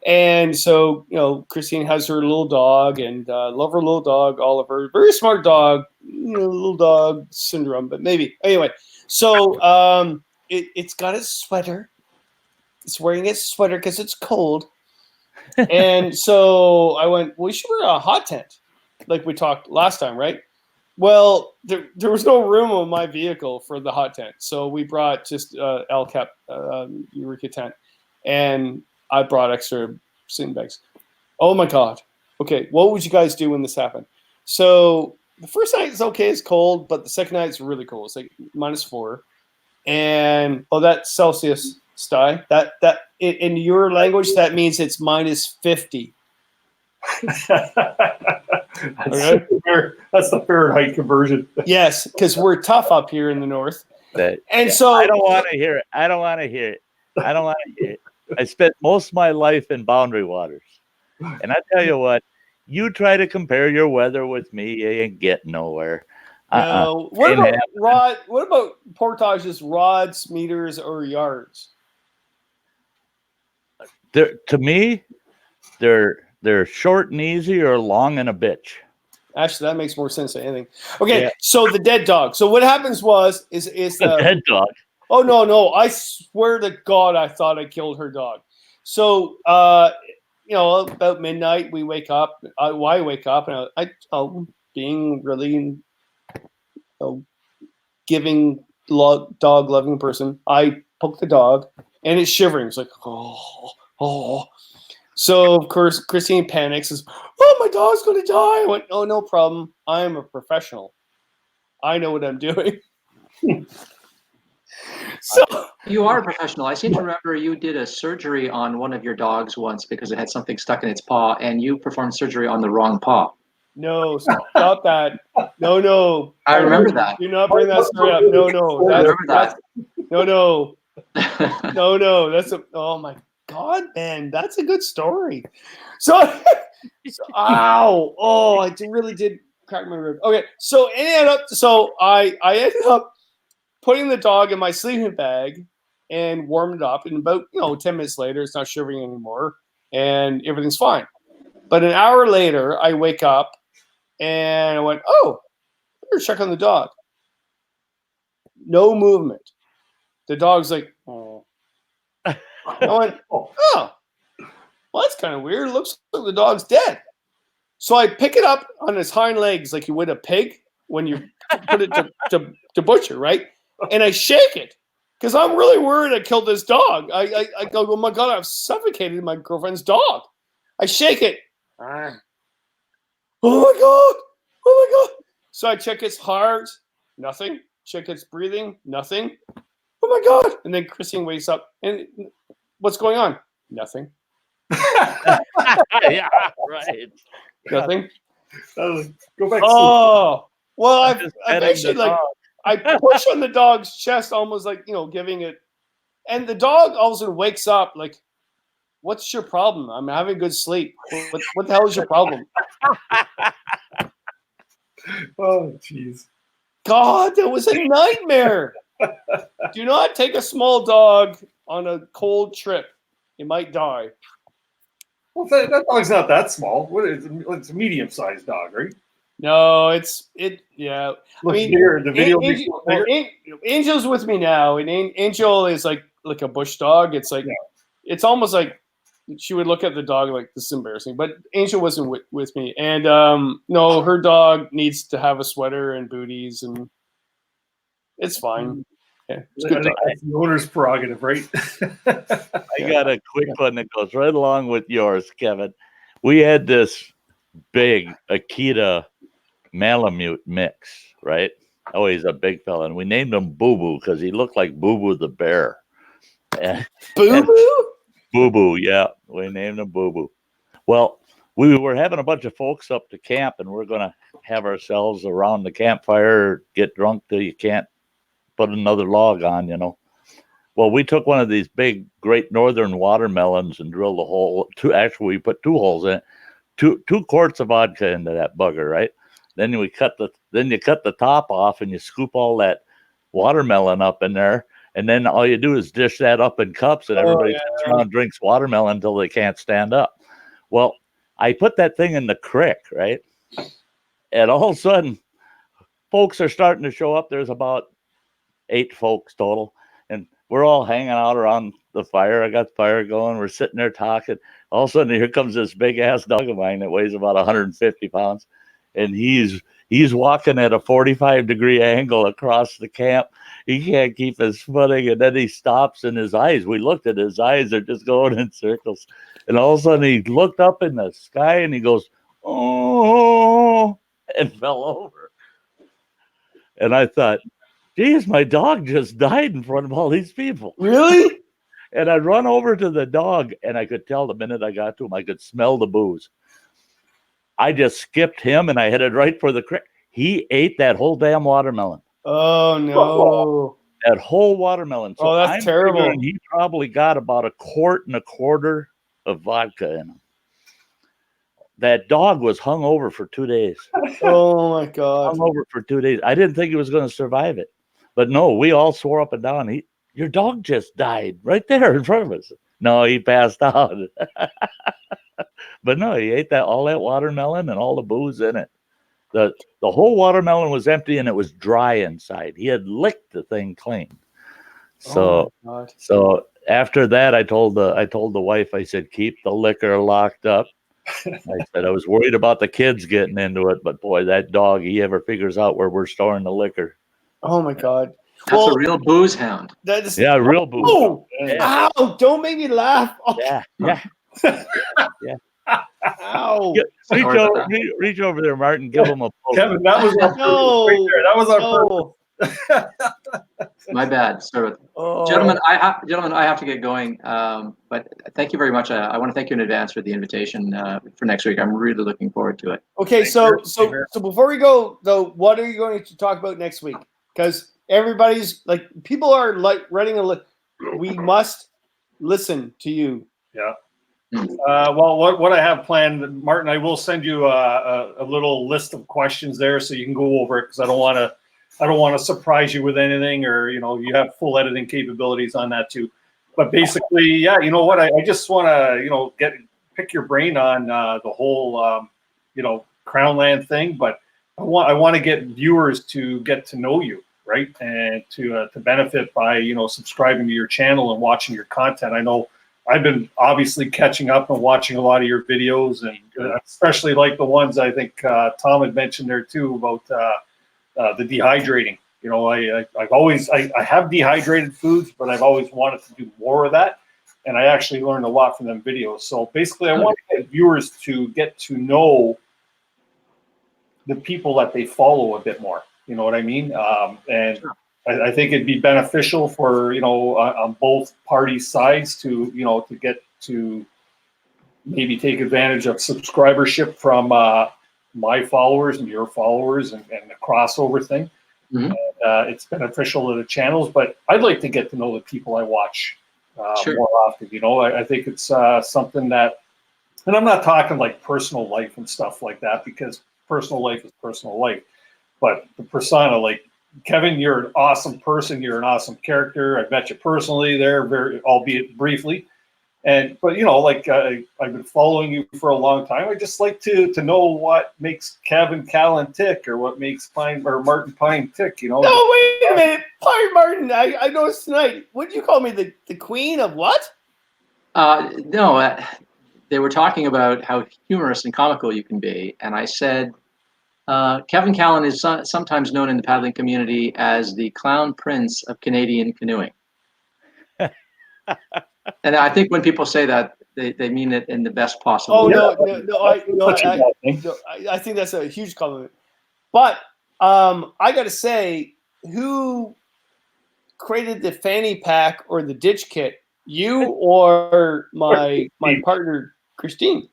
And so, Christine has her little dog and love her little dog, Oliver. Very smart dog, little dog syndrome, but maybe. Anyway, so it's got its sweater. It's wearing its sweater because it's cold. And so I went, we should wear a hot tent like we talked last time, right? Well, there was no room on my vehicle for the hot tent. So we brought just El-Cap Eureka tent. And I brought extra sleeping bags. Oh my God. Okay, what would you guys do when this happened? So the first night is okay, it's cold, but the second night is really cold. It's like -4. And that's Celsius, Sty. That in your language, that means it's -50. That's the Fahrenheit conversion. Yes, because we're tough up here in the north. So I don't want to hear it. I spent most of my life in boundary waters. And I tell you what, you try to compare your weather with me, you ain't getting nowhere. No. What about portages, rods, meters, or yards? To me, they're short and easy or long and a bitch. Actually, that makes more sense than anything. Okay, So the dead dog. So what happens is the dead dog. Oh no! I swear to God, I thought I killed her dog. So about midnight, we wake up. I wake up and I being really giving dog loving person. I poke the dog and it's shivering. It's like, oh. So of course Christine panics, says, "Oh, my dog's gonna die." I went, "Oh, no problem. I am a professional. I know what I'm doing." So you are a professional. I seem to remember you did a surgery on one of your dogs once because it had something stuck in its paw, and you performed surgery on the wrong paw. no, stop that. No. I remember that. Do not bring that story up. No. That's no. That's oh my God, man. That's a good story. So, ow. Oh, I really did crack my rib. Okay, so I ended up putting the dog in my sleeping bag and warmed it up. And about 10 minutes later, it's not shivering anymore, and everything's fine. But an hour later, I wake up and I went, "Oh, better check on the dog." No movement. The dog's like, "Oh." I went, "Oh, well, that's kind of weird. It looks like the dog's dead." So I pick it up on its hind legs like you would a pig when you put it to butcher, right? And I shake it because I'm really worried I killed this dog. I go, "Oh my God, I've suffocated my girlfriend's dog." I shake it. Oh my God. So I check its heart, nothing. Check its breathing, nothing. Oh my God. And then Christine wakes up and what's going on? Nothing. Yeah, right. Nothing. Go back. Oh, well, I've actually I push on the dog's chest, almost like, giving it. And the dog all of a sudden wakes up like, "What's your problem? I'm having good sleep. What the hell is your problem?" Oh, jeez. God, that was a nightmare. Do not take a small dog on a cold trip. It might die. Well, that dog's not that small. It's a medium-sized dog, right? No, yeah. Looks bigger. The video Angel's with me now, and Angel is like a bush dog. It's like it's almost like she would look at the dog like, "This is embarrassing." But Angel wasn't with me, and no, her dog needs to have a sweater and booties, and it's fine. Yeah, it's good. That's the owner's prerogative, right? I got a quick one that goes right along with yours, Kevin. We had this big Akita Malamute mix, right? Oh, he's a big fella, and we named him Boo Boo because he looked like Boo Boo the bear. Boo Boo? Boo Boo, yeah. We named him Boo Boo. Well, we were having a bunch of folks up to camp, and we're going to have ourselves around the campfire, get drunk till you can't put another log on, Well, we took one of these big Great Northern watermelons and drilled a hole. We put 2 holes in it. 2 quarts of vodka into that bugger, right? Then you cut the top off and you scoop all that watermelon up in there. And then all you do is dish that up in cups, and everybody sits around and drinks watermelon until they can't stand up. Well, I put that thing in the creek, right? And all of a sudden, folks are starting to show up. There's about 8 folks total. And we're all hanging out around the fire. I got the fire going. We're sitting there talking. All of a sudden, here comes this big-ass dog of mine that weighs about 150 pounds. And he's walking at a 45-degree angle across the camp. He can't keep his footing, and then he stops, and his eyes, we looked at his eyes, are just going in circles. And all of a sudden, he looked up in the sky, and he goes, "Oh," and fell over. And I thought, geez, my dog just died in front of all these people. Really? And I run over to the dog, and I could tell the minute I got to him, I could smell the booze. I just skipped him, and I headed right for the creek. He ate that whole damn watermelon. Oh, no. That whole watermelon. So that's terrible. He probably got about 1.25 quarts of vodka in him. That dog was hung over for 2 days. Oh, my God. Hung over for 2 days. I didn't think he was going to survive it. But no, we all swore up and down, your dog just died right there in front of us. No, he passed out. But no, he ate all that watermelon and all the booze in it. The whole watermelon was empty and it was dry inside. He had licked the thing clean. So after that, I told the wife, I said, keep the liquor locked up. I said I was worried about the kids getting into it, but boy, that dog, he ever figures out where we're storing the liquor, Oh my God. That's a real booze hound. That is, real booze. Oh, Yeah. ow, don't make me laugh. Oh, Yeah. ow. Reach over there, Martin. Give him a poke. Kevin, that was our No, right there. That was our no. My bad. Sorry. Oh. Gentlemen, I have to get going. But thank you very much. I want to thank you in advance for the invitation for next week. I'm really looking forward to it. Okay, so before we go though, what are you going to talk about next week? Because everybody's like, people are like writing a list. We must listen to you. Yeah. Well, what I have planned, Martin, I will send you a little list of questions there so you can go over it, because I don't want to surprise you with anything, or you have full editing capabilities on that too. But basically, yeah, you know what? I just want to pick your brain on the whole Crownland thing, but I want to get viewers to get to know you, right, and to benefit by subscribing to your channel and watching your content. I know I've been obviously catching up and watching a lot of your videos, and especially like the ones I think Tom had mentioned there too about the dehydrating. I have dehydrated foods, but I've always wanted to do more of that, and I actually learned a lot from them videos. So basically, I want to get viewers to get to know the people that they follow a bit more. You know what I mean? And sure. I think it'd be beneficial for on both party sides to get to maybe take advantage of subscribership from my followers and your followers and the crossover thing. Mm-hmm. And, it's beneficial to the channels, but I'd like to get to know the people I watch sure. more often. I think it's something that, and I'm not talking like personal life and stuff like that, because personal life is personal life, but the persona, like Kevin, you're an awesome person. You're an awesome character. I've met you personally there, albeit briefly. But I've been following you for a long time. I just like to know what makes Kevin Callan tick, or what makes Martin Pine tick. No, wait a minute, Martin. I noticed tonight. What did you call me? The queen of what? No, they were talking about how humorous and comical you can be, and I said, Kevin Callan is sometimes known in the paddling community as the clown prince of Canadian canoeing. And I think when people say that, they mean it in the best possible way. I think that's a huge compliment. But I got to say, who created the fanny pack or the ditch kit? You or my partner, Christine?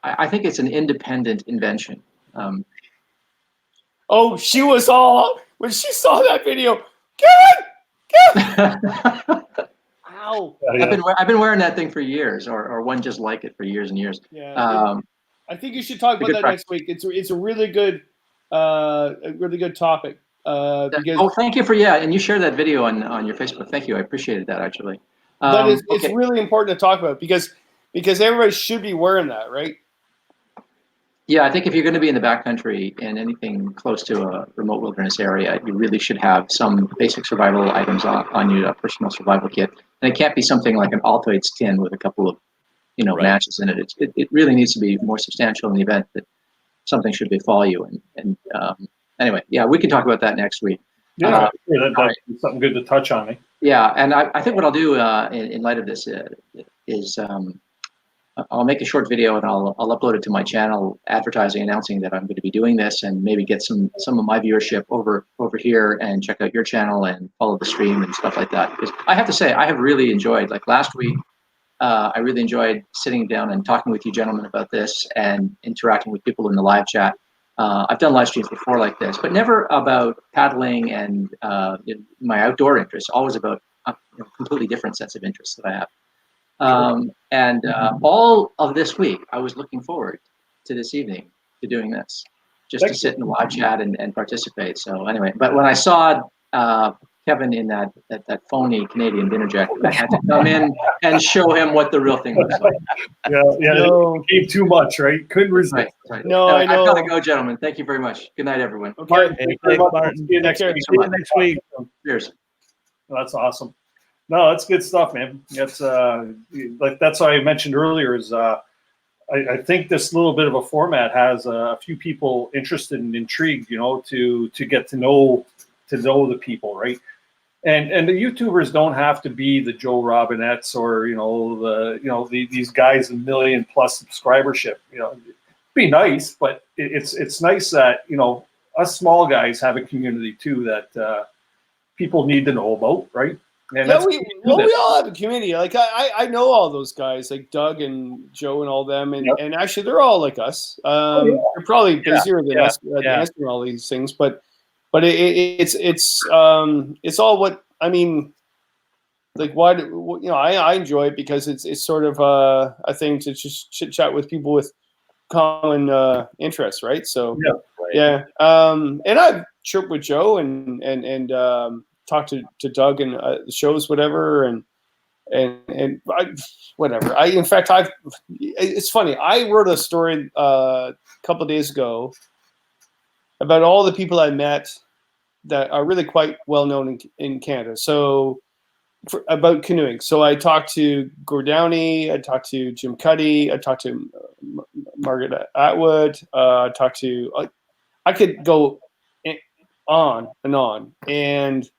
I think it's an independent invention. She was all, when she saw that video, Kevin! Wow. I've been wearing that thing for years, or one just like it for years and years. Yeah. I think you should talk about that next week. It's a really good topic. Because thank you and you shared that video on your Facebook. Thank you. I appreciated that, actually. But it's really important to talk about because everybody should be wearing that, right? Yeah, I think if you're going to be in the backcountry in anything close to a remote wilderness area, you really should have some basic survival items on you, a personal survival kit. And it can't be something like an Altoids tin with a couple of, right, matches in it. It really needs to be more substantial in the event that something should befall you. And anyway, yeah, we can talk about that next week. Yeah, that's something good to touch on. Yeah, and I think what I'll do in light of this is I'll make a short video and I'll upload it to my channel, announcing that I'm going to be doing this, and maybe get some of my viewership over here and check out your channel and follow the stream and stuff like that. Because I have to say, I have really enjoyed, like last week, I really enjoyed sitting down and talking with you gentlemen about this and interacting with people in the live chat. I've done live streams before like this, but never about paddling and my outdoor interests, always about completely different sets of interests that I have. All of this week, I was looking forward to this evening, to doing this, just to sit in the live chat and participate. So anyway, but when I saw Kevin in that phony Canadian dinner jacket, I had to come in and show him what the real thing looks like. It gave too much, right? Couldn't resist. Right. No, I know. I've got to go, gentlemen. Thank you very much. Good night, everyone. Okay. Martin. See you next week. Cheers. Well, that's awesome. No, that's good stuff, man. That's that's what I mentioned earlier. Is I think this little bit of a format has a few people interested and intrigued, to get to know the people, right? And the YouTubers don't have to be the Joe Robinettes or these guys in million plus subscribership. It'd be nice, but it's nice that us small guys have a community too that people need to know about, right? And yeah, we all have a community. Like I know all those guys, like Doug and Joe and all them, and actually they're all like us. They're probably busier than us answering all these things, but it's all what I mean. Like I enjoy it because it's sort of a thing to just chit chat with people with common interests, right? So and I've chirped with Joe and talked to Doug and the shows, whatever, and whatever. In fact, it's funny. I wrote a story a couple of days ago about all the people I met that are really quite well known in Canada. So about canoeing. So I talked to Gord Downey, I talked to Jim Cuddy, I talked to Margaret Atwood, I could go on and on. And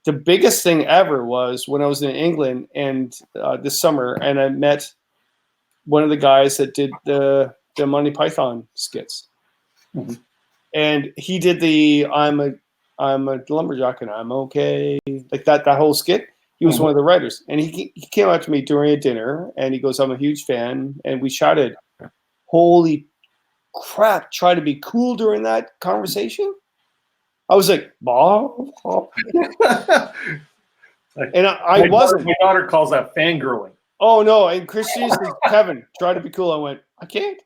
the biggest thing ever was when I was in England and this summer, and I met one of the guys that did the Monty Python skits. Mm-hmm. And he did the I'm a lumberjack and I'm okay, like that whole skit. He was one of the writers, and he came out to me during a dinner, and he goes, "I'm a huge fan," and we shouted, "Holy crap!" Try to be cool during that conversation. I was like, "Bob," and I wasn't. My daughter calls that fangirling. Oh no! And Christian says, "Kevin, try to be cool." I went, "I can't."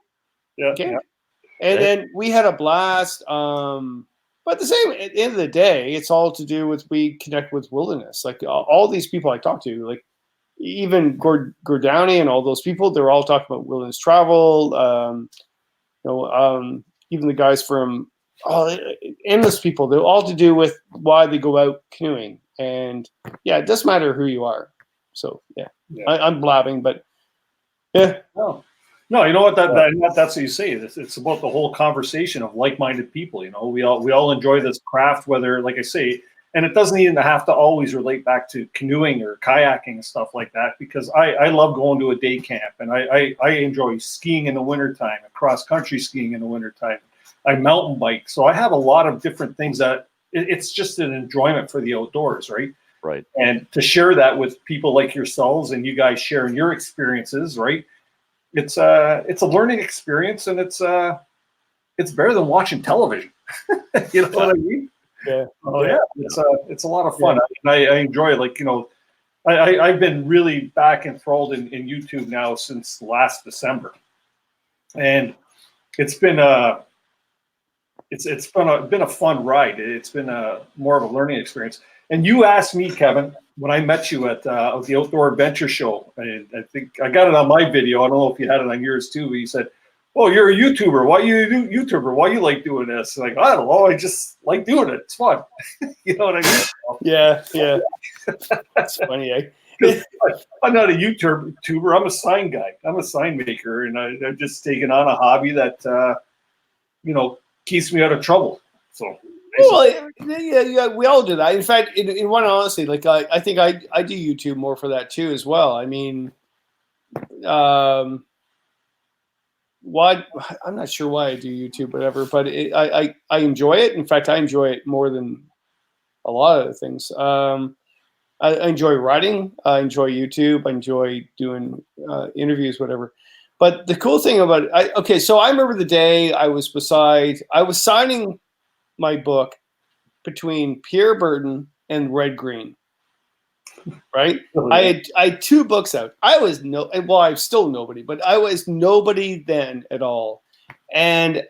I can't. Yeah. And then we had a blast. But at the end of the day, it's all to do with we connect with wilderness. Like all these people I talk to, like even Gord Downey and all those people, they're all talking about wilderness travel. Even the guys from endless people, they're all to do with why they go out canoeing. And it doesn't matter who you are. So I'm blabbing, but yeah. No, you know what? That's what you say. It's about the whole conversation of like-minded people. We all enjoy this craft, whether, like I say, and it doesn't even have to always relate back to canoeing or kayaking and stuff like that. Because I love going to a day camp, and I enjoy skiing in the wintertime, cross-country skiing in the wintertime. I mountain bike, so I have a lot of different things that it's just an enjoyment for the outdoors, right? Right. And to share that with people like yourselves and you guys sharing your experiences, right? It's a learning experience, and it's better than watching television. You know what I mean? Yeah. Oh yeah. It's a lot of fun. Yeah. I enjoy it. Like I've been really back enthralled in YouTube now since last December, and it's been a fun ride. It's been more of a learning experience. And you asked me, Kevin, when I met you at the Outdoor Adventure Show, I think I got it on my video. I don't know if you had it on yours too, but you said, "Oh, you're a YouTuber. Why you do YouTuber? Why you like doing this?" Like, I don't know. I just like doing it. It's fun. You know what I mean? Yeah. That's funny, eh? I'm not a YouTuber. I'm a sign guy. I'm a sign maker, and I've just taken on a hobby that keeps me out of trouble. So. Well, yeah, we all do that. In fact, in one honesty, like I think I do YouTube more for that too as well. I mean, why I'm not sure why I do YouTube, whatever, but I enjoy it. In fact, I enjoy it more than a lot of things. I enjoy writing. I enjoy YouTube. I enjoy doing interviews, whatever. But the cool thing about it, so I remember the day I was signing my book between Pierre Burton and Red Green, right? Oh, yeah. I had two books out. I'm still nobody, but I was nobody then at all. And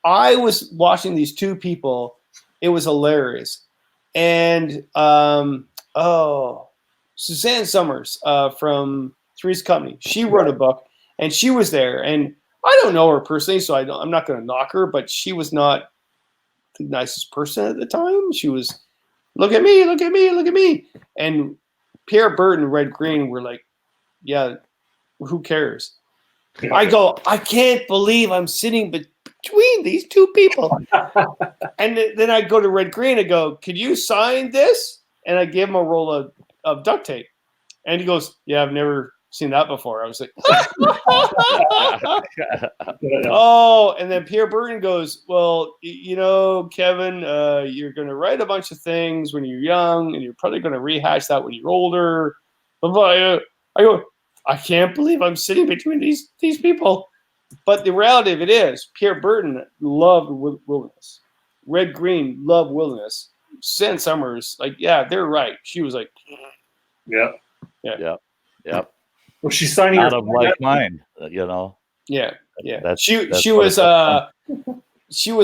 I was watching these two people. It was hilarious. And Suzanne Summers from Three's Company, she wrote a book, and she was there. And I don't know her personally, so I'm not going to knock her, but she was not the nicest person at the time. She was, look at me, look at me, look at me. And Pierre Burton and Red Green were like, yeah, who cares? I go, I can't believe I'm sitting between these two people. And then I go to Red Green and go, could you sign this? And I give him a roll of duct tape. And he goes, yeah, I've never seen that before. I was like, oh, and then Pierre Burton goes, well, Kevin, you're going to write a bunch of things when you're young, and you're probably going to rehash that when you're older. I go, I can't believe I'm sitting between these people. But the reality of it is, Pierre Burton loved wilderness. Red Green loved wilderness. Sam Summers, like, yeah, they're right. She was like, yeah. Well, she's signing out of like mind, Yeah. That's she was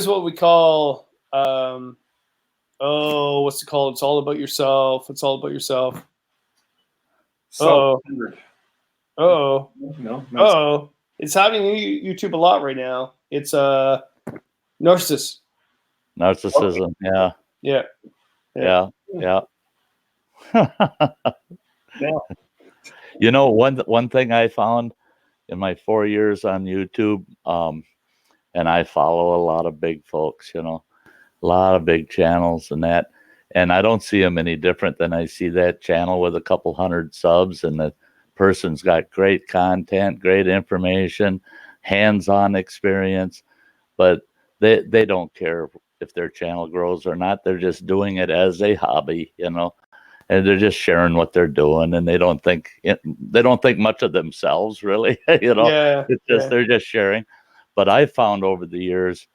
what we call what's it called? It's all about yourself. It's all about yourself. No. It's happening on YouTube a lot right now. It's narcissism. Yeah. One thing I found in my 4 years on YouTube, and I follow a lot of big folks, a lot of big channels and that, and I don't see them any different than I see that channel with a couple hundred subs, and the person's got great content, great information, hands-on experience, but they don't care if their channel grows or not. They're just doing it as a hobby, and they're just sharing what they're doing, and they don't think much of themselves, really. It's just they're just sharing. But I found over the years,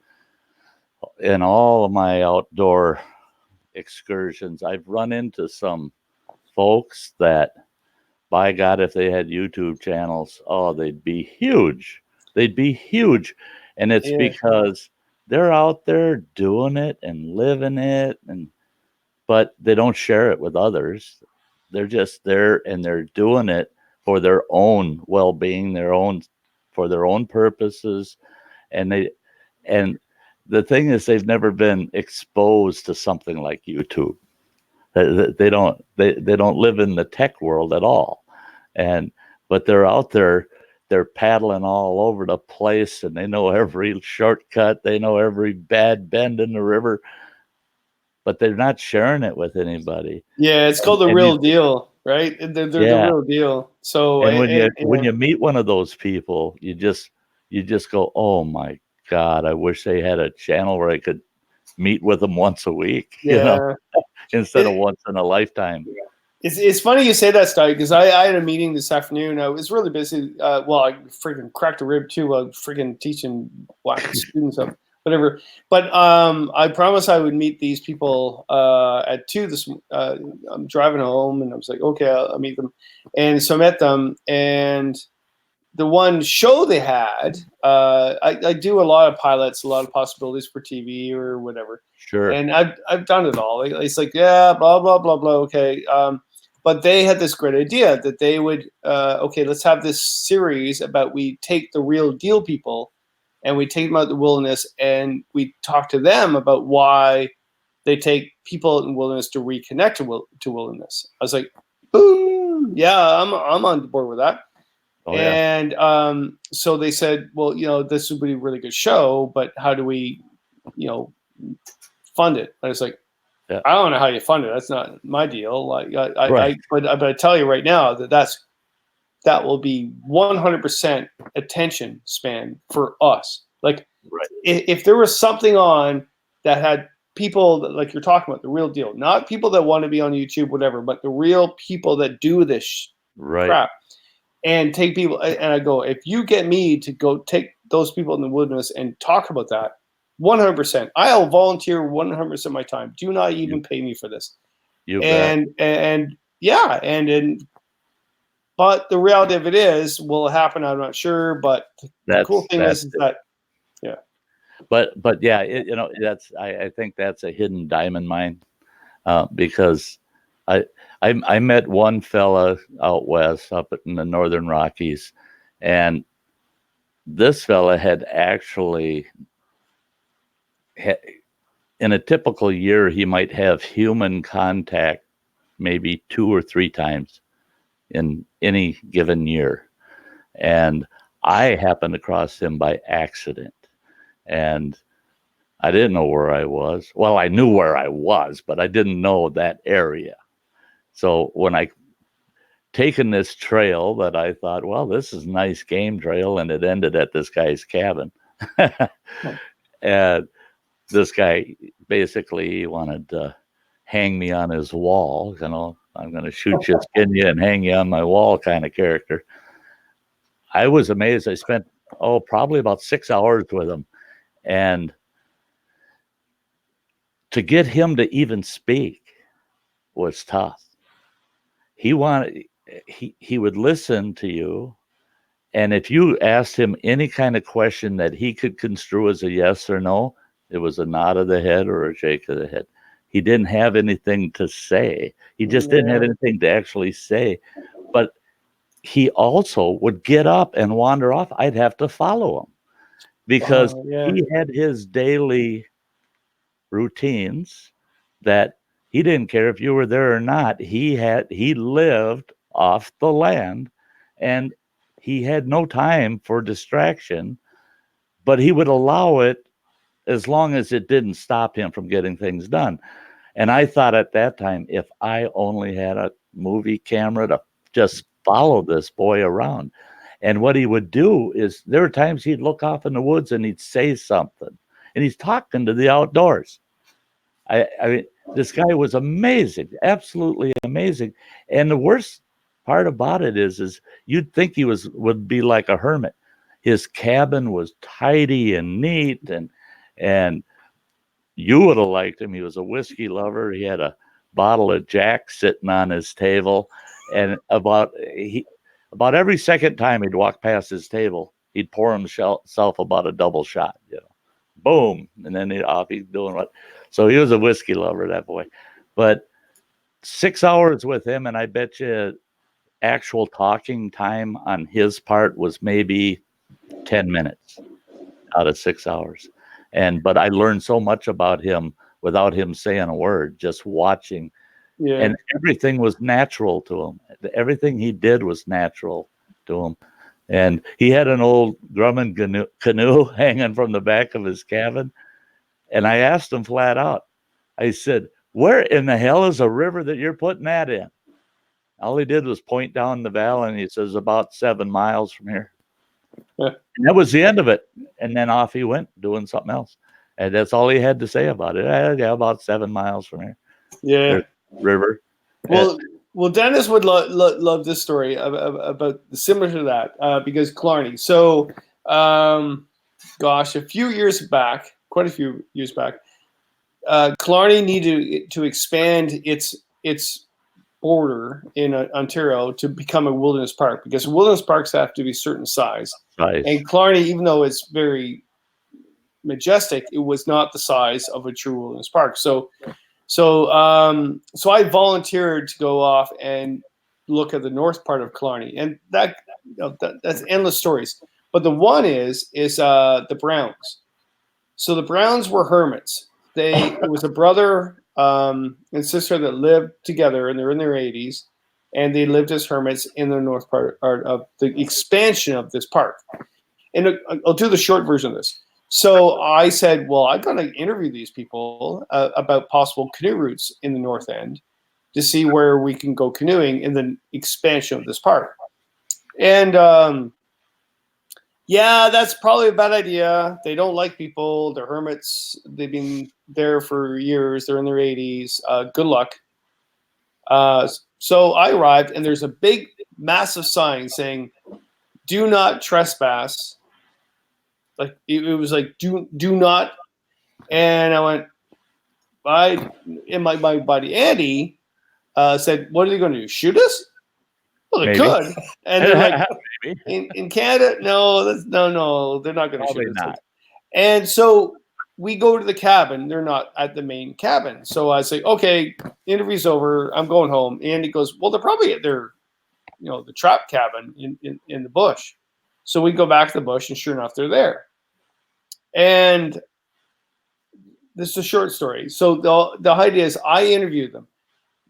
in all of my outdoor excursions, I've run into some folks that, by God, if they had YouTube channels, they'd be huge. And it's because they're out there doing it and living it, but they don't share it with others. They're just there, and they're doing it for their own well-being, for their own purposes. And the thing is, they've never been exposed to something like YouTube. They don't live in the tech world at all. But they're out there, they're paddling all over the place, and they know every shortcut, they know every bad bend in the river, but they're not sharing it with anybody. Yeah, it's called the real deal, right? They're the real deal. So, and when you meet one of those people, you just go, oh my God, I wish they had a channel where I could meet with them once a week, instead of once in a lifetime. It's funny you say that, Sty, because I had a meeting this afternoon. I was really busy. I freaking cracked a rib too. Freaking teaching students up, whatever. But I promised I would meet these people at 2:00. I'm driving home, and I was like, okay, I'll meet them. And so I met them, and the one show they had, I do a lot of pilots, a lot of possibilities for TV or whatever. Sure. And I've done it all. It's like, yeah, blah, blah, blah, blah. Okay. But they had this great idea that they would, let's have this series about, we take the real deal people and we take them out in the wilderness and we talk to them about why they take people in the wilderness to reconnect to wilderness. I was like, boom. Yeah, I'm on board with that. And so they said, well, this would be a really good show, but how do we, fund it? I was like, I don't know how you fund it. That's not my deal. But I tell you right now that will be 100% attention span for us. Like, if there was something on that had people that, like you're talking about, the real deal, not people that want to be on YouTube, whatever, but the real people that do this crap. And take people, and I go, if you get me to go take those people in the wilderness and talk about that, 100%, I'll volunteer 100% of my time. Do not even pay me for this. But the reality of it is, will it happen? I'm not sure. But the cool thing is that, But I think that's a hidden diamond mine, because I met one fella out west, up in the Northern Rockies, and this fella had actually, in a typical year, he might have human contact maybe 2 or 3 times in any given year. And I happened across him by accident, and I didn't know where I was. Well, I knew where I was, but I didn't know that area. So when I taken this trail that I thought, well, this is a nice game trail, and it ended at this guy's cabin. And this guy basically wanted to hang me on his wall. You know, I'm going to shoot you, skin you, and hang you on my wall kind of character. I was amazed. I spent, probably about 6 hours with him. And to get him to even speak was tough. He would listen to you. And if you asked him any kind of question that he could construe as a yes or no, it was a nod of the head or a shake of the head. He didn't have anything to say. He just didn't have anything to actually say. But he also would get up and wander off. I'd have to follow him because he had his daily routines that he didn't care if you were there or not. He lived off the land, and he had no time for distraction, but he would allow it as long as it didn't stop him from getting things done. And I thought at that time, if I only had a movie camera to just follow this boy around. And what he would do is there were times he'd look off in the woods and he'd say something, and he's talking to the outdoors. I mean, this guy was amazing, absolutely amazing. And the worst part about it is you'd think he would be like a hermit. His cabin was tidy and neat, and you would have liked him. He was a whiskey lover. He had a bottle of Jack sitting on his table, and about every second time he'd walk past his table, he'd pour himself about a double shot, boom, and then he's doing what. So he was a whiskey lover, that boy. But 6 hours with him, and I bet you actual talking time on his part was maybe 10 minutes out of 6 hours. But I learned so much about him without him saying a word, just watching. Yeah. And everything was natural to him. Everything he did was natural to him. And he had an old Grumman canoe hanging from the back of his cabin. And I asked him flat out, I said, where in the hell is a river that you're putting that in? All he did was point down the valley, and he says, about 7 miles from here. And that was the end of it. And then off he went doing something else. And that's all he had to say about it. Yeah, about 7 miles from here. Yeah. There's river. Well, Dennis would love this story about similar to that because Killarney. So, a few years back, quite a few years back, Killarney needed to expand its border in Ontario to become a wilderness park because wilderness parks have to be a certain size. Nice. And Killarney, even though it's very majestic, it was not the size of a true wilderness park. So I volunteered to go off and look at the north part of Killarney, and that's endless stories. But the one is the Browns. So the Browns were hermits. It was a brother and sister that lived together, and they're in their 80s, and they lived as hermits in the north part of the expansion of this park. And I'll do the short version of this. So I said, well, I'm going to interview these people about possible canoe routes in the north end to see where we can go canoeing in the expansion of this park. And that's probably a bad idea. They don't like people. They're hermits. They've been there for years. They're in their 80s. Good luck. So I arrived, and there's a big, massive sign saying, do not trespass. Like it was like, do not. And I went, my buddy Andy said, what are they going to do? Shoot us? Well, they could. And they're like, in Canada, no, they're not going to shoot us. And so we go to the cabin. They're not at the main cabin. So I say, okay, interview's over. I'm going home. And he goes, well, they're probably at their, the trap cabin in the bush. So we go back to the bush, and sure enough, they're there. And this is a short story. So the idea is I interviewed them.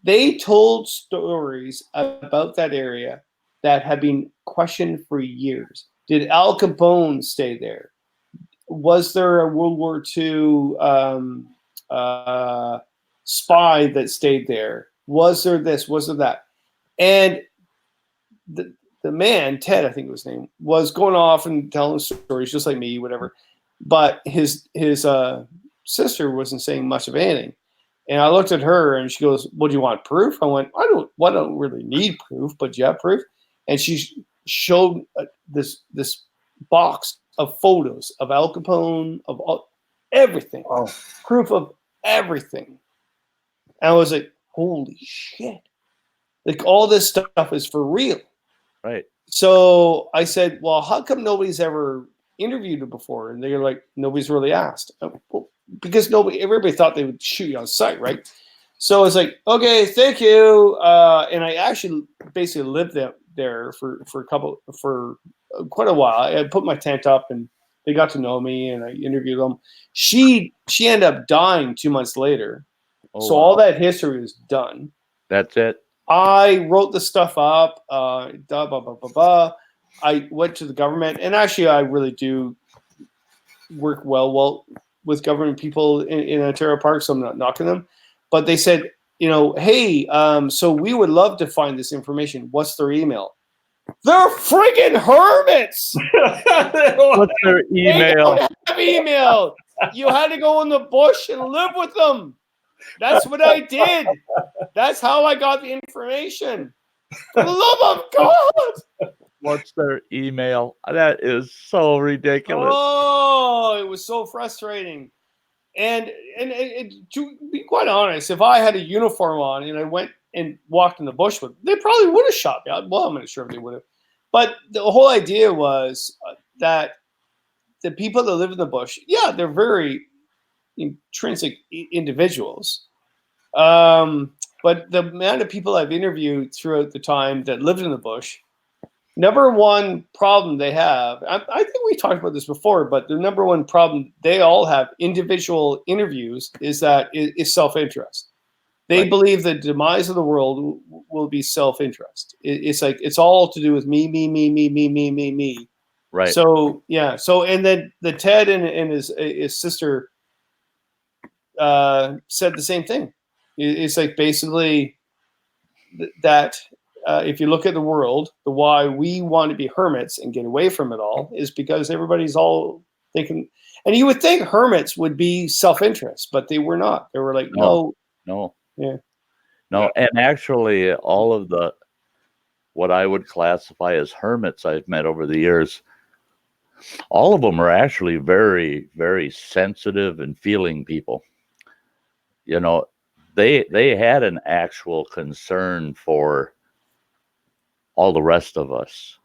They told stories about that area that had been questioned for years. Did Al Capone stay there? Was there a World War II spy that stayed there? Was there this? Was there that? And the man, Ted, I think was his name, was going off and telling stories just like me, whatever. But his sister wasn't saying much of anything. And I looked at her and she goes, "Well, do you want proof?" I went, I don't really need proof, but do you have proof? And she showed this box of photos of Al Capone, of everything, proof of everything. And I was like, holy shit. Like, all this stuff is for real. Right. So I said, well, how come nobody's ever interviewed him before? And they're like, nobody's really asked. Well, because everybody thought they would shoot you on sight, right? So I was like, okay, thank you. And I actually basically lived there for quite a while. I put my tent up and they got to know me and I interviewed them. She ended up dying 2 months later. Oh, so wow. all that history was done. That's it. I wrote the stuff up. I went to the government, and actually, I really do work well with government people in Ontario Park, so I'm not knocking them. But they said, hey, so we would love to find this information. What's their email? They're friggin' hermits. What's their email? They don't have email. You had to go in the bush and live with them. That's what I did. That's how I got the information. For the love of God. What's their email? That is so ridiculous. Oh, it was so frustrating. And to be quite honest, if I had a uniform on and I went and walked in the bush with them, they probably would have shot me. Well, I'm not sure if they would have. But the whole idea was that the people that live in the bush, yeah, they're very intrinsic individuals. But the amount of people I've interviewed throughout the time that lived in the bush, number one problem they have, I think we talked about this before, but the number one problem they all have individual interviews is self-interest. They believe the demise of the world will be self-interest. It's like, it's all to do with me. Right. So, yeah. So, and then the Ted and his sister said the same thing. It's like basically that if you look at the world, the why we want to be hermits and get away from it all is because everybody's all thinking, and you would think hermits would be self-interest, but they were not. They were like, no. Yeah. No. And actually all of what I would classify as hermits I've met over the years, all of them are actually very, very sensitive and feeling people. They had an actual concern for all the rest of us,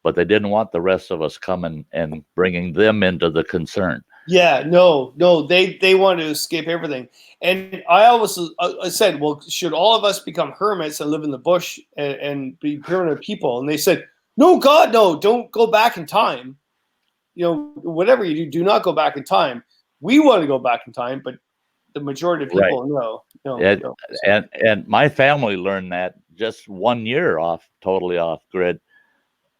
but they didn't want the rest of us coming and bringing them into the concern. Yeah, no, they wanted to escape everything. And I always said, well, should all of us become hermits and live in the bush and be primitive people? And they said, no, God, no, don't go back in time. Whatever you do not go back in time. We want to go back in time, but the majority of people, no. And my family learned that just 1 year totally off grid.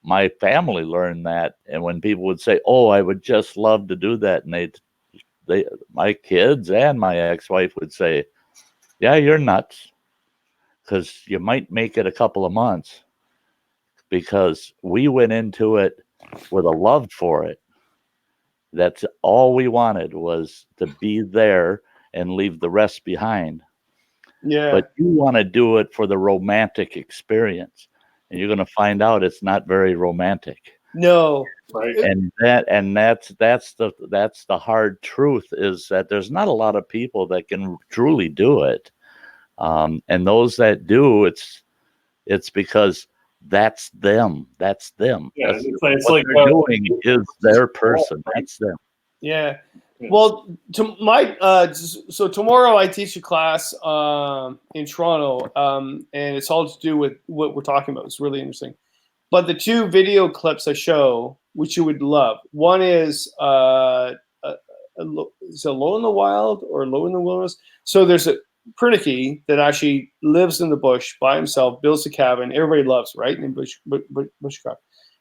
My family learned that, and when people would say, "Oh, I would just love to do that," and my kids and my ex-wife would say, "Yeah, you're nuts, because you might make it a couple of months," because we went into it with a love for it. That's all we wanted, was to be there and leave the rest behind. Yeah. But you want to do it for the romantic experience, and you're going to find out it's not very romantic. No. Right. And that's the hard truth, is that there's not a lot of people that can truly do it. And those that do, it's because that's them. That's them. Yeah, that's it's what like they're doing is their person. That's them. Yeah. Well, so tomorrow I teach a class in Toronto, and it's all to do with what we're talking about. It's really interesting. But the two video clips I show, which you would love, one is is it Low in the Wild or Low in the Wilderness? So there's a Pernicky that actually lives in the bush by himself, builds a cabin. Everybody loves, right? In bushcraft.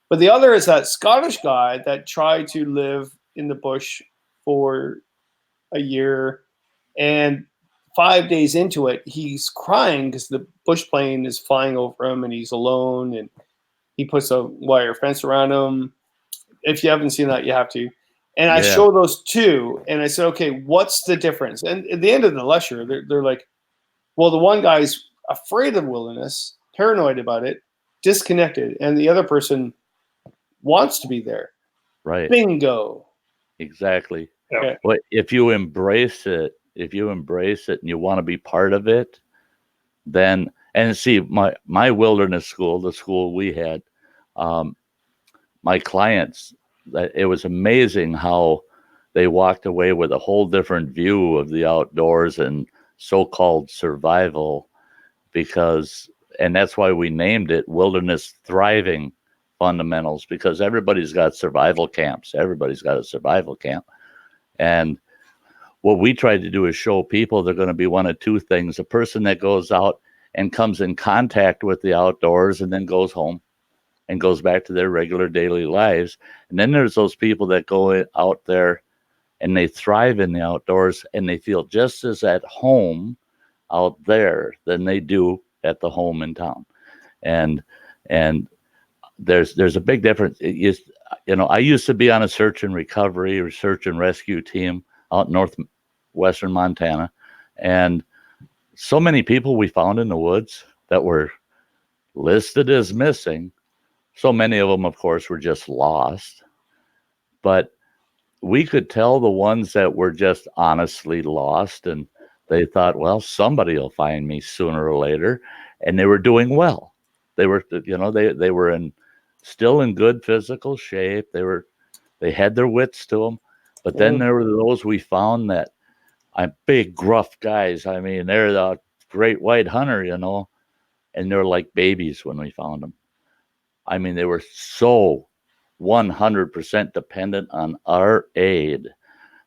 But the other is that Scottish guy that tried to live in the bush for a year, and 5 days into it, he's crying because the bush plane is flying over him and he's alone, and he puts a wire fence around him. If you haven't seen that, you have to. And I show those two, and I said, okay, what's the difference? And at the end of the lecture, they're like, well, the one guy's afraid of wilderness, paranoid about it, disconnected, and the other person wants to be there. Right. Bingo. Exactly. Okay. But if you embrace it and you want to be part of it, then, and see, my wilderness school, the school we had, my clients, it was amazing how they walked away with a whole different view of the outdoors and so-called survival, and that's why we named it Wilderness Thriving Fundamentals, because everybody's got survival camps. Everybody's got a survival camp. And what we tried to do is show people they're going to be one of two things: a person that goes out and comes in contact with the outdoors and then goes home and goes back to their regular daily lives. And then there's those people that go out there and they thrive in the outdoors and they feel just as at home out there than they do at the home in town. And there's a big difference. I used to be on a search and recovery or search and rescue team out in northwestern Montana. And so many people we found in the woods that were listed as missing. So many of them, of course, were just lost. But we could tell the ones that were just honestly lost, and they thought, well, somebody will find me sooner or later. And they were doing well. They were, they were still in good physical shape. They had their wits to them. But then there were those we found that big, gruff guys. I mean, they're the great white hunter, and they're like babies when we found them. I mean, they were so 100% dependent on our aid.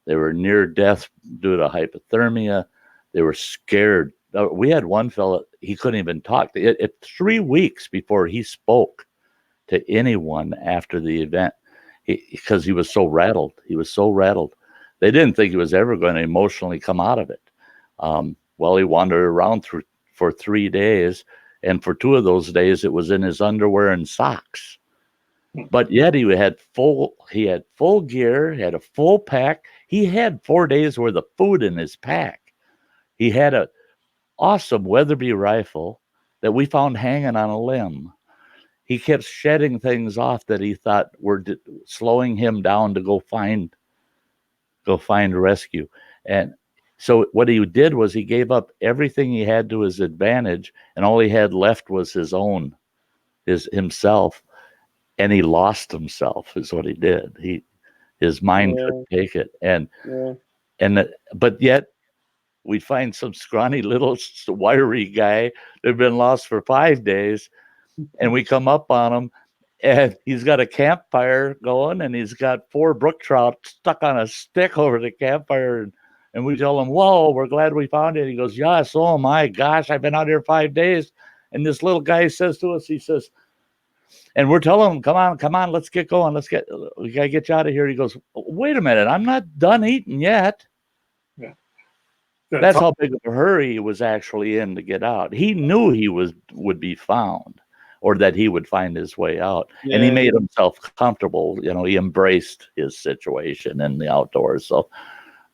They were near death due to hypothermia. They were scared. We had one fella, he couldn't even talk. 3 weeks before he spoke to anyone after the event, because he was so rattled. They didn't think he was ever going to emotionally come out of it. Well, he wandered around for 3 days, and for 2 of those days, it was in his underwear and socks. But yet he had full gear, he had a full pack. He had 4 days worth of food in his pack. He had an awesome Weatherby rifle that we found hanging on a limb. He kept shedding things off that he thought were slowing him down to go find rescue. And so what he did was he gave up everything he had to his advantage, and all he had left was himself. And he lost himself is what he did. His mind couldn't take it. But yet we'd find some scrawny little wiry guy that had been lost for 5 days, and we come up on him, and he's got a campfire going, and he's got 4 brook trout stuck on a stick over the campfire. And we tell him, whoa, we're glad we found it. He goes, yes, oh my gosh, I've been out here 5 days. And this little guy says to us, he says, and we're telling him, come on, let's get going. We got to get you out of here. He goes, wait a minute, I'm not done eating yet. Yeah. That's how big of a hurry he was actually in to get out. He knew he would be found, or that he would find his way out. Yeah. And he made himself comfortable. He embraced his situation in the outdoors. So,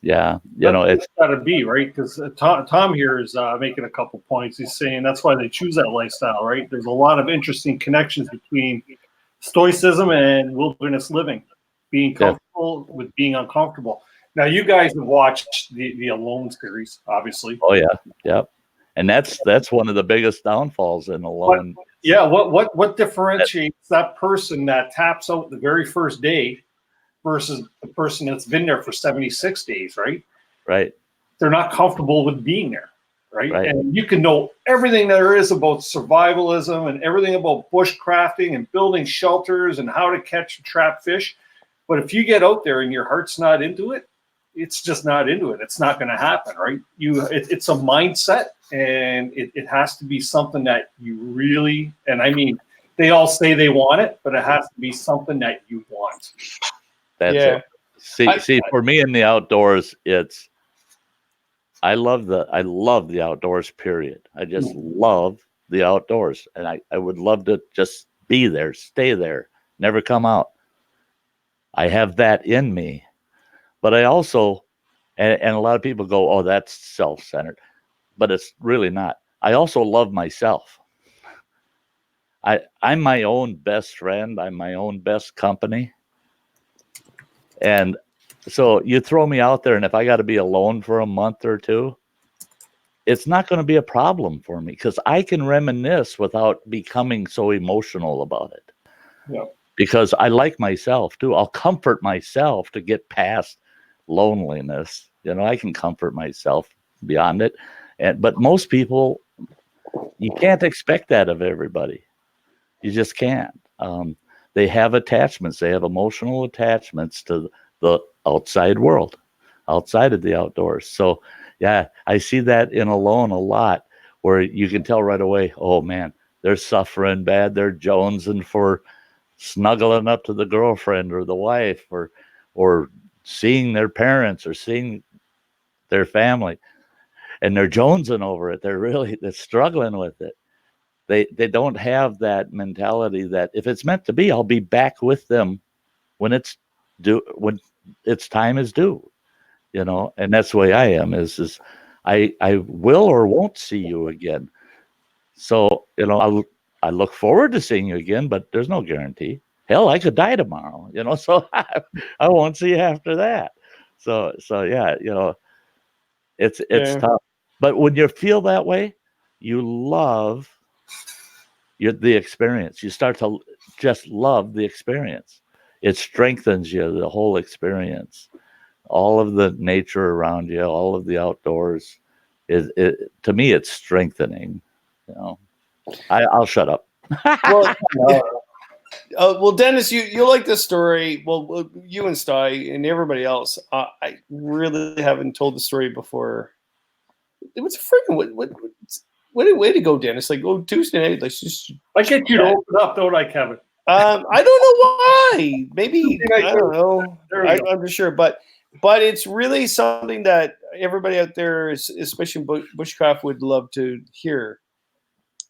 yeah, it's got to be right, because Tom here is making a couple points. He's saying that's why they choose that lifestyle, right? There's a lot of interesting connections between stoicism and wilderness living, being comfortable with being uncomfortable. Now, you guys have watched the Alone series, obviously. Oh yeah, yep. And that's one of the biggest downfalls in Alone. What differentiates that person that taps out the very first day versus the person that's been there for 76 days, right? Right. They're not comfortable with being there, right? And you can know everything there is about survivalism and everything about bushcrafting and building shelters and how to catch and trap fish. But if you get out there and your heart's not into it, it's just not into it. It's not going to happen, right? It's a mindset, and it has to be something that you really, and I mean, they all say they want it, but it has to be something that you want. That's it. See, for me in the outdoors, it's I love the outdoors, period. I just love the outdoors, and I would love to just be there, stay there, never come out. I have that in me, but I also, and a lot of people go, oh, that's self-centered, but it's really not. I also love myself. I'm my own best friend. I'm my own best company. And so you throw me out there, and if I got to be alone for a month or two, it's not going to be a problem for me because I can reminisce without becoming so emotional about it. Yeah. Because I like myself too. I'll comfort myself to get past loneliness. I can comfort myself beyond it. But most people, you can't expect that of everybody. You just can't. They have attachments. They have emotional attachments to the outside world, outside of the outdoors. So, yeah, I see that in Alone a lot, where you can tell right away, oh, man, they're suffering bad. They're jonesing for snuggling up to the girlfriend or the wife or seeing their parents or seeing their family. And they're jonesing over it. They're struggling with it. They don't have that mentality that if it's meant to be, I'll be back with them when its time is due, and that's the way I am is I will or won't see you again. So, I look forward to seeing you again, but there's no guarantee. Hell, I could die tomorrow, so I won't see you after that. So yeah, it's tough. But when you feel that way, you love the experience. You start to just love the experience. It strengthens you, the whole experience. All of the nature around you, all of the outdoors, to me, it's strengthening. I'll shut up. Well, Dennis, you like this story. Well, you and Sty and everybody else. I really haven't told the story before. It was freaking what a way to go, Dennis! Like, Tuesday night, let's just. I get you to open up, don't I, Kevin? I don't know why. Maybe I don't know. I'm not sure, but it's really something that everybody out there, especially Bushcraft, would love to hear.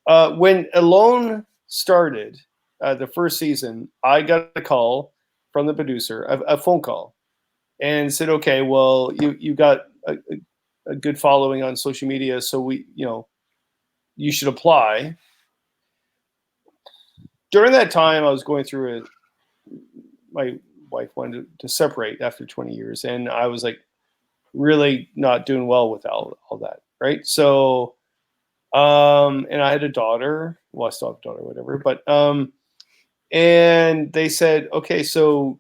When Alone started the first season, I got a call from the producer, a phone call, and said, "Okay, well, you got a good following on social media, so you should apply." During that time, I was going through my wife wanted to separate after 20 years, and I was like really not doing well with all that, right? So, and I had a daughter. Well, I still have a daughter, whatever. But and they said, okay, so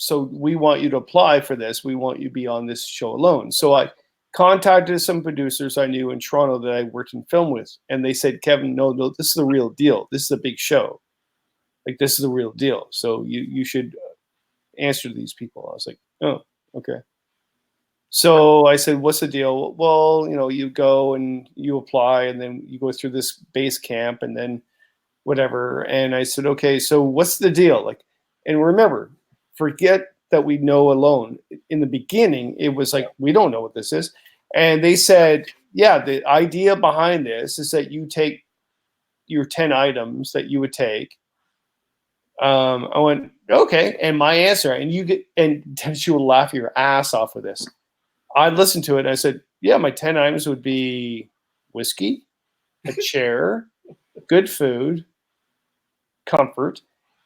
we want you to apply for this. We want you to be on this show Alone. So I contacted some producers I knew in Toronto that I worked in film with, and they said, Kevin, no, this is the real deal. This is a big show. Like, this is the real deal. So you should answer to these people. I was like, oh, okay. So I said, what's the deal? Well, you go and you apply, and then you go through this base camp, and then whatever. And I said, okay, so what's the deal? Like, and remember, forget that we know Alone. In the beginning, it was like, we don't know what this is. And they said, yeah, the idea behind this is that you take your 10 items that you would take. I went, okay. And my answer, and she will laugh your ass off with this. I listened to it and I said, yeah, my 10 items would be whiskey, a chair, good food, comfort.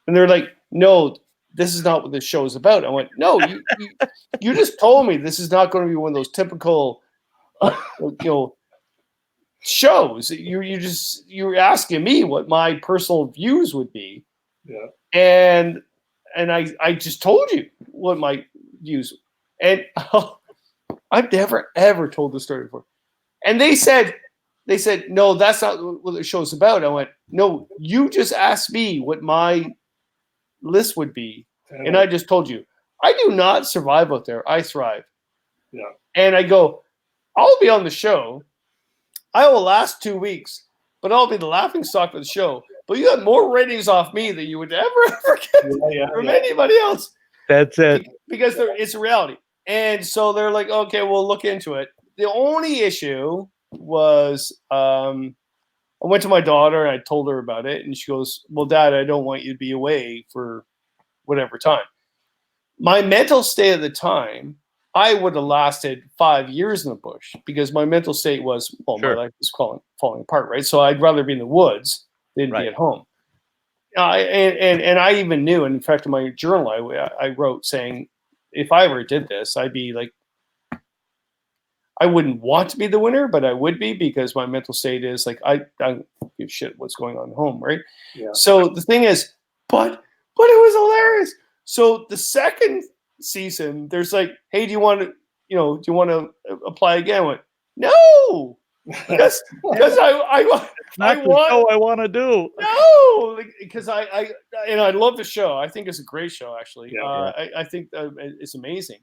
And they're like, no, this is not what this show is about. I went, no, you just told me this is not going to be one of those typical, shows. You're asking me what my personal views would be. Yeah. And I just told you what my views, and I've never ever told the story before. And they said, no, that's not what the show's about. I went, no, you just asked me what my list would be, and I just told you. I do not survive out there. I thrive. Yeah. And I go, I'll be on the show. I will last 2 weeks, but I'll be the laughing stock of the show. but you got more ratings off me than you would ever get from anybody else. That's it. Because it's a reality. And so they're like, okay, we'll look into it. The only issue was I went to my daughter and I told her about it. And she goes, well, Dad, I don't want you to be away for whatever time. My mental state at the time, I would have lasted 5 years in the bush because my mental state was, well, my life was falling apart, right? So I'd rather be in the woods than be at home. And I even knew, and in fact, in my journal, I wrote saying, if I ever did this, I'd be like, I wouldn't want to be the winner, but I would be because my mental state is like, I don't give a shit what's going on at home, right? Yeah. So the thing is, but it was hilarious. So the second season, there's like, hey, do you want to apply again? I went, no, because I want to do. No, because I love the show. I think it's a great show, actually. I think it's amazing,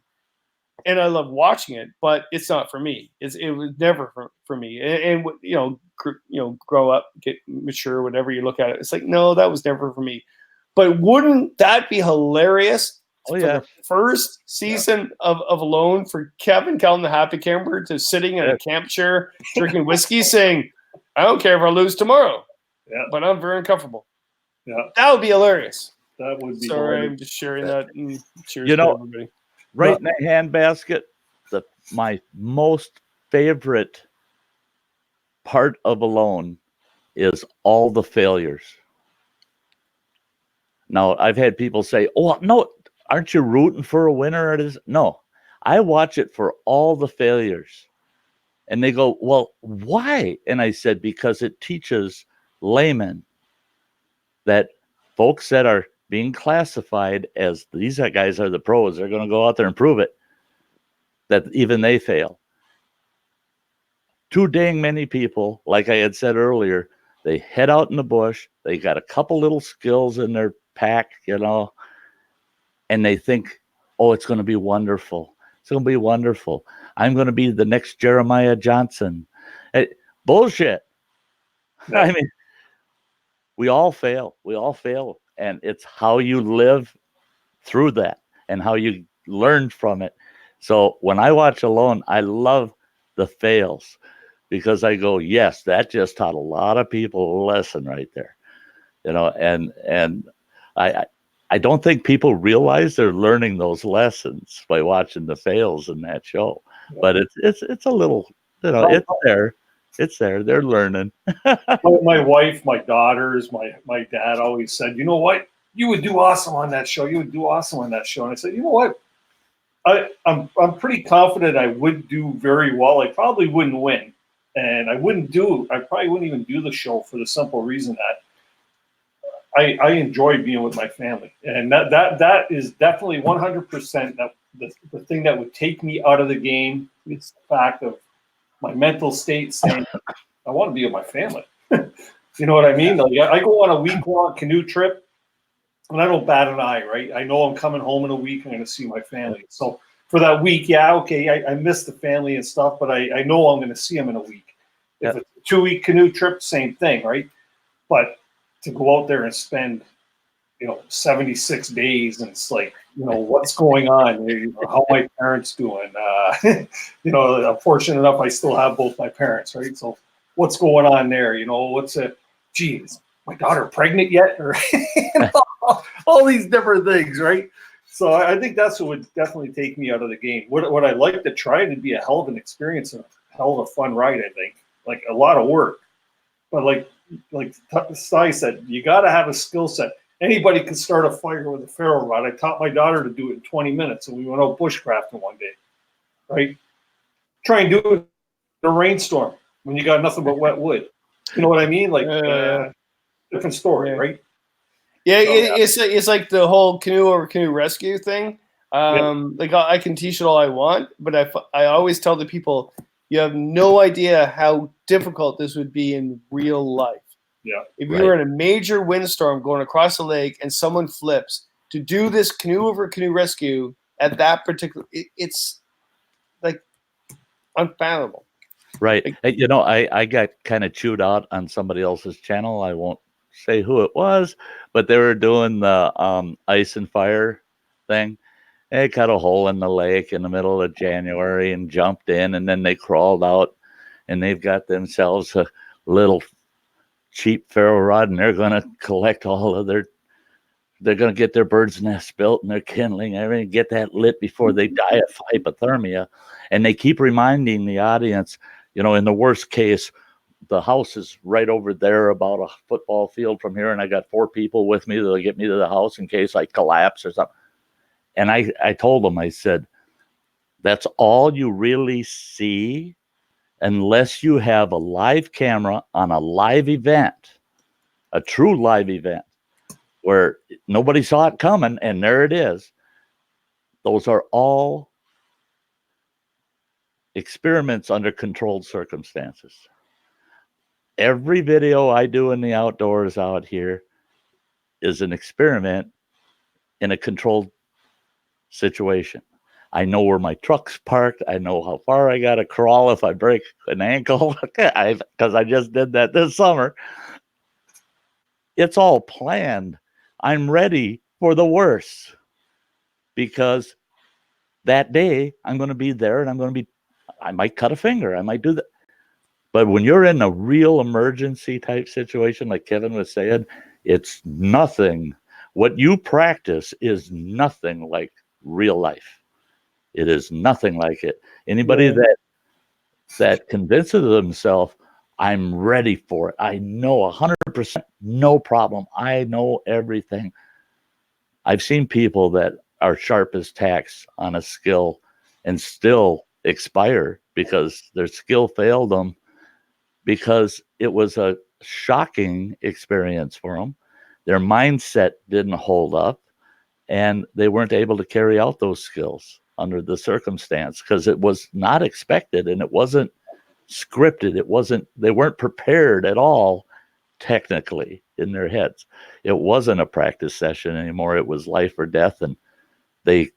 and I love watching it. But it's not for me. It was never for me. And grow up, get mature, whatever you look at it. It's like, no, that was never for me. But wouldn't that be hilarious? Oh, yeah. The first season of Alone for Kevin, Callan, the Happy Camper, to sitting in a camp chair, drinking whiskey, saying, I don't care if I lose tomorrow, but I'm very uncomfortable. Yeah. That would be hilarious. That would be Sorry, hilarious. I'm just sharing that. And cheers to everybody. Right in the handbasket, my most favorite part of Alone is all the failures. Now, I've had people say, oh, no, aren't you rooting for a winner? No, I watch it for all the failures. And they go, well, why? And I said, because it teaches laymen that folks that are being classified as these guys are the pros, they're going to go out there and prove it, that even they fail. Too dang many people, like I had said earlier, they head out in the bush, they got a couple little skills in their pack, and they think, oh, it's going to be wonderful. It's going to be wonderful. I'm going to be the next Jeremiah Johnson. Bullshit. No. I mean, we all fail. We all fail. And it's how you live through that and how you learn from it. So when I watch Alone, I love the fails because I go, yes, that just taught a lot of people a lesson right there. And I don't think people realize they're learning those lessons by watching the fails in that show. But it's a little, it's there. It's there. They're learning. My wife, my daughters, my dad always said, you know what? You would do awesome on that show. You would do awesome on that show. And I said, you know what? I'm pretty confident I would do very well. I probably wouldn't win. And I probably wouldn't even do the show for the simple reason that I enjoy being with my family, and that is definitely 100% the thing that would take me out of the game. It's the fact of my mental state saying I want to be with my family. You know what I mean? Like, I go on a week-long canoe trip, and I don't bat an eye. Right? I know I'm coming home in a week. I'm going to see my family. So for that week, I miss the family and stuff, but I know I'm going to see them in a week. If it's a 2-week canoe trip, same thing, right? But to go out there and spend, 76 days, and it's like, what's going on? How my parents doing? I'm fortunate enough I still have both my parents, right? So what's going on there? Is my daughter pregnant yet? Or all these different things, right? So I think that's what would definitely take me out of the game. What I'd like to try, it'd be a hell of an experience and a hell of a fun ride, I think. Like a lot of work. But like Sty said, you got to have a skill set. Anybody can start a fire with a ferro rod. I taught my daughter to do it in 20 minutes, and we went out bushcrafting one day, right? Try and do it in a rainstorm when you got nothing but wet wood. You know what I mean? Like, different story, right? Yeah, it's like the whole canoe over canoe rescue thing. Like I can teach it all I want, but I always tell the people, you have no idea how difficult this would be in real life. Yeah. If you were in a major windstorm going across the lake and someone flips, to do this canoe over canoe rescue at that particular, it's like unfathomable. Right. Like, I got kind of chewed out on somebody else's channel. I won't say who it was, but they were doing the ice and fire thing. They cut a hole in the lake in the middle of January and jumped in, and then they crawled out, and they've got themselves a little cheap ferro rod, and they're going to collect all of they're going to get their bird's nest built and their kindling, everything, get that lit before they die of hypothermia. And they keep reminding the audience, in the worst case, the house is right over there about a football field from here, and I got 4 people with me that'll get me to the house in case I collapse or something. And I told them, I said, that's all you really see unless you have a live camera on a live event, a true live event, where nobody saw it coming, and there it is. Those are all experiments under controlled circumstances. Every video I do in the outdoors out here is an experiment in a controlled situation. I know where my truck's parked. I know how far I got to crawl if I break an ankle, because I just did that this summer. It's all planned. I'm ready for the worst, because that day I'm going to be there, and I might cut a finger. I might do that. But when you're in a real emergency type situation, like Kevin was saying, it's nothing. What you practice is nothing like real life. It is nothing like it. Anybody that convinces themselves, I'm ready for it, I know 100%, no problem, I know everything. I've seen people that are sharp as tacks on a skill and still expire because their skill failed them, because it was a shocking experience for them. Their mindset didn't hold up, and they weren't able to carry out those skills under the circumstance, because it was not expected and it wasn't scripted. They weren't prepared at all technically in their heads. It wasn't a practice session anymore. It was life or death, and they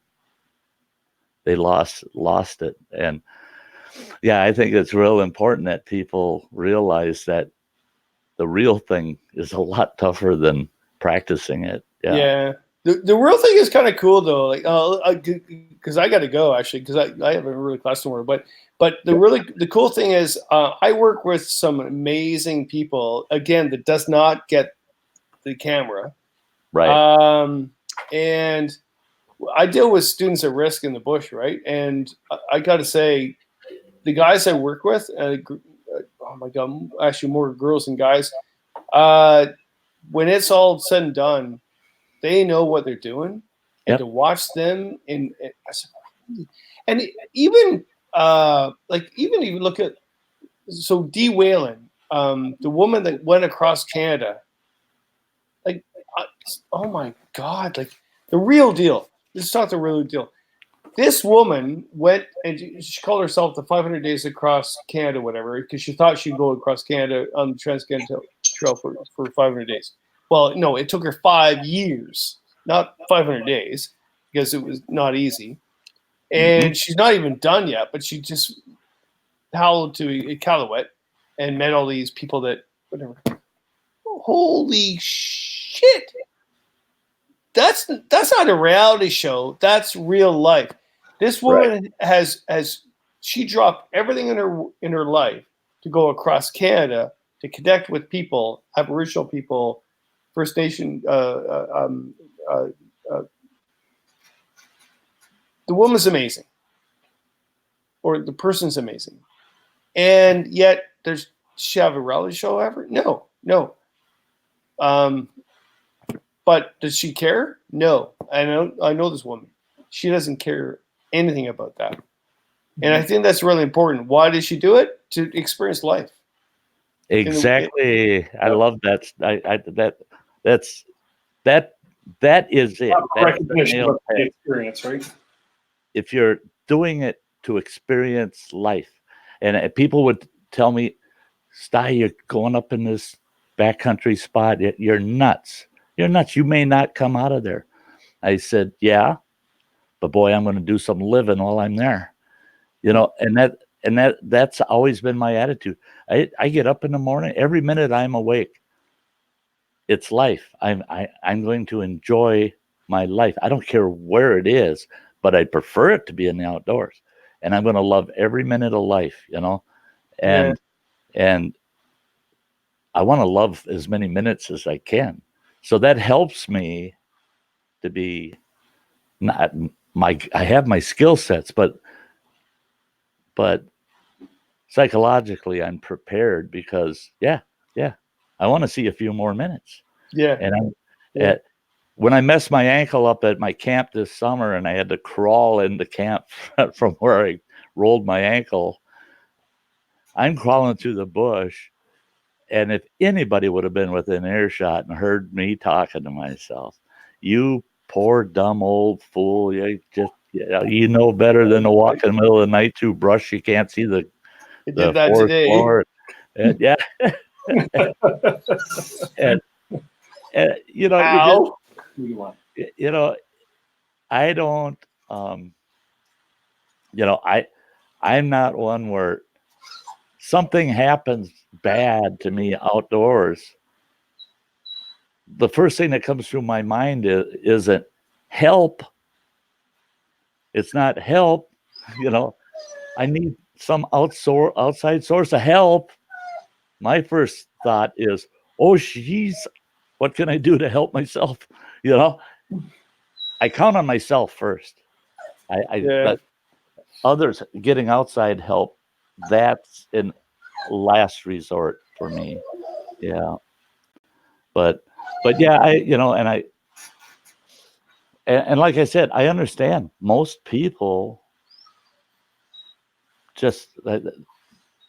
lost it. And yeah, I think it's real important that people realize that the real thing is a lot tougher than practicing it. Yeah. The real thing is kind of cool though, like because I got to go actually, because I have a really class tomorrow. But the cool thing is I work with some amazing people, again, that does not get the camera, right? And I deal with students at risk in the bush, right? And I got to say, the guys I work with, oh my God, actually more girls than guys. When it's all said and done, they know what they're doing, and to watch them and even even look at Dee Whalen, the woman that went across Canada, like oh my God, like the real deal. Let's talk the real deal. This woman went and she called herself the 500 Days Across Canada, whatever, because she thought she'd go across Canada on the Trans-Canada Trail for 500 days. Well, no, it took her 5 years, not 500 days, because it was not easy. And she's not even done yet, but she just howled to Iqaluit and met all these people that, whatever. Holy shit. That's not a reality show. That's real life. This woman has she dropped everything in her life to go across Canada to connect with people, Aboriginal people, First Nation. The woman's amazing, or the person's amazing, and yet does she have a reality show ever? No. But does she care? No. I know this woman. She doesn't care anything about that. And I think that's really important. Why does she do it? To experience life. Exactly. I love that. That is it. Recognition of the experience, right? If you're doing it to experience life, and people would tell me, Sty, you're going up in this backcountry spot. You're nuts. You're nuts. You may not come out of there. I said, yeah, but boy, I'm going to do some living while I'm there. And that's always been my attitude. I get up in the morning, every minute I'm awake, it's life. I'm going to enjoy my life. I don't care where it is, but I prefer it to be in the outdoors. And I'm going to love every minute of life, you know, and I want to love as many minutes as I can. So that helps me to be not I have my skill sets, but psychologically I'm prepared because I want to see a few more minutes. Yeah. And when I messed my ankle up at my camp this summer and I had to crawl into camp from where I rolled my ankle, I'm crawling through the bush. And if anybody would have been within earshot and heard me talking to myself, you poor dumb old fool, you know better than to walk in the middle of the night through brush you can't see the fourth floor. And, yeah. and you know, you know, I don't, you know, I'm not one where something happens bad to me outdoors. The first thing that comes through my mind isn't help. It's not help. You know, I need some outside source of help. My first thought is, oh, geez, what can I do to help myself? You know, I count on myself first. But others getting outside help, that's in last resort for me. Yeah. But yeah, and like I said, I understand most people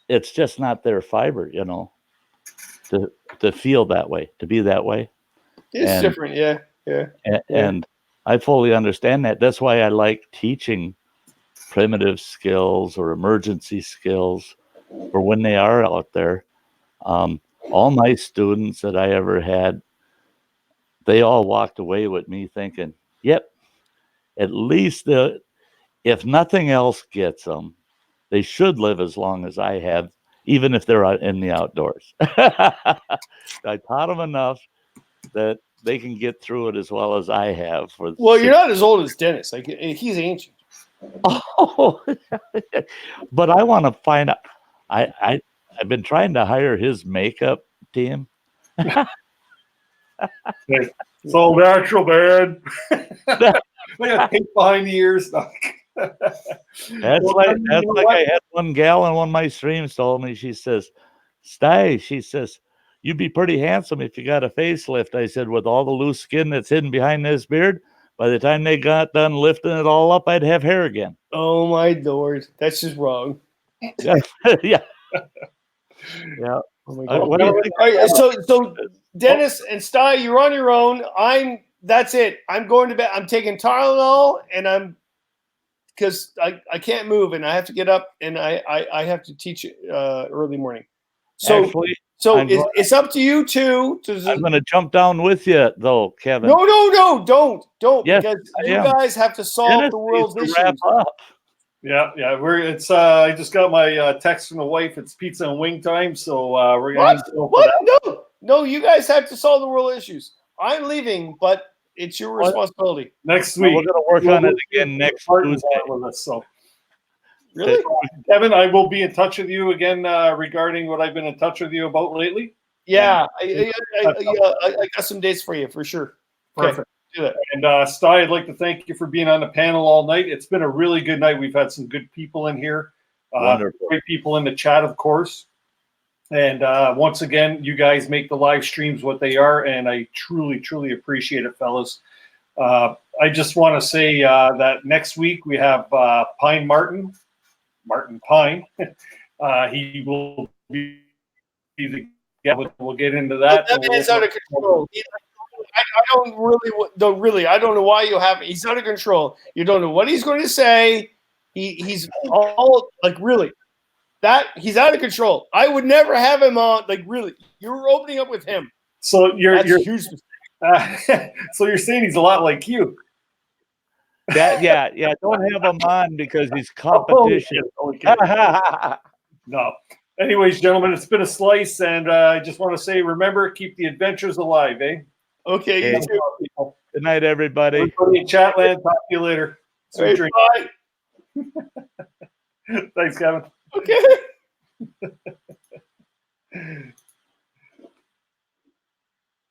it's just not their fiber, you know, to feel that way, to be that way. It's different. Yeah. And I fully understand that. That's why I like teaching primitive skills or emergency skills for when they are out there. All my students that I ever had, they all walked away with me thinking, yep, at least if nothing else gets them, they should live as long as I have, even if they're out in the outdoors. I taught them enough that they can get through it as well as I have. You're not as old as Dennis. Like he's ancient. Oh, but I want to find out. I've been trying to hire his makeup team. It's all natural, man. Look at pink behind the ears. That's like I had one gal on one of my streams told me, she says, Sty, she says, you'd be pretty handsome if you got a facelift. I said, with all the loose skin that's hidden behind this beard, by the time they got done lifting it all up, I'd have hair again. Oh my Lord. That's just wrong. Yeah. Yeah. Yeah. Oh my God. All right, so Dennis and Sty, you're on your own. That's it. I'm going to bed. I'm taking Tylenol and because I can't move and I have to get up and I have to teach early morning. So actually, it's up to you two. I'm going to jump down with you though, Kevin. No, don't. Yes, because you guys have to solve the world's issues. Wrap up. Yeah. I just got my text from the wife. It's pizza and wing time, so we're gonna. What? No, you guys have to solve the world issues. I'm leaving, but it's your responsibility. Next week, we're gonna work on it again next Tuesday with us. So, really, Kevin, I will be in touch with you again regarding what I've been in touch with you about lately. Yeah, I got some dates for you for sure. Perfect. Okay. Do that. And Sty, I'd like to thank you for being on the panel all night. It's been a really good night. We've had some good people in here. Great people in the chat, of course. And once again, you guys make the live streams what they are, and I truly, truly appreciate it, fellas. I just want to say that next week we have Martin Pine. He will be the guest. We'll get into that. That man's out of control. I don't know why you have. He's out of control. You don't know what he's going to say. He's all like really. He's out of control. I would never have him on. Like really, you're opening up with him. So you're huge. So you're saying he's a lot like you. Yeah. Don't have him on because he's competition. No. Anyways, gentlemen, it's been a slice, and I just want to say, remember, keep the adventures alive, eh? Okay, Hey. you too. People. Good night, everybody. Everybody in Chatland, talk to you later. All Sweet right, dreams. bye. Thanks, Kevin. Okay.